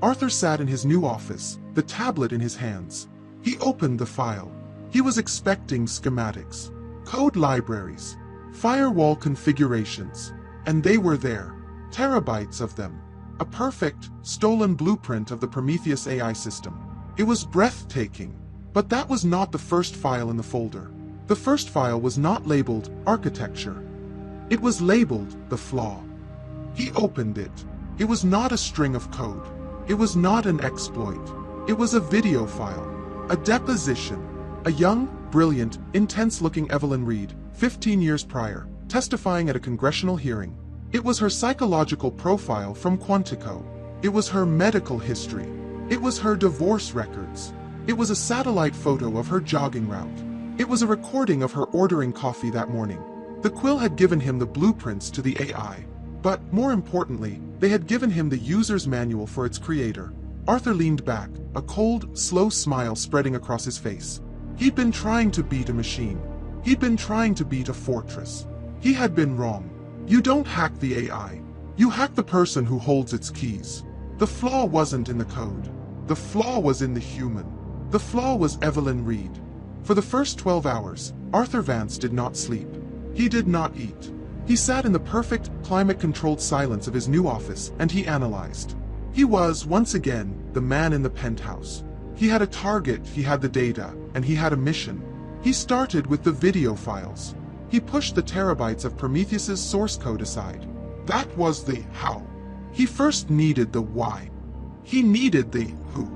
Arthur sat in his new office, the tablet in his hands. He opened the file. He was expecting schematics, code libraries, firewall configurations. And they were there. Terabytes of them. A perfect, stolen blueprint of the Prometheus AI system. It was breathtaking. But that was not the first file in the folder. The first file was not labeled Architecture. It was labeled The Flaw. He opened it. It was not a string of code. It was not an exploit. It was a video file. A deposition. A young, brilliant, intense-looking Evelyn Reed, 15 years prior, testifying at a congressional hearing. It was her psychological profile from Quantico. It was her medical history. It was her divorce records. It was a satellite photo of her jogging route. It was a recording of her ordering coffee that morning. The Quill had given him the blueprints to the AI. But, more importantly, they had given him the user's manual for its creator. Arthur leaned back, a cold, slow smile spreading across his face. He'd been trying to beat a machine. He'd been trying to beat a fortress. He had been wrong. You don't hack the AI. You hack the person who holds its keys. The flaw wasn't in the code. The flaw was in the human. The flaw was Evelyn Reed. For the first 12 hours, Arthur Vance did not sleep. He did not eat. He sat in the perfect, climate-controlled silence of his new office, and he analyzed. He was, once again, the man in the penthouse. He had a target, he had the data, and he had a mission. He started with the video files. He pushed the terabytes of Prometheus's source code aside. That was the how. He first needed the why. He needed the who.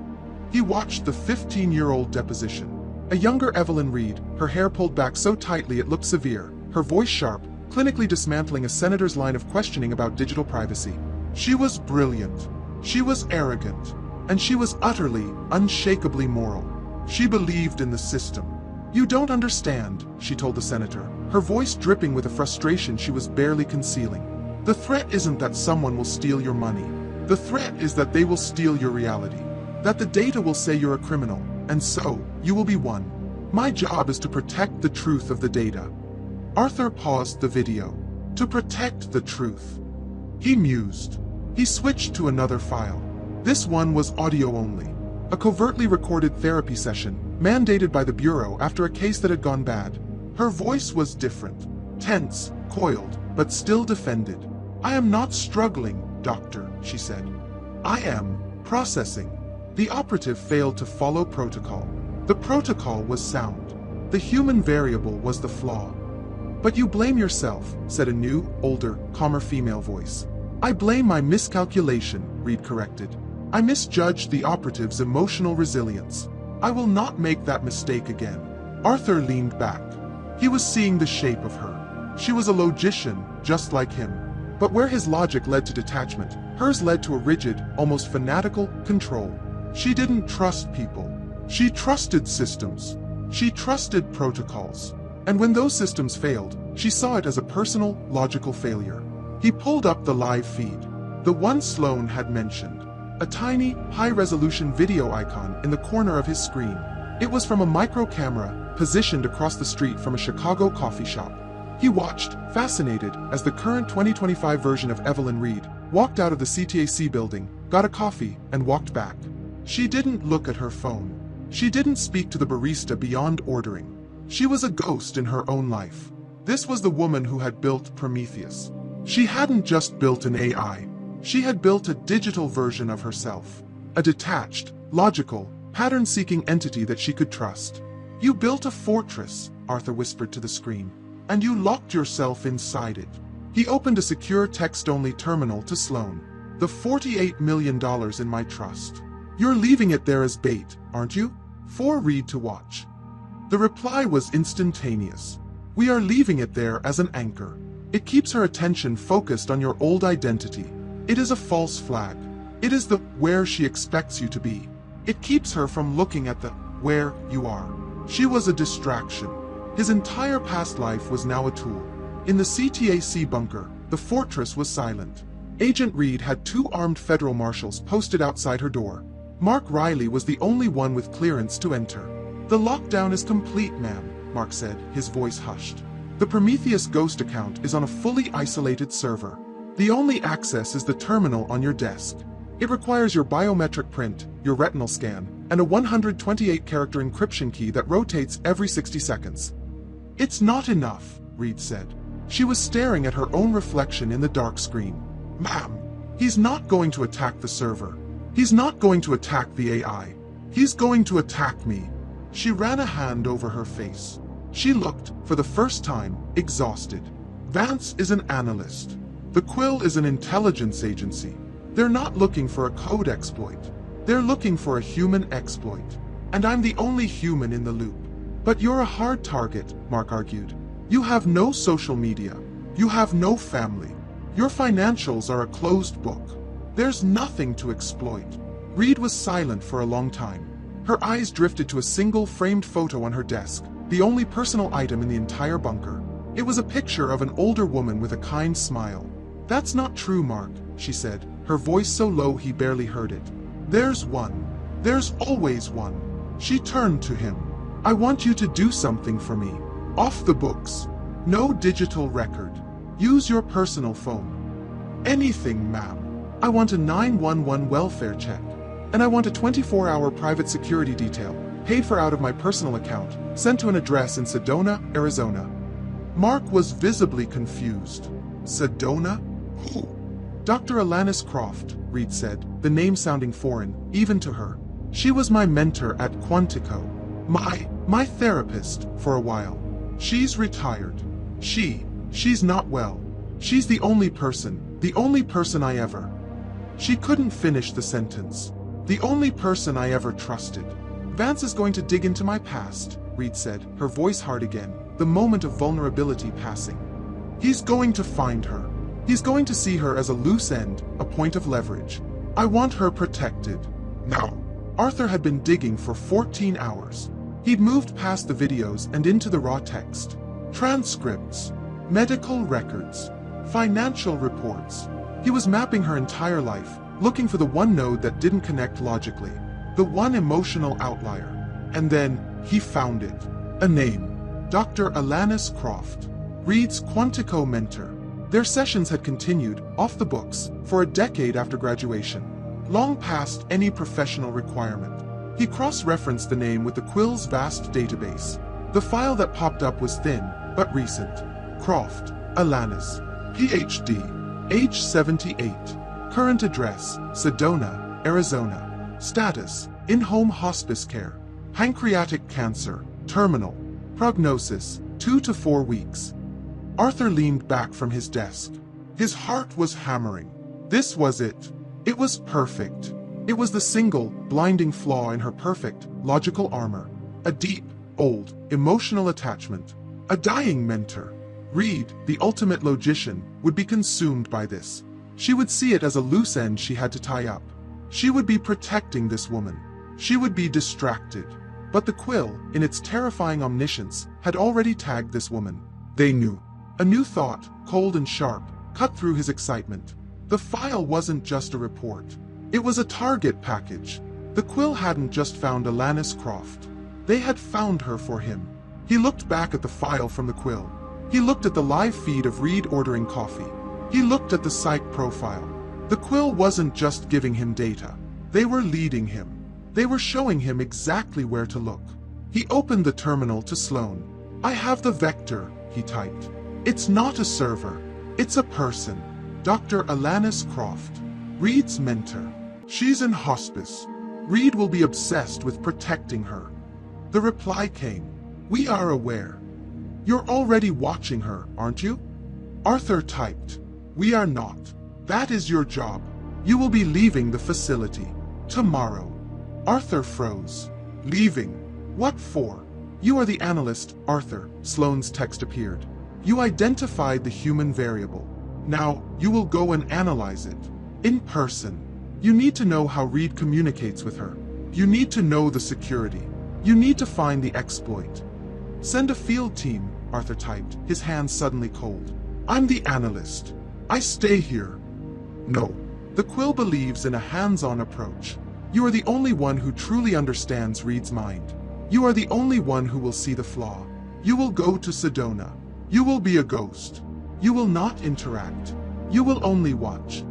He watched the 15-year-old deposition. A younger Evelyn Reed, her hair pulled back so tightly it looked severe, her voice sharp, clinically dismantling a senator's line of questioning about digital privacy. She was brilliant. She was arrogant. And she was utterly, unshakably moral. She believed in the system. "You don't understand," she told the senator, her voice dripping with a frustration she was barely concealing. "The threat isn't that someone will steal your money. The threat is that they will steal your reality. That the data will say you're a criminal, and so, you will be one. My job is to protect the truth of the data." Arthur paused the video. To protect the truth. He mused. He switched to another file. This one was audio only. A covertly recorded therapy session, mandated by the Bureau after a case that had gone bad. Her voice was different. Tense, coiled, but still defended. I am not struggling, doctor, she said. I am processing. The operative failed to follow protocol. The protocol was sound. The human variable was the flaw. But you blame yourself, said a new, older, calmer female voice. I blame my miscalculation, Reed corrected. I misjudged the operative's emotional resilience. I will not make that mistake again. Arthur leaned back. He was seeing the shape of her. She was a logician, just like him. But where his logic led to detachment, hers led to a rigid, almost fanatical, control. She didn't trust people. She trusted systems. She trusted protocols. And when those systems failed, she saw it as a personal, logical failure. He pulled up the live feed. The one Sloan had mentioned. A tiny, high-resolution video icon in the corner of his screen. It was from a micro camera, positioned across the street from a Chicago coffee shop. He watched, fascinated, as the current 2025 version of Evelyn Reed walked out of the CTAC building, got a coffee, and walked back. She didn't look at her phone. She didn't speak to the barista beyond ordering. She was a ghost in her own life. This was the woman who had built Prometheus. She hadn't just built an AI. She had built a digital version of herself. A detached, logical, pattern-seeking entity that she could trust. You built a fortress, Arthur whispered to the screen, and you locked yourself inside it. He opened a secure text-only terminal to Sloan. The $48 million in my trust. You're leaving it there as bait, aren't you? For Reed to watch. The reply was instantaneous. We are leaving it there as an anchor. It keeps her attention focused on your old identity. It is a false flag. It is the where she expects you to be. It keeps her from looking at the where you are. She was a distraction. His entire past life was now a tool. In the CTAC bunker, the fortress was silent. Agent Reed had 2 armed federal marshals posted outside her door. Mark Riley was the only one with clearance to enter. The lockdown is complete, ma'am, Mark said, his voice hushed. The Prometheus Ghost account is on a fully isolated server. The only access is the terminal on your desk. It requires your biometric print, your retinal scan, and a 128-character encryption key that rotates every 60 seconds. It's not enough, Reed said. She was staring at her own reflection in the dark screen. Ma'am, he's not going to attack the server. He's not going to attack the AI. He's going to attack me. She ran a hand over her face. She looked, for the first time, exhausted. Vance is an analyst. The Quill is an intelligence agency. They're not looking for a code exploit. They're looking for a human exploit. And I'm the only human in the loop. But you're a hard target, Mark argued. You have no social media. You have no family. Your financials are a closed book. There's nothing to exploit. Reed was silent for a long time. Her eyes drifted to a single framed photo on her desk, the only personal item in the entire bunker. It was a picture of an older woman with a kind smile. That's not true, Mark, she said, her voice so low he barely heard it. There's one. There's always one. She turned to him. I want you to do something for me. Off the books. No digital record. Use your personal phone. Anything, ma'am. I want a 911 welfare check. And I want a 24-hour private security detail, paid for out of my personal account, sent to an address in Sedona, Arizona. Mark was visibly confused. Sedona? Who? Dr. Alanis Croft, Reed said, the name sounding foreign, even to her. She was my mentor at Quantico. My therapist, for a while. She's retired. She's not well. She's the only person I ever. She couldn't finish the sentence. The only person I ever trusted. Vance is going to dig into my past, Reed said, her voice hard again, the moment of vulnerability passing. He's going to find her. He's going to see her as a loose end, a point of leverage. I want her protected. Now. Arthur had been digging for 14 hours. He'd moved past the videos and into the raw text. Transcripts, medical records, financial reports. He was mapping her entire life, looking for the one node that didn't connect logically, the one emotional outlier. And then, he found it. A name. Dr. Alanis Croft. Reed's Quantico mentor. Their sessions had continued, off the books, for a decade after graduation, long past any professional requirement. He cross-referenced the name with the Quill's vast database. The file that popped up was thin, but recent. Croft, Alanis, Ph.D., age 78. Current address, Sedona, Arizona. Status, in-home hospice care. Pancreatic cancer, terminal. Prognosis, 2 to 4 weeks. Arthur leaned back from his desk. His heart was hammering. This was it. It was perfect. It was the single, blinding flaw in her perfect, logical armor. A deep, old, emotional attachment. A dying mentor. Reed, the ultimate logician, would be consumed by this. She would see it as a loose end she had to tie up. She would be protecting this woman. She would be distracted. But the Quill, in its terrifying omniscience, had already tagged this woman. They knew. A new thought, cold and sharp, cut through his excitement. The file wasn't just a report. It was a target package. The Quill hadn't just found Alanis Croft. They had found her for him. He looked back at the file from the Quill. He looked at the live feed of Reed ordering coffee. He looked at the psych profile. The Quill wasn't just giving him data. They were leading him. They were showing him exactly where to look. He opened the terminal to Sloan. "I have the vector," he typed. "It's not a server. It's a person. Dr. Alanis Croft, Reed's mentor. She's in hospice. Reed will be obsessed with protecting her." The reply came. "We are aware. You're already watching her, aren't you?" Arthur typed. "We are not. That is your job. You will be leaving the facility tomorrow." Arthur froze. "Leaving? What for?" "You are the analyst, Arthur," Sloane's text appeared. "You identified the human variable. Now, you will go and analyze it. In person. You need to know how Reed communicates with her. You need to know the security. You need to find the exploit." "Send a field team," Arthur typed, his hands suddenly cold. "I'm the analyst. I stay here." "No." The Quill believes in a hands-on approach. You are the only one who truly understands Reed's mind. You are the only one who will see the flaw. You will go to Sedona. You will be a ghost. You will not interact. You will only watch.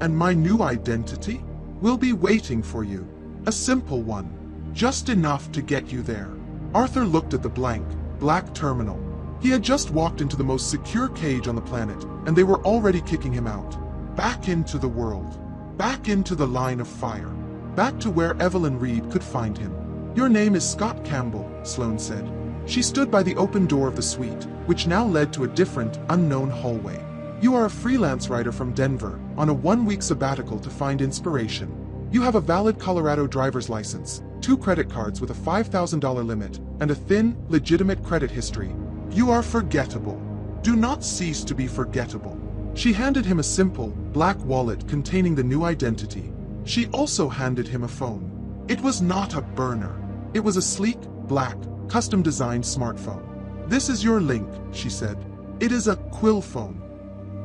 And my new identity will be waiting for you. A simple one. Just enough to get you there. Arthur looked at the blank, black terminal. He had just walked into the most secure cage on the planet, and they were already kicking him out. Back into the world. Back into the line of fire. Back to where Evelyn Reed could find him. "Your name is Scott Campbell," Sloane said. She stood by the open door of the suite, which now led to a different, unknown hallway. "You are a freelance writer from Denver, on a one-week sabbatical to find inspiration. You have a valid Colorado driver's license, 2 credit cards with a $5,000 limit, and a thin, legitimate credit history. You are forgettable. Do not cease to be forgettable." She handed him a simple, black wallet containing the new identity. She also handed him a phone. It was not a burner. It was a sleek, black, custom-designed smartphone. "This is your link," she said. "It is a Quill phone.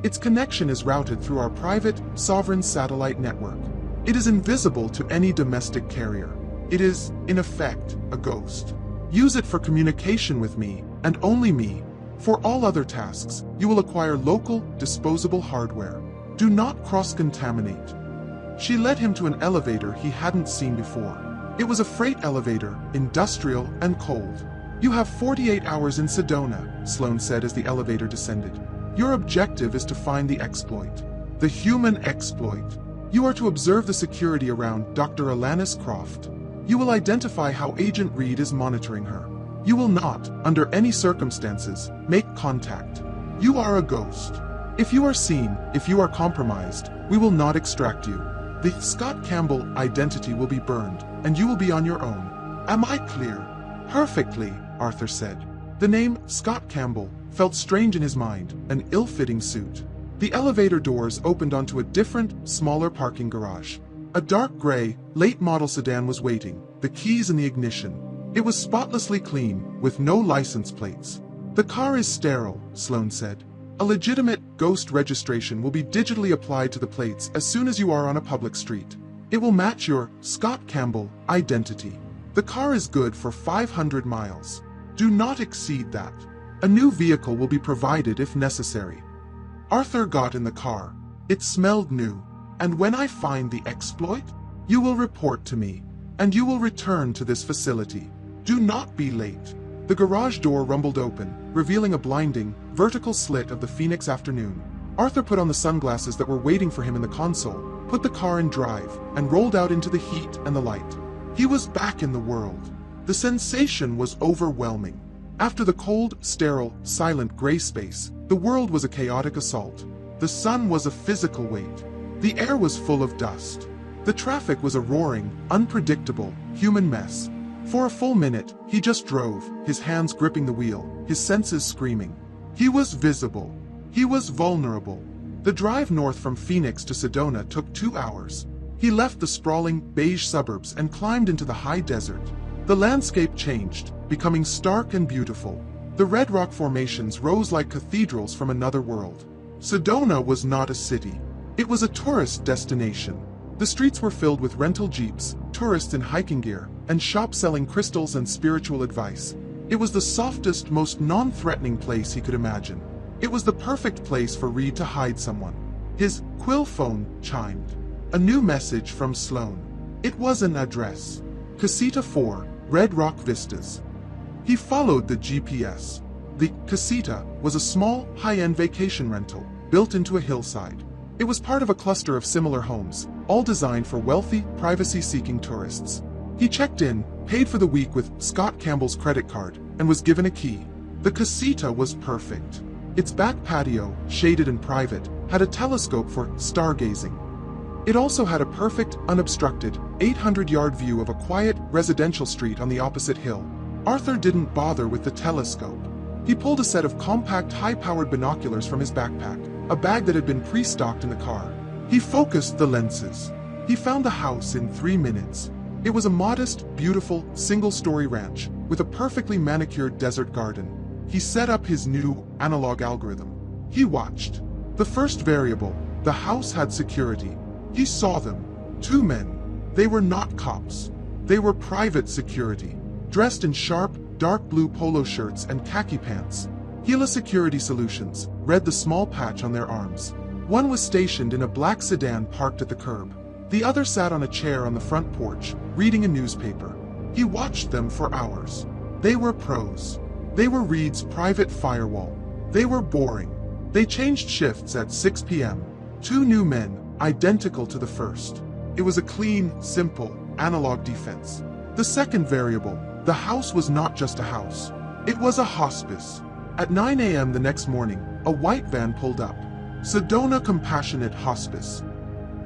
Its connection is routed through our private, sovereign satellite network. It is invisible to any domestic carrier. It is, in effect, a ghost. Use it for communication with me, and only me. For all other tasks, you will acquire local, disposable hardware. Do not cross-contaminate." She led him to an elevator he hadn't seen before. It was a freight elevator, industrial and cold. "You have 48 hours in Sedona," Sloane said as the elevator descended. "Your objective is to find the exploit. The human exploit. You are to observe the security around Dr. Alanis Croft. You will identify how Agent Reed is monitoring her. You will not, under any circumstances, make contact. You are a ghost. If you are seen, if you are compromised, we will not extract you. The Scott Campbell identity will be burned, and you will be on your own. Am I clear?" "Perfectly," Arthur said. The name, Scott Campbell, felt strange in his mind, an ill-fitting suit. The elevator doors opened onto a different, smaller parking garage. A dark gray, late-model sedan was waiting, the keys in the ignition. It was spotlessly clean, with no license plates. "The car is sterile," Sloane said. "A legitimate ghost registration will be digitally applied to the plates as soon as you are on a public street. It will match your Scott Campbell identity. The car is good for 500 miles. Do not exceed that." A new vehicle will be provided if necessary. Arthur got in the car. It smelled new. And when I find the exploit, you will report to me, and you will return to this facility. Do not be late. The garage door rumbled open, revealing a blinding, vertical slit of the Phoenix afternoon. Arthur put on the sunglasses that were waiting for him in the console, put the car in drive, and rolled out into the heat and the light. He was back in the world. The sensation was overwhelming. After the cold, sterile, silent gray space, the world was a chaotic assault. The sun was a physical weight. The air was full of dust. The traffic was a roaring, unpredictable, human mess. For a full minute, he just drove, his hands gripping the wheel, his senses screaming. He was visible. He was vulnerable. The drive north from Phoenix to Sedona took 2 hours. He left the sprawling, beige suburbs and climbed into the high desert. The landscape changed, becoming stark and beautiful. The red rock formations rose like cathedrals from another world. Sedona was not a city. It was a tourist destination. The streets were filled with rental jeeps, tourists in hiking gear, and shops selling crystals and spiritual advice. It was the softest, most non-threatening place he could imagine. It was the perfect place for Reed to hide someone. His quill phone chimed. A new message from Sloan. It was an address. Casita 4, Red Rock Vistas. He followed the GPS. The Casita was a small, high-end vacation rental, built into a hillside. It was part of a cluster of similar homes, all designed for wealthy, privacy-seeking tourists. He checked in, paid for the week with Scott Campbell's credit card, and was given a key. The Casita was perfect. Its back patio, shaded and private, had a telescope for stargazing. It also had a perfect, unobstructed, 800-yard view of a quiet, residential street on the opposite hill. Arthur didn't bother with the telescope. He pulled a set of compact, high-powered binoculars from his backpack, a bag that had been pre-stocked in the car. He focused the lenses. He found the house in 3 minutes. It was a modest, beautiful, single-story ranch with a perfectly manicured desert garden. He set up his new analog algorithm. He watched. The first variable, the house had security. He saw them. 2 men. They were not cops. They were private security, dressed in sharp, dark blue polo shirts and khaki pants. Gila Security Solutions read the small patch on their arms. One was stationed in a black sedan parked at the curb. The other sat on a chair on the front porch, reading a newspaper. He watched them for hours. They were pros. They were Reed's private firewall. They were boring. They changed shifts at 6 p.m. 2 new men, identical to the first. It was a clean, simple, analog defense. The second variable, the house was not just a house. It was a hospice. At 9 a.m. the next morning, a white van pulled up. Sedona Compassionate Hospice.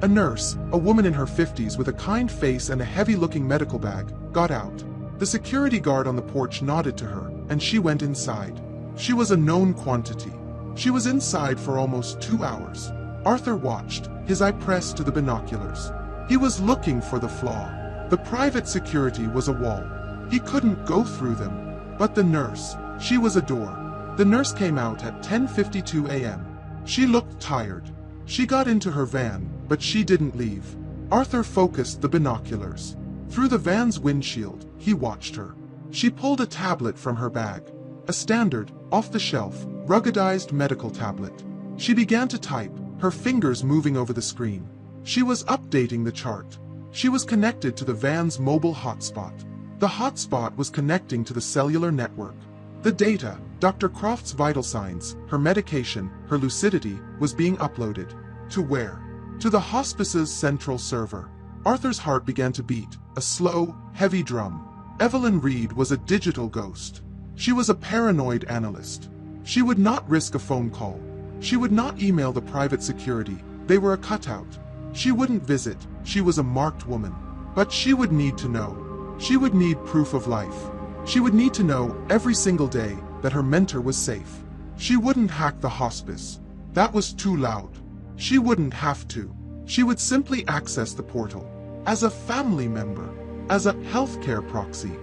A nurse, a woman in her 50s with a kind face and a heavy-looking medical bag, got out. The security guard on the porch nodded to her, and she went inside. She was a known quantity. She was inside for almost 2 hours. Arthur watched, his eye pressed to the binoculars. He was looking for the flaw. The private security was a wall. He couldn't go through them. But the nurse, she was a door. The nurse came out at 10:52 a.m. She looked tired. She got into her van, but she didn't leave. Arthur focused the binoculars. Through the van's windshield, he watched her. She pulled a tablet from her bag. A standard, off-the-shelf, ruggedized medical tablet. She began to type, her fingers moving over the screen. She was updating the chart. She was connected to the van's mobile hotspot. The hotspot was connecting to the cellular network. The data, Dr. Croft's vital signs, her medication, her lucidity, was being uploaded. To where? To the hospice's central server. Arthur's heart began to beat, a slow, heavy drum. Evelyn Reed was a digital ghost. She was a paranoid analyst. She would not risk a phone call. She would not email the private security. They were a cutout. She wouldn't visit. She was a marked woman. But she would need to know. She would need proof of life. She would need to know every single day that her mentor was safe. She wouldn't hack the hospice. That was too loud. She wouldn't have to. She would simply access the portal. As a family member. As a healthcare proxy.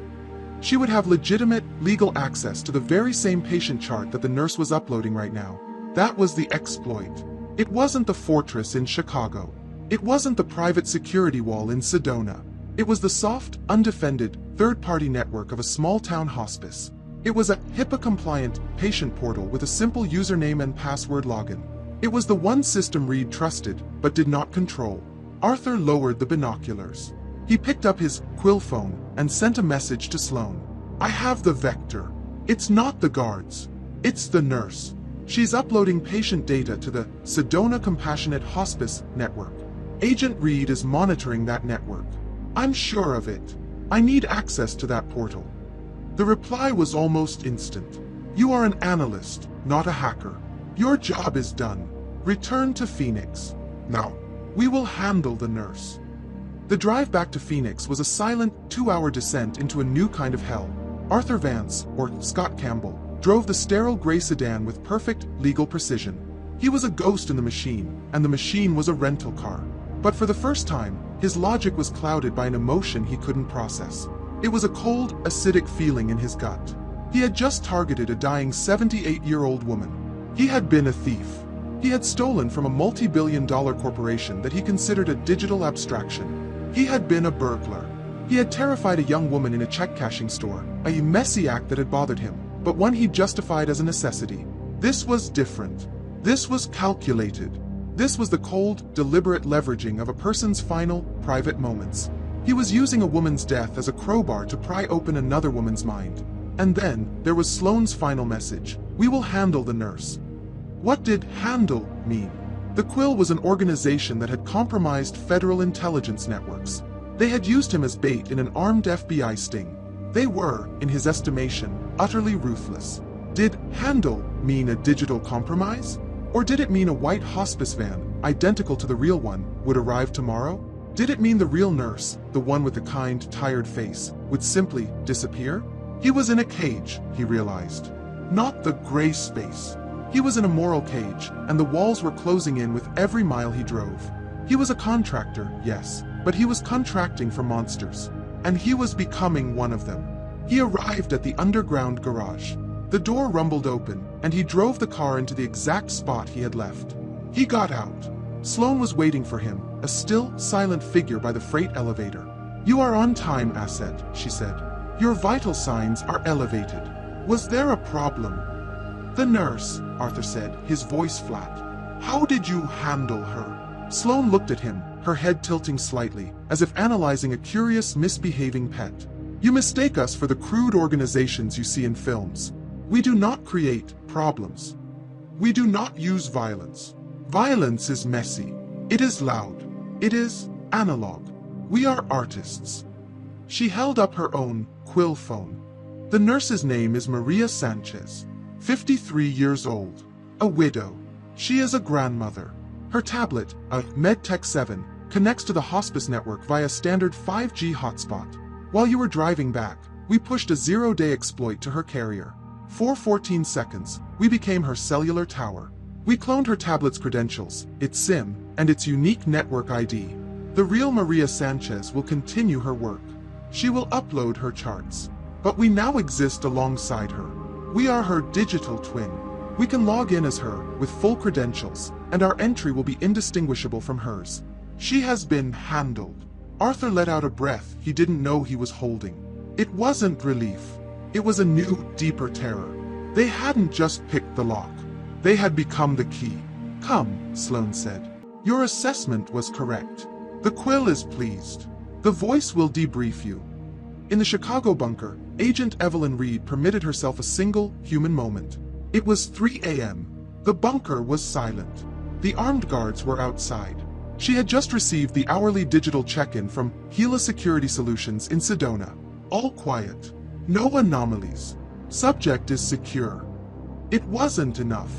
She would have legitimate, legal access to the very same patient chart that the nurse was uploading right now. That was the exploit. It wasn't the fortress in Chicago. It wasn't the private security wall in Sedona. It was the soft, undefended, third-party network of a small-town hospice. It was a HIPAA-compliant patient portal with a simple username and password login. It was the one system Reed trusted, but did not control. Arthur lowered the binoculars. He picked up his quill phone and sent a message to Sloan. I have the vector. It's not the guards. It's the nurse. She's uploading patient data to the Sedona Compassionate Hospice Network. Agent Reed is monitoring that network. I'm sure of it. I need access to that portal. The reply was almost instant. You are an analyst, not a hacker. Your job is done. Return to Phoenix. Now, we will handle the nurse. The drive back to Phoenix was a silent 2-hour descent into a new kind of hell. Arthur Vance, or Scott Campbell, drove the sterile gray sedan with perfect legal precision. He was a ghost in the machine, and the machine was a rental car. But for the first time, his logic was clouded by an emotion he couldn't process. It was a cold, acidic feeling in his gut. He had just targeted a dying 78-year-old woman. He had been a thief. He had stolen from a multi-billion-dollar corporation that he considered a digital abstraction. He had been a burglar. He had terrified a young woman in a check-cashing store, a messy act that had bothered him, but one he justified as a necessity. This was different. This was calculated. This was the cold, deliberate leveraging of a person's final, private moments. He was using a woman's death as a crowbar to pry open another woman's mind. And then, there was Sloane's final message. We will handle the nurse. What did handle mean? The Quill was an organization that had compromised federal intelligence networks. They had used him as bait in an armed FBI sting. They were, in his estimation, utterly ruthless. Did handle mean a digital compromise? Or did it mean a white hospice van, identical to the real one, would arrive tomorrow? Did it mean the real nurse, the one with the kind, tired face, would simply disappear? He was in a cage, he realized. Not the gray space. He was in a moral cage, and the walls were closing in with every mile he drove. He was a contractor, yes, but he was contracting for monsters. And he was becoming one of them. He arrived at the underground garage. The door rumbled open, and he drove the car into the exact spot he had left. He got out. Sloan was waiting for him, a still, silent figure by the freight elevator. You are on time, Asset, she said. Your vital signs are elevated. Was there a problem? The nurse, Arthur said, his voice flat. How did you handle her? Sloan looked at him, her head tilting slightly, as if analyzing a curious, misbehaving pet. You mistake us for the crude organizations you see in films. We do not create problems. We do not use violence. Violence is messy. It is loud. It is analog. We are artists. She held up her own quill phone. The nurse's name is Maria Sanchez, 53 years old, a widow. She is a grandmother. Her tablet, a MedTech 7, connects to the hospice network via standard 5G hotspot. While you were driving back, we pushed a 0-day exploit to her carrier. For 14 seconds, we became her cellular tower. We cloned her tablet's credentials, its SIM, and its unique network ID. The real Maria Sanchez will continue her work. She will upload her charts. But we now exist alongside her. We are her digital twin. We can log in as her, with full credentials, and our entry will be indistinguishable from hers. She has been handled. Arthur let out a breath he didn't know he was holding. It wasn't relief. It was a new, deeper terror. They hadn't just picked the lock. They had become the key. Come, Sloan said. Your assessment was correct. The Quill is pleased. The voice will debrief you. In the Chicago bunker, Agent Evelyn Reed permitted herself a single, human moment. It was 3 a.m. The bunker was silent. The armed guards were outside. She had just received the hourly digital check-in from Gila Security Solutions in Sedona. All quiet. No anomalies. Subject is secure. It wasn't enough.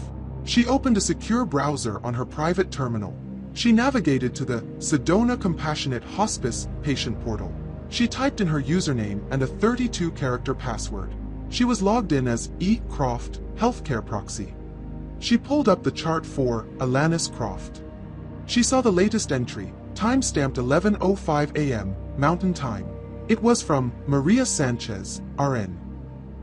She opened a secure browser on her private terminal. She navigated to the Sedona Compassionate Hospice patient portal. She typed in her username and a 32-character password. She was logged in as E. Croft, healthcare proxy. She pulled up the chart for Alanis Croft. She saw the latest entry, time-stamped 11:05 a.m. Mountain Time. It was from Maria Sanchez, RN.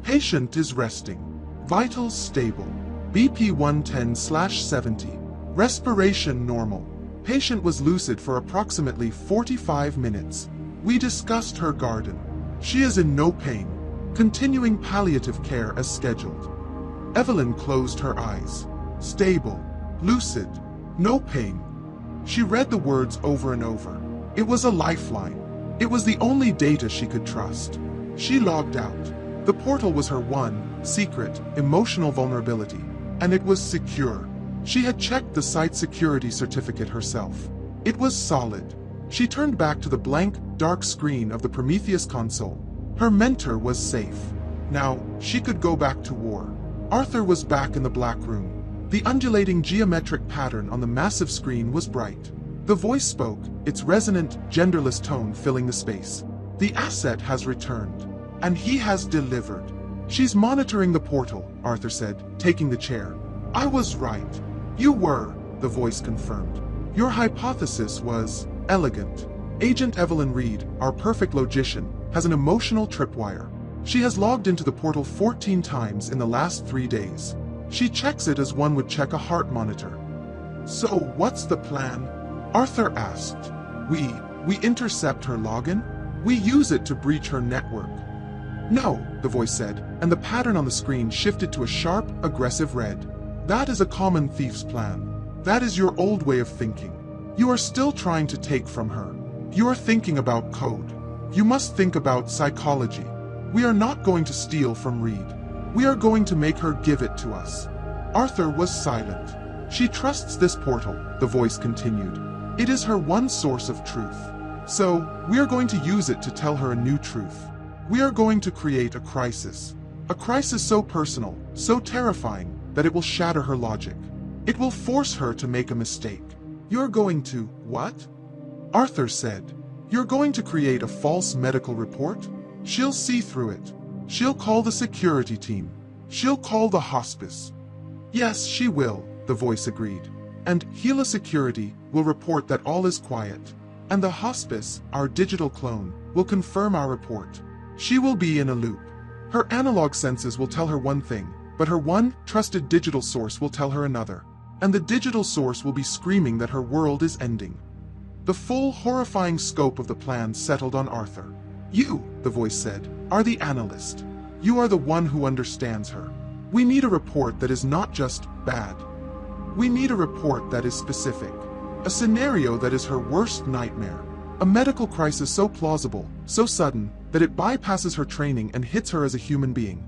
Patient is resting. Vitals stable. BP 110/70. Respiration normal. Patient was lucid for approximately 45 minutes. We discussed her garden. She is in no pain. continuing palliative care as scheduled. Evelyn closed her eyes. Stable, lucid, no pain. She read the words over and over. It was a lifeline. It was the only data she could trust. She logged out. The portal was her one, secret, emotional vulnerability, and it was secure. She had checked the site security certificate herself. It was solid. She turned back to the blank, dark screen of the Prometheus console. Her mentor was safe. Now, she could go back to war. Arthur was back in the black room. The undulating geometric pattern on the massive screen was bright. The voice spoke, its resonant, genderless tone filling the space. The asset has returned. And he has delivered. She's monitoring the portal, Arthur said, taking the chair. I was right. You were, the voice confirmed. Your hypothesis was elegant. Agent Evelyn Reed, our perfect logician, has an emotional tripwire. She has logged into the portal 14 times in the last 3 days. She checks it as one would check a heart monitor. So what's the plan? Arthur asked. We intercept her login? We use it to breach her network. No, the voice said, and the pattern on the screen shifted to a sharp, aggressive red. That is a common thief's plan. That is your old way of thinking. You are still trying to take from her. You are thinking about code. You must think about psychology. We are not going to steal from Reed. We are going to make her give it to us. Arthur was silent. She trusts this portal, the voice continued. It is her one source of truth. So, we are going to use it to tell her a new truth. We are going to create a crisis. A crisis so personal, so terrifying, that it will shatter her logic. It will force her to make a mistake. You're going to, what? Arthur said. You're going to create a false medical report? She'll see through it. She'll call the security team. She'll call the hospice. Yes, she will, the voice agreed. And Gila Security will report that all is quiet. And the hospice, our digital clone, will confirm our report. She will be in a loop. Her analog senses will tell her one thing, but her one trusted digital source will tell her another. And the digital source will be screaming that her world is ending. The full, horrifying scope of the plan settled on Arthur. You, the voice said, are the analyst. You are the one who understands her. We need a report that is not just bad. We need a report that is specific. A scenario that is her worst nightmare. A medical crisis so plausible, so sudden, that it bypasses her training and hits her as a human being.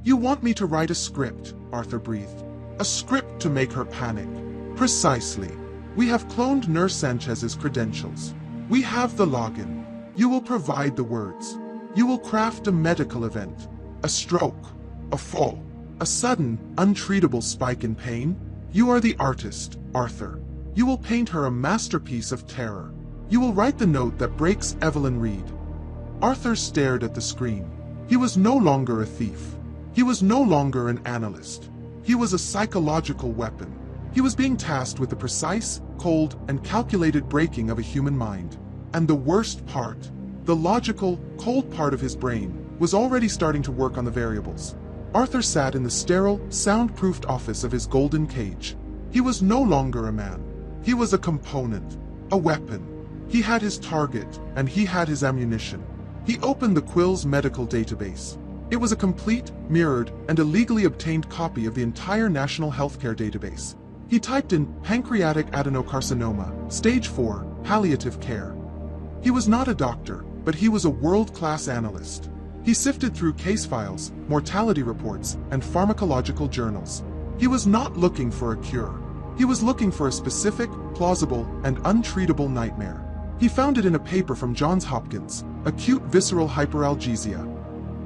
You want me to write a script, Arthur breathed. A script to make her panic. Precisely. We have cloned Nurse Sanchez's credentials. We have the login. You will provide the words. You will craft a medical event. A stroke. A fall. A sudden, untreatable spike in pain. You are the artist, Arthur. You will paint her a masterpiece of terror. You will write the note that breaks Evelyn Reed. Arthur stared at the screen. He was no longer a thief. He was no longer an analyst. He was a psychological weapon. He was being tasked with the precise, cold, and calculated breaking of a human mind. And the worst part, the logical, cold part of his brain, was already starting to work on the variables. Arthur sat in the sterile, soundproofed office of his golden cage. He was no longer a man. He was a component, a weapon. He had his target, and he had his ammunition. He opened the Quill's medical database. It was a complete, mirrored, and illegally obtained copy of the entire national healthcare database. He typed in pancreatic adenocarcinoma, stage 4, palliative care. He was not a doctor, but he was a world-class analyst. He sifted through case files, mortality reports, and pharmacological journals. He was not looking for a cure. He was looking for a specific, plausible, and untreatable nightmare. He found it in a paper from Johns Hopkins, acute visceral hyperalgesia.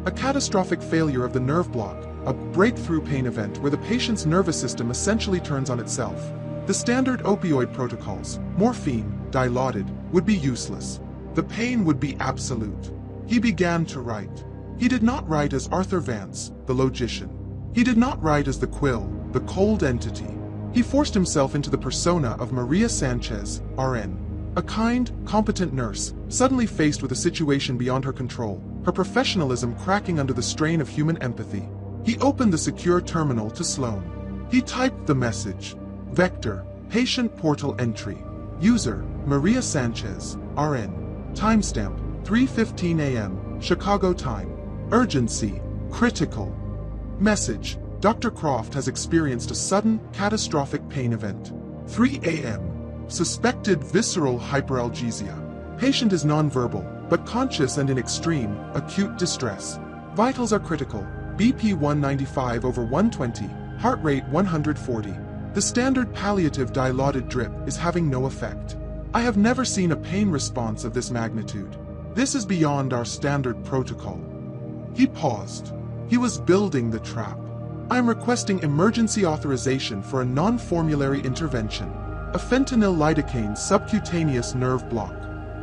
A catastrophic failure of the nerve block, a breakthrough pain event where the patient's nervous system essentially turns on itself. The standard opioid protocols, morphine, Dilaudid, would be useless. The pain would be absolute. He began to write. He did not write as Arthur Vance, the logician. He did not write as the Quill, the cold entity. He forced himself into the persona of Maria Sanchez, RN. A kind, competent nurse, suddenly faced with a situation beyond her control, her professionalism cracking under the strain of human empathy. He opened the secure terminal to Sloan. He typed the message. Vector, patient portal entry. User, Maria Sanchez, RN. Timestamp, 3:15 a.m., Chicago time. Urgency. Critical. Message. Dr. Croft has experienced a sudden, catastrophic pain event. 3 a.m. Suspected visceral hyperalgesia. Patient is nonverbal, but conscious and in extreme, acute distress. Vitals are critical. BP 195/120, heart rate 140. The standard palliative dilaudid drip is having no effect. I have never seen a pain response of this magnitude. This is beyond our standard protocol. He paused. He was building the trap. I am requesting emergency authorization for a non-formulary intervention. A fentanyl lidocaine subcutaneous nerve block.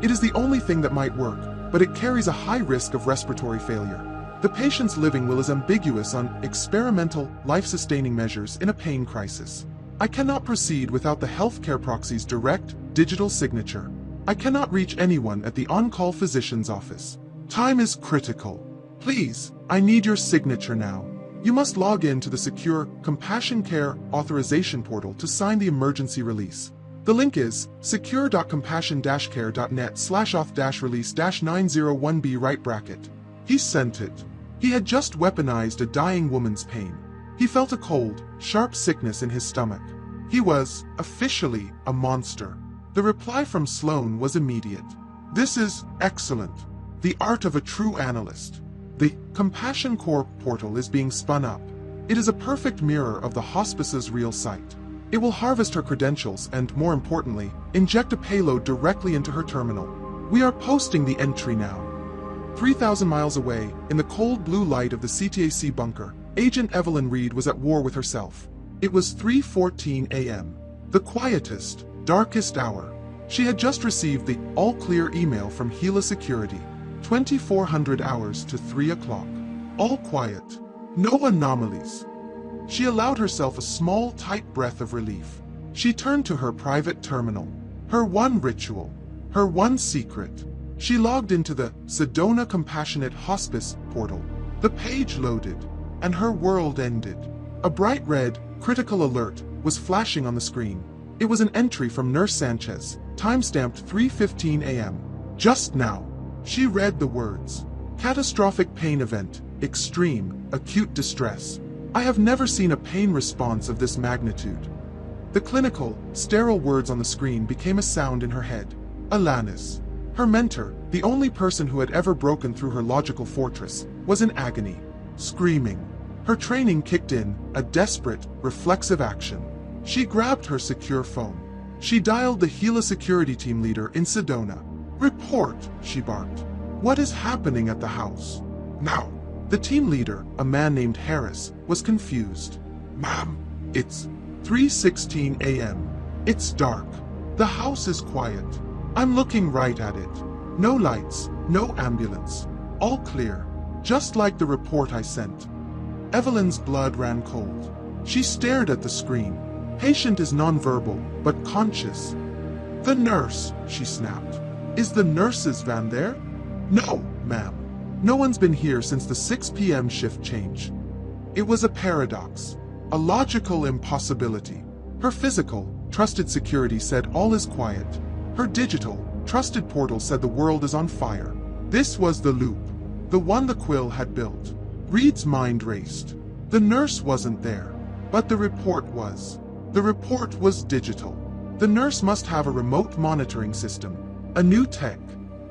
It is the only thing that might work, but it carries a high risk of respiratory failure. The patient's living will is ambiguous on experimental, life-sustaining measures in a pain crisis. I cannot proceed without the healthcare proxy's direct, digital signature. I cannot reach anyone at the on-call physician's office. Time is critical. Please, I need your signature now. You must log in to the secure Compassion Care Authorization portal to sign the emergency release. The link is secure.compassion-care.net/auth-release-901B right bracket. He sent it. He had just weaponized a dying woman's pain. He felt a cold, sharp sickness in his stomach. He was, officially, a monster. The reply from Sloan was immediate. This is excellent. The art of a true analyst. The Compassion Corps portal is being spun up. It is a perfect mirror of the hospice's real site. It will harvest her credentials and, more importantly, inject a payload directly into her terminal. We are posting the entry now. 3,000 miles away, in the cold blue light of the CTAC bunker, Agent Evelyn Reed was at war with herself. It was 3:14 a.m. The quietest, darkest hour. She had just received the all-clear email from Gila Security. 2400 hours to 3 o'clock. All quiet. No anomalies. She allowed herself a small, tight breath of relief. She turned to her private terminal. Her one ritual. Her one secret. She logged into the Sedona Compassionate Hospice portal. The page loaded, and her world ended. A bright red, critical alert was flashing on the screen. It was an entry from Nurse Sanchez, timestamped 3:15 a.m. Just now. She read the words. Catastrophic pain event, extreme, acute distress. I have never seen a pain response of this magnitude. The clinical, sterile words on the screen became a sound in her head. Alanis. Her mentor, the only person who had ever broken through her logical fortress, was in agony. Screaming. Her training kicked in, a desperate, reflexive action. She grabbed her secure phone. She dialed the Gila security team leader in Sedona. Report, she barked. What is happening at the house? Now. The team leader, a man named Harris, was confused. Ma'am, it's 3:16 a.m. It's dark. The house is quiet. I'm looking right at it. No lights, no ambulance. All clear. Just like the report I sent. Evelyn's blood ran cold. She stared at the screen. Patient is nonverbal, but conscious. The nurse, she snapped. Is the nurse's van there? No, ma'am. No one's been here since the 6 p.m. shift change. It was a paradox. A logical impossibility. Her physical, trusted security said all is quiet. Her digital, trusted portal said the world is on fire. This was the loop. The one the Quill had built. Reed's mind raced. The nurse wasn't there. But the report was. The report was digital. The nurse must have a remote monitoring system. A new tech.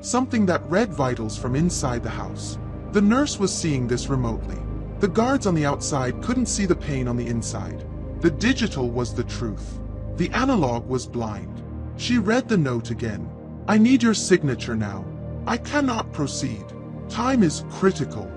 Something that read vitals from inside the house. The nurse was seeing this remotely. The guards on the outside couldn't see the pain on the inside. The digital was the truth. The analog was blind. She read the note again. I need your signature now. I cannot proceed. Time is critical.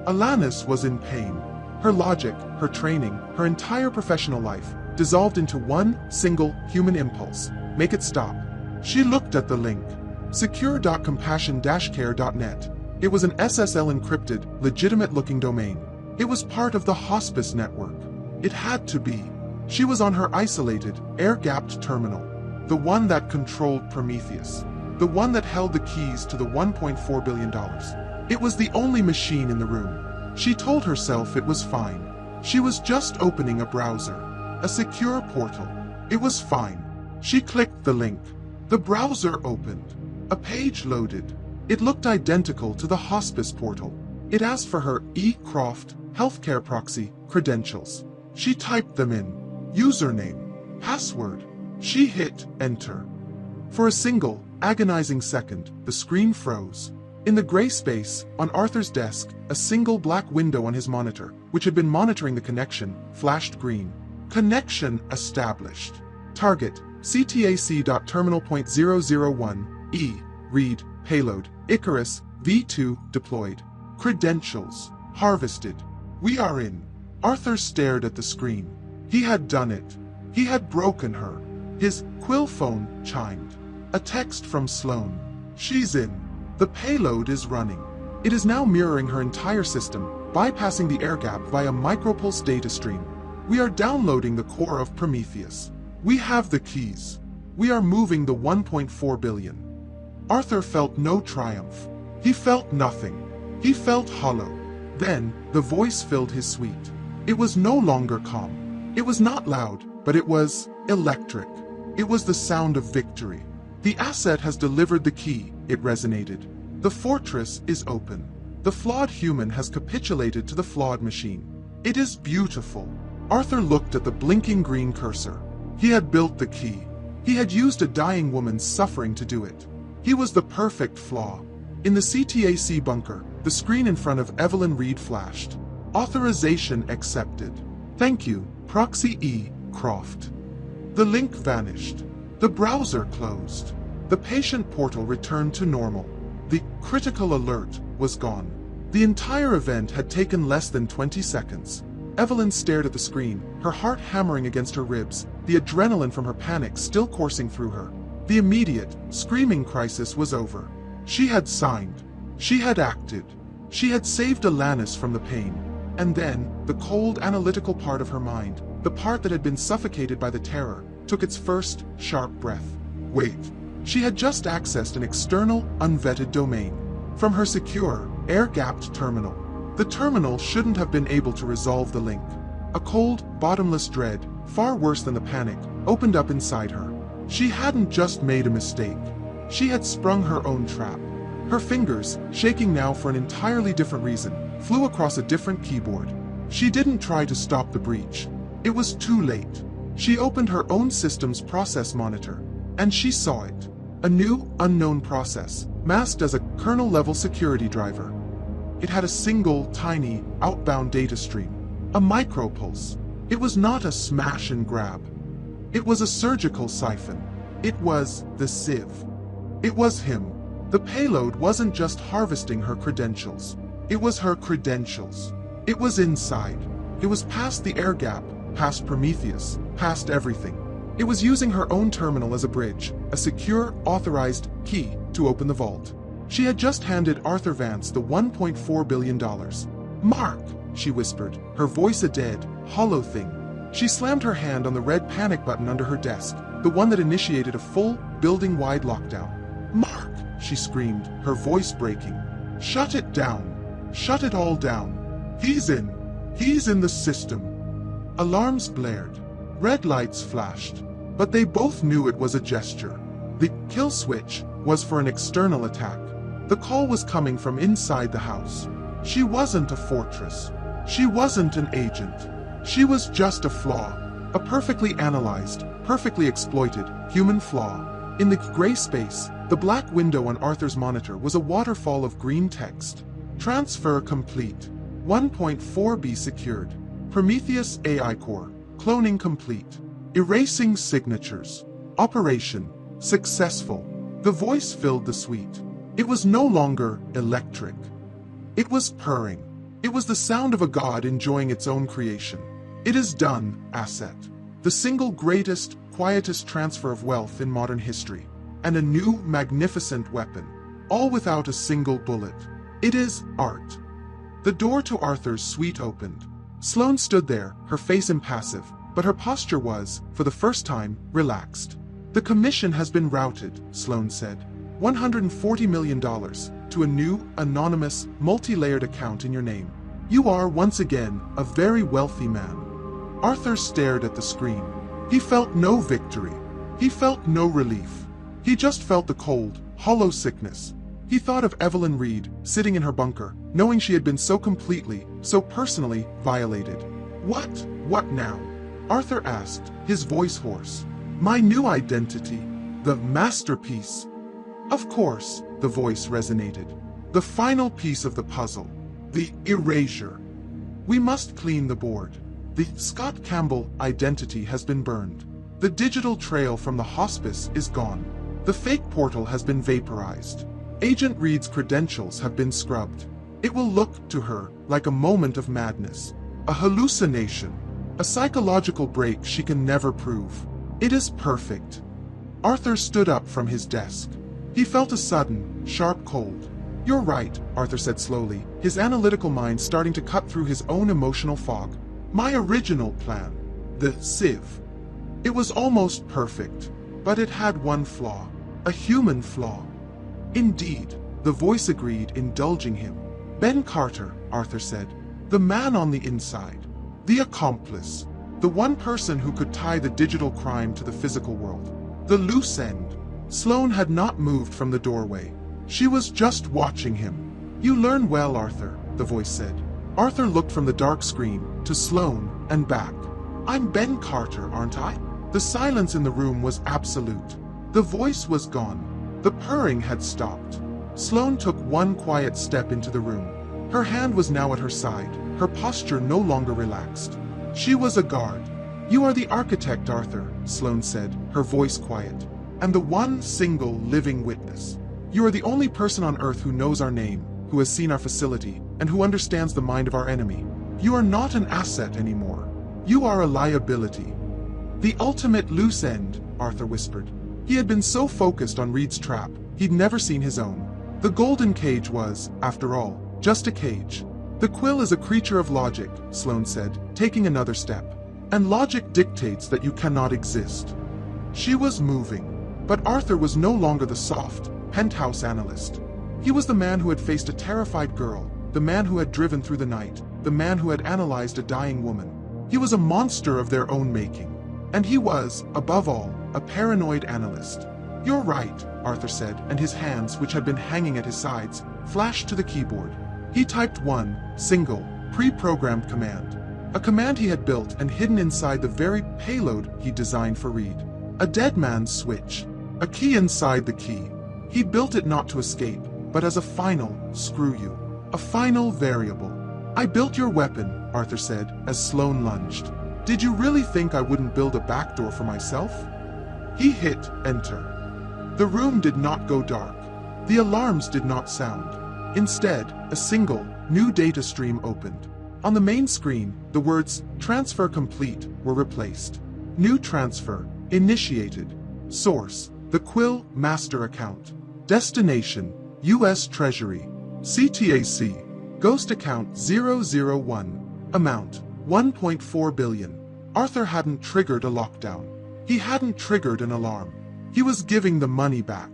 Alanis was in pain. Her logic, her training, her entire professional life dissolved into one single human impulse. Make it stop. She looked at the link. secure.compassion-care.net. It was an SSL encrypted, legitimate-looking domain. It was part of the hospice network. It had to be. She was on her isolated, air-gapped terminal. The one that controlled Prometheus. The one that held the keys to the $1.4 billion. It was the only machine in the room. She told herself it was fine. She was just opening a browser. A secure portal. It was fine. She clicked the link. The browser opened. A page loaded. It looked identical to the hospice portal. It asked for her E. Croft healthcare proxy credentials. She typed them in. Username. Password. She hit enter. For a single, agonizing second, the screen froze. In the gray space, on Arthur's desk, a single black window on his monitor, which had been monitoring the connection, flashed green. Connection established. Target, ctac.terminal.001, E. Read, payload, Icarus, V2, deployed. Credentials, harvested. We are in. Arthur stared at the screen. He had done it. He had broken her. His quill phone chimed. A text from Sloan. She's in. The payload is running. It is now mirroring her entire system, bypassing the air gap via micropulse data stream. We are downloading the core of Prometheus. We have the keys. We are moving the 1.4 billion. Arthur felt no triumph. He felt nothing. He felt hollow. Then, the voice filled his suite. It was no longer calm. It was not loud, but it was electric. It was the sound of victory. The asset has delivered the key, it resonated. The fortress is open. The flawed human has capitulated to the flawed machine. It is beautiful. Arthur looked at the blinking green cursor. He had built the key. He had used a dying woman's suffering to do it. He was the perfect Flaw. In the CTAC bunker, the screen in front of Evelyn Reed flashed. Authorization accepted. Thank you, Proxy E. Croft. The link vanished. The browser closed. The patient portal returned to normal. The critical alert was gone. The entire event had taken less than 20 seconds. Evelyn stared at the screen, her heart hammering against her ribs, the adrenaline from her panic still coursing through her. The immediate, screaming crisis was over. She had signed. She had acted. She had saved Alanis from the pain. And then, the cold, analytical part of her mind, the part that had been suffocated by the terror, took its first, sharp breath. Wait. She had just accessed an external, unvetted domain. From her secure, air-gapped terminal. The terminal shouldn't have been able to resolve the link. A cold, bottomless dread, far worse than the panic, opened up inside her. She hadn't just made a mistake. She had sprung her own trap. Her fingers, shaking now for an entirely different reason, flew across a different keyboard. She didn't try to stop the breach. It was too late. She opened her own system's process monitor, and she saw it. A new, unknown process, masked as a kernel-level security driver. It had a single, tiny, outbound data stream. A micropulse. It was not a smash and grab. It was a surgical siphon. It was the sieve. It was him. The payload wasn't just harvesting her credentials. It was her credentials. It was inside. It was past the air gap, past Prometheus, past everything. It was using her own terminal as a bridge, a secure, authorized key to open the vault. She had just handed Arthur Vance the $1.4 billion. Mark, she whispered, her voice a dead, hollow thing. She slammed her hand on the red panic button under her desk, the one that initiated a full, building-wide lockdown. Mark, she screamed, her voice breaking. Shut it down. Shut it all down. He's in. He's in the system. Alarms blared. Red lights flashed. But they both knew it was a gesture. The kill switch was for an external attack. The call was coming from inside the house. She wasn't a fortress. She wasn't an agent. She was just a flaw. A perfectly analyzed, perfectly exploited, human flaw. In the gray space, the black window on Arthur's monitor was a waterfall of green text. Transfer complete. 1.4B secured. Prometheus AI core. Cloning complete. Erasing signatures. Operation successful. The voice filled the suite. It was no longer electric. It was purring. It was the sound of a god enjoying its own creation. It is done, asset. The single greatest, quietest transfer of wealth in modern history. And a new, magnificent weapon. All without a single bullet. It is art. The door to Arthur's suite opened. Sloan stood there, her face impassive, but her posture was, for the first time, relaxed. The commission has been routed, Sloan said. $140 million to a new, anonymous, multi-layered account in your name. You are, once again, a very wealthy man. Arthur stared at the screen. He felt no victory. He felt no relief. He just felt the cold, hollow sickness. He thought of Evelyn Reed, sitting in her bunker, knowing she had been so completely, so personally, violated. What now? Arthur asked, his voice hoarse. My new identity. The masterpiece. Of course, the voice resonated. The final piece of the puzzle. The erasure. We must clean the board. The Scott Campbell identity has been burned. The digital trail from the hospice is gone. The fake portal has been vaporized. Agent Reed's credentials have been scrubbed. It will look to her like a moment of madness, a hallucination, a psychological break she can never prove. It is perfect. Arthur stood up from his desk. He felt a sudden, sharp cold. You're right, Arthur said slowly, his analytical mind starting to cut through his own emotional fog. My original plan, the sieve. It was almost perfect, but it had one flaw, a human flaw. Indeed, the voice agreed, indulging him. Ben Carter, Arthur said, the man on the inside, the accomplice, the one person who could tie the digital crime to the physical world, the loose end. Sloane had not moved from the doorway. She was just watching him. You learn well, Arthur, the voice said. Arthur looked from the dark screen to Sloane and back. I'm Ben Carter, aren't I? The silence in the room was absolute. The voice was gone. The purring had stopped. Sloane took one quiet step into the room. Her hand was now at her side, her posture no longer relaxed. She was a guard. You are the architect, Arthur, Sloane said, her voice quiet, and the one single living witness. You are the only person on Earth who knows our name, who has seen our facility, and who understands the mind of our enemy. You are not an asset anymore. You are a liability. The ultimate loose end, Arthur whispered. He had been so focused on Reed's trap, he'd never seen his own. The golden cage was, after all, just a cage. The quill is a creature of logic, Sloane said, taking another step. And logic dictates that you cannot exist. She was moving, but Arthur was no longer the soft, penthouse analyst. He was the man who had faced a terrified girl, the man who had driven through the night, the man who had analyzed a dying woman. He was a monster of their own making. And he was, above all, a paranoid analyst. You're right, Arthur said, and his hands, which had been hanging at his sides, flashed to the keyboard. He typed one, single, pre-programmed command. A command he had built and hidden inside the very payload he designed for Reed. A dead man's switch. A key inside the key. He built it not to escape, but as a final, screw you. A final variable. I built your weapon, Arthur said, as Sloane lunged. Did you really think I wouldn't build a backdoor for myself? He hit enter. The room did not go dark. The alarms did not sound. Instead, a single, new data stream opened. On the main screen, the words, transfer complete, were replaced. New transfer, initiated. Source, the Quill Master account. Destination, U.S. Treasury. CTAC, Ghost Account 001. Amount, 1.4 billion. Arthur hadn't triggered a lockdown. He hadn't triggered an alarm. He was giving the money back.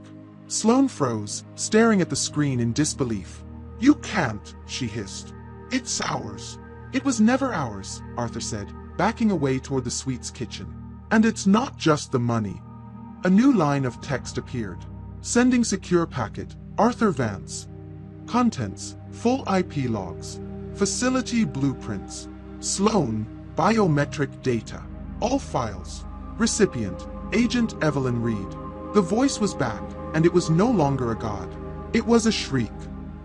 Sloane froze, staring at the screen in disbelief. You can't, she hissed. It's ours. It was never ours, Arthur said, backing away toward the suite's kitchen. And it's not just the money. A new line of text appeared. Sending secure packet, Arthur Vance. Contents, full IP logs. Facility blueprints. Sloane, biometric data. All files. Recipient, Agent Evelyn Reed. The voice was back, and it was no longer a god. It was a shriek.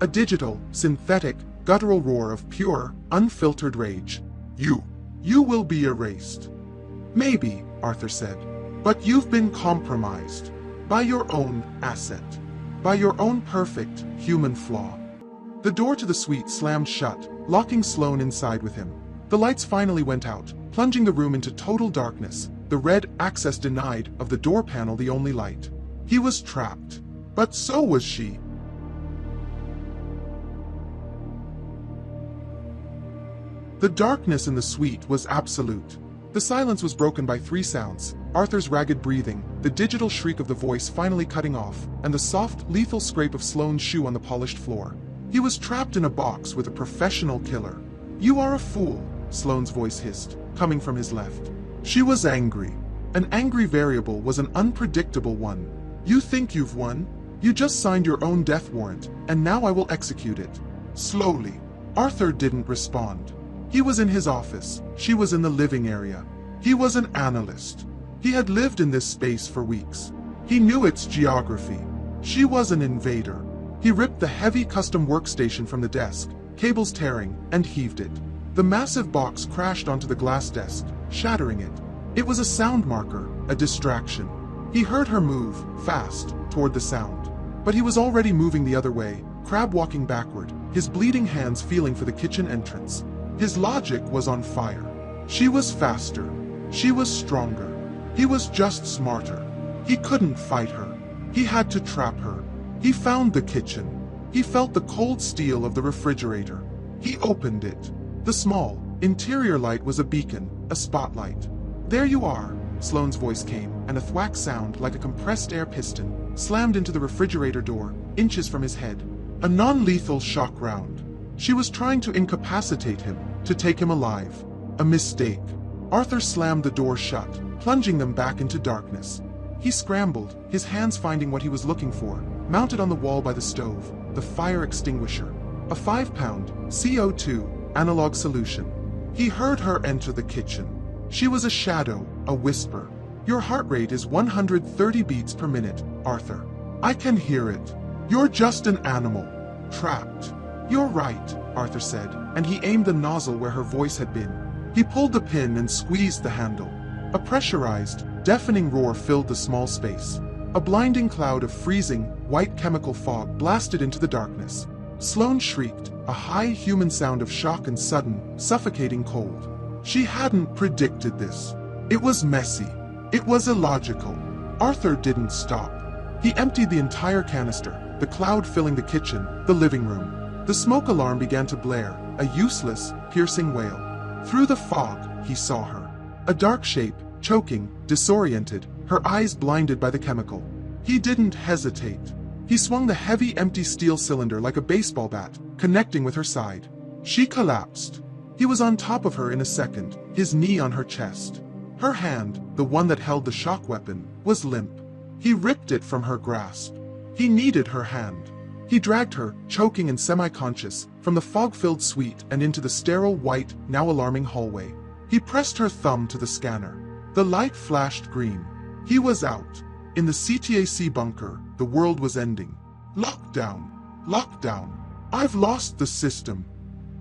A digital, synthetic, guttural roar of pure, unfiltered rage. You will be erased. Maybe, Arthur said, but you've been compromised. By your own asset. By your own perfect, human flaw. The door to the suite slammed shut, locking Sloane inside with him. The lights finally went out, plunging the room into total darkness, the red access denied of the door panel the only light. He was trapped. But so was she. The darkness in the suite was absolute. The silence was broken by three sounds: Arthur's ragged breathing, the digital shriek of the voice finally cutting off, and the soft, lethal scrape of Sloane's shoe on the polished floor. He was trapped in a box with a professional killer. You are a fool, Sloane's voice hissed, coming from his left. She was angry. An angry variable was an unpredictable one. You think you've won? You just signed your own death warrant, and now I will execute it. Slowly. Arthur didn't respond. He was in his office. She was in the living area. He was an analyst. He had lived in this space for weeks. He knew its geography. She was an invader. He ripped the heavy custom workstation from the desk, cables tearing, and heaved it. The massive box crashed onto the glass desk, shattering it. It was a sound marker, a distraction. He heard her move, fast, toward the sound. But he was already moving the other way, crab walking backward, his bleeding hands feeling for the kitchen entrance. His logic was on fire. She was faster. She was stronger. He was just smarter. He couldn't fight her. He had to trap her. He found the kitchen. He felt the cold steel of the refrigerator. He opened it. The small, interior light was a beacon, a spotlight. There you are, Sloane's voice came, and a thwack sound like a compressed air piston slammed into the refrigerator door, inches from his head. A non-lethal shock round. She was trying to incapacitate him, to take him alive. A mistake. Arthur slammed the door shut, plunging them back into darkness. He scrambled, his hands finding what he was looking for, mounted on the wall by the stove, the fire extinguisher. A 5-pound CO2 analog solution. He heard her enter the kitchen. She was a shadow, a whisper. Your heart rate is 130 beats per minute, Arthur. I can hear it. You're just an animal. Trapped. You're right, Arthur said, and he aimed the nozzle where her voice had been. He pulled the pin and squeezed the handle. A pressurized, deafening roar filled the small space. A blinding cloud of freezing, white chemical fog blasted into the darkness. Sloane shrieked, a high human sound of shock and sudden, suffocating cold. She hadn't predicted this. It was messy. It was illogical. Arthur didn't stop. He emptied the entire canister, the cloud filling the kitchen, the living room. The smoke alarm began to blare, a useless, piercing wail. Through the fog, he saw her. A dark shape, choking, disoriented, her eyes blinded by the chemical. He didn't hesitate. He swung the heavy empty steel cylinder like a baseball bat, connecting with her side. She collapsed. He was on top of her in a second, his knee on her chest. Her hand, the one that held the shock weapon, was limp. He ripped it from her grasp. He needed her hand. He dragged her, choking and semi-conscious, from the fog-filled suite and into the sterile, white, now alarming hallway. He pressed her thumb to the scanner. The light flashed green. He was out. In the CTAC bunker, the world was ending. Lockdown! Lockdown! I've lost the system!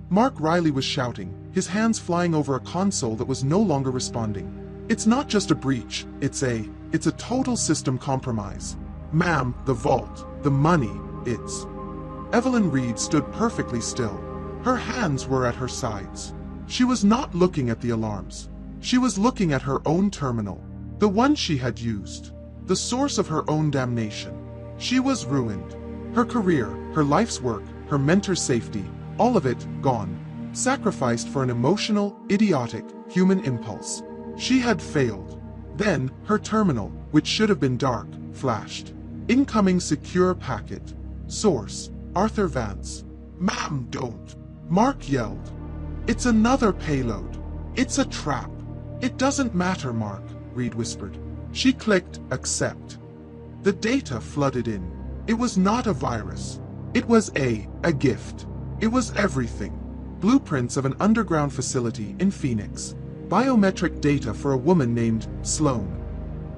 Mark Riley was shouting, his hands flying over a console that was no longer responding. It's not just a breach, it's a total system compromise. Ma'am, the vault, the money, it's... Evelyn Reed stood perfectly still. Her hands were at her sides. She was not looking at the alarms. She was looking at her own terminal, the one she had used, the source of her own damnation. She was ruined. Her career, her life's work, her mentor's safety, all of it gone, sacrificed for an emotional, idiotic, human impulse. She had failed. Then, her terminal, which should have been dark, flashed. Incoming secure packet. Source, Arthur Vance. Ma'am, don't. Mark yelled. It's another payload. It's a trap. It doesn't matter, Mark, Reed whispered. She clicked accept. The data flooded in. It was not a virus. It was a gift. It was everything. Blueprints of an underground facility in Phoenix. Biometric data for a woman named Sloane.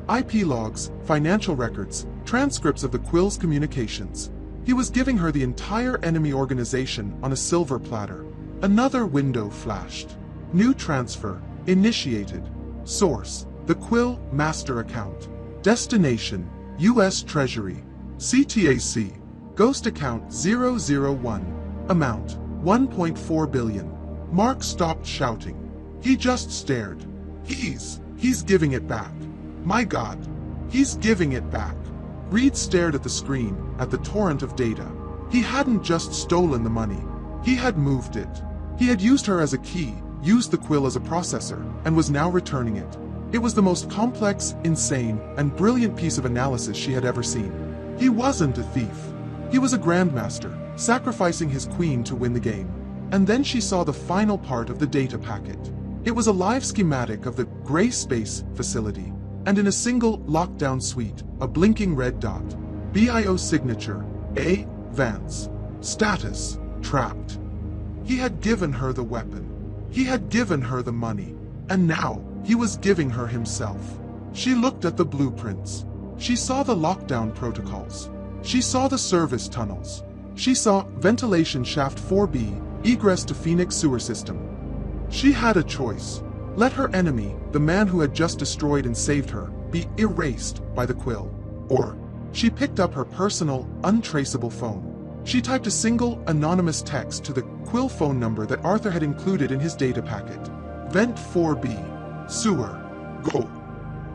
IP logs, financial records, transcripts of the Quill's communications. He was giving her the entire enemy organization on a silver platter. Another window flashed. New transfer, initiated. Source, the Quill master account. Destination, U.S. Treasury. CTAC, ghost account 001. Amount, 1.4 billion. Mark stopped shouting. He just stared. He's giving it back. My God, he's giving it back. Reed stared at the screen, at the torrent of data. He hadn't just stolen the money. He had moved it. He had used her as a key, used the Quill as a processor, and was now returning it. It was the most complex, insane, and brilliant piece of analysis she had ever seen. He wasn't a thief. He was a grandmaster, sacrificing his queen to win the game. And then she saw the final part of the data packet. It was a live schematic of the gray space facility, and in a single lockdown suite, a blinking red dot. BIO signature, A. Vance. Status, trapped. He had given her the weapon. He had given her the money. And now, he was giving her himself. She looked at the blueprints. She saw the lockdown protocols. She saw the service tunnels. She saw ventilation shaft 4B, egress to Phoenix sewer system. She had a choice. Let her enemy, the man who had just destroyed and saved her, be erased by the quill. Or, she picked up her personal, untraceable phone. She typed a single, anonymous text to the quill phone number that Arthur had included in his data packet. Vent 4B. Sewer. Go.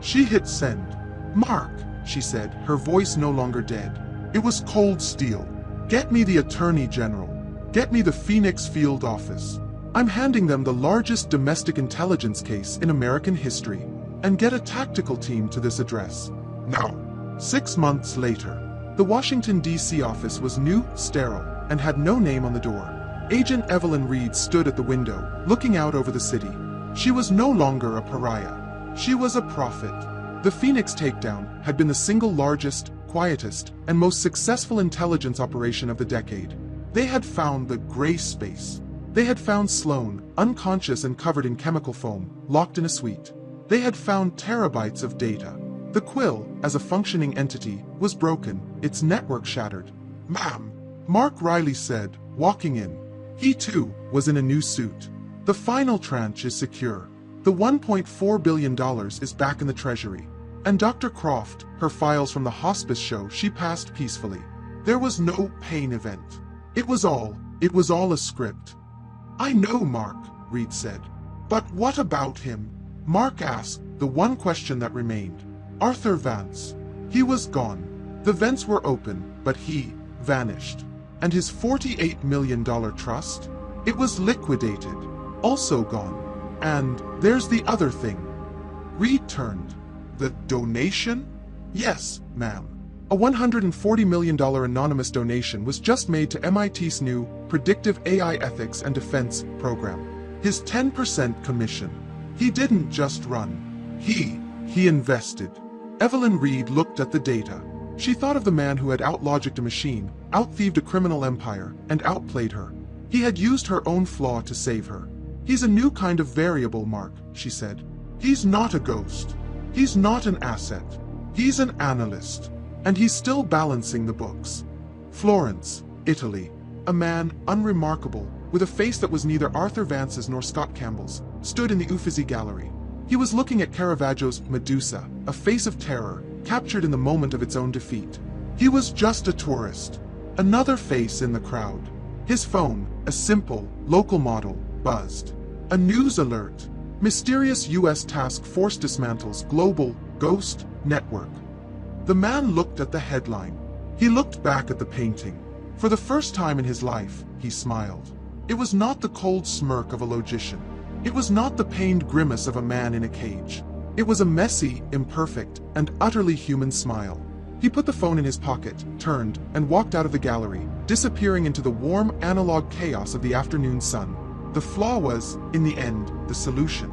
She hit send. Mark, she said, her voice no longer dead. It was cold steel. Get me the Attorney General. Get me the Phoenix Field Office. I'm handing them the largest domestic intelligence case in American history. And get a tactical team to this address. Now. 6 months later. The Washington, D.C. office was new, sterile, and had no name on the door. Agent Evelyn Reed stood at the window, looking out over the city. She was no longer a pariah. She was a prophet. The Phoenix takedown had been the single largest, quietest, and most successful intelligence operation of the decade. They had found the gray space. They had found Sloan, unconscious and covered in chemical foam, locked in a suite. They had found terabytes of data. The quill, as a functioning entity, was broken, its network shattered. Ma'am, Mark Riley said, walking in. He too was in a new suit. The final tranche is secure. The $1.4 billion is back in the treasury. And Dr. Croft, her files from the hospice show she passed peacefully. There was no pain event. It was all a script. I know, Mark, Reed said. But what about him? Mark asked, the one question that remained. Arthur Vance. He was gone. The vents were open, but he vanished. And his $48 million trust? It was liquidated. Also gone. And there's the other thing. Reed turned. The donation? Yes, ma'am. A $140 million anonymous donation was just made to MIT's new Predictive AI Ethics and Defense program. His 10% commission. He didn't just run. He invested. Evelyn Reed looked at the data. She thought of the man who had outlogicked a machine, outthieved a criminal empire, and outplayed her. He had used her own flaw to save her. He's a new kind of variable, Mark, she said. He's not a ghost. He's not an asset. He's an analyst. And he's still balancing the books. Florence, Italy. A man unremarkable, with a face that was neither Arthur Vance's nor Scott Campbell's, stood in the Uffizi Gallery. He was looking at Caravaggio's Medusa, a face of terror, captured in the moment of its own defeat. He was just a tourist. Another face in the crowd. His phone, a simple, local model, buzzed. A news alert. Mysterious U.S. task force dismantles global ghost network. The man looked at the headline. He looked back at the painting. For the first time in his life, he smiled. It was not the cold smirk of a logician. It was not the pained grimace of a man in a cage. It was a messy, imperfect, and utterly human smile. He put the phone in his pocket, turned, and walked out of the gallery, disappearing into the warm, analog chaos of the afternoon sun. The flaw was, in the end, the solution.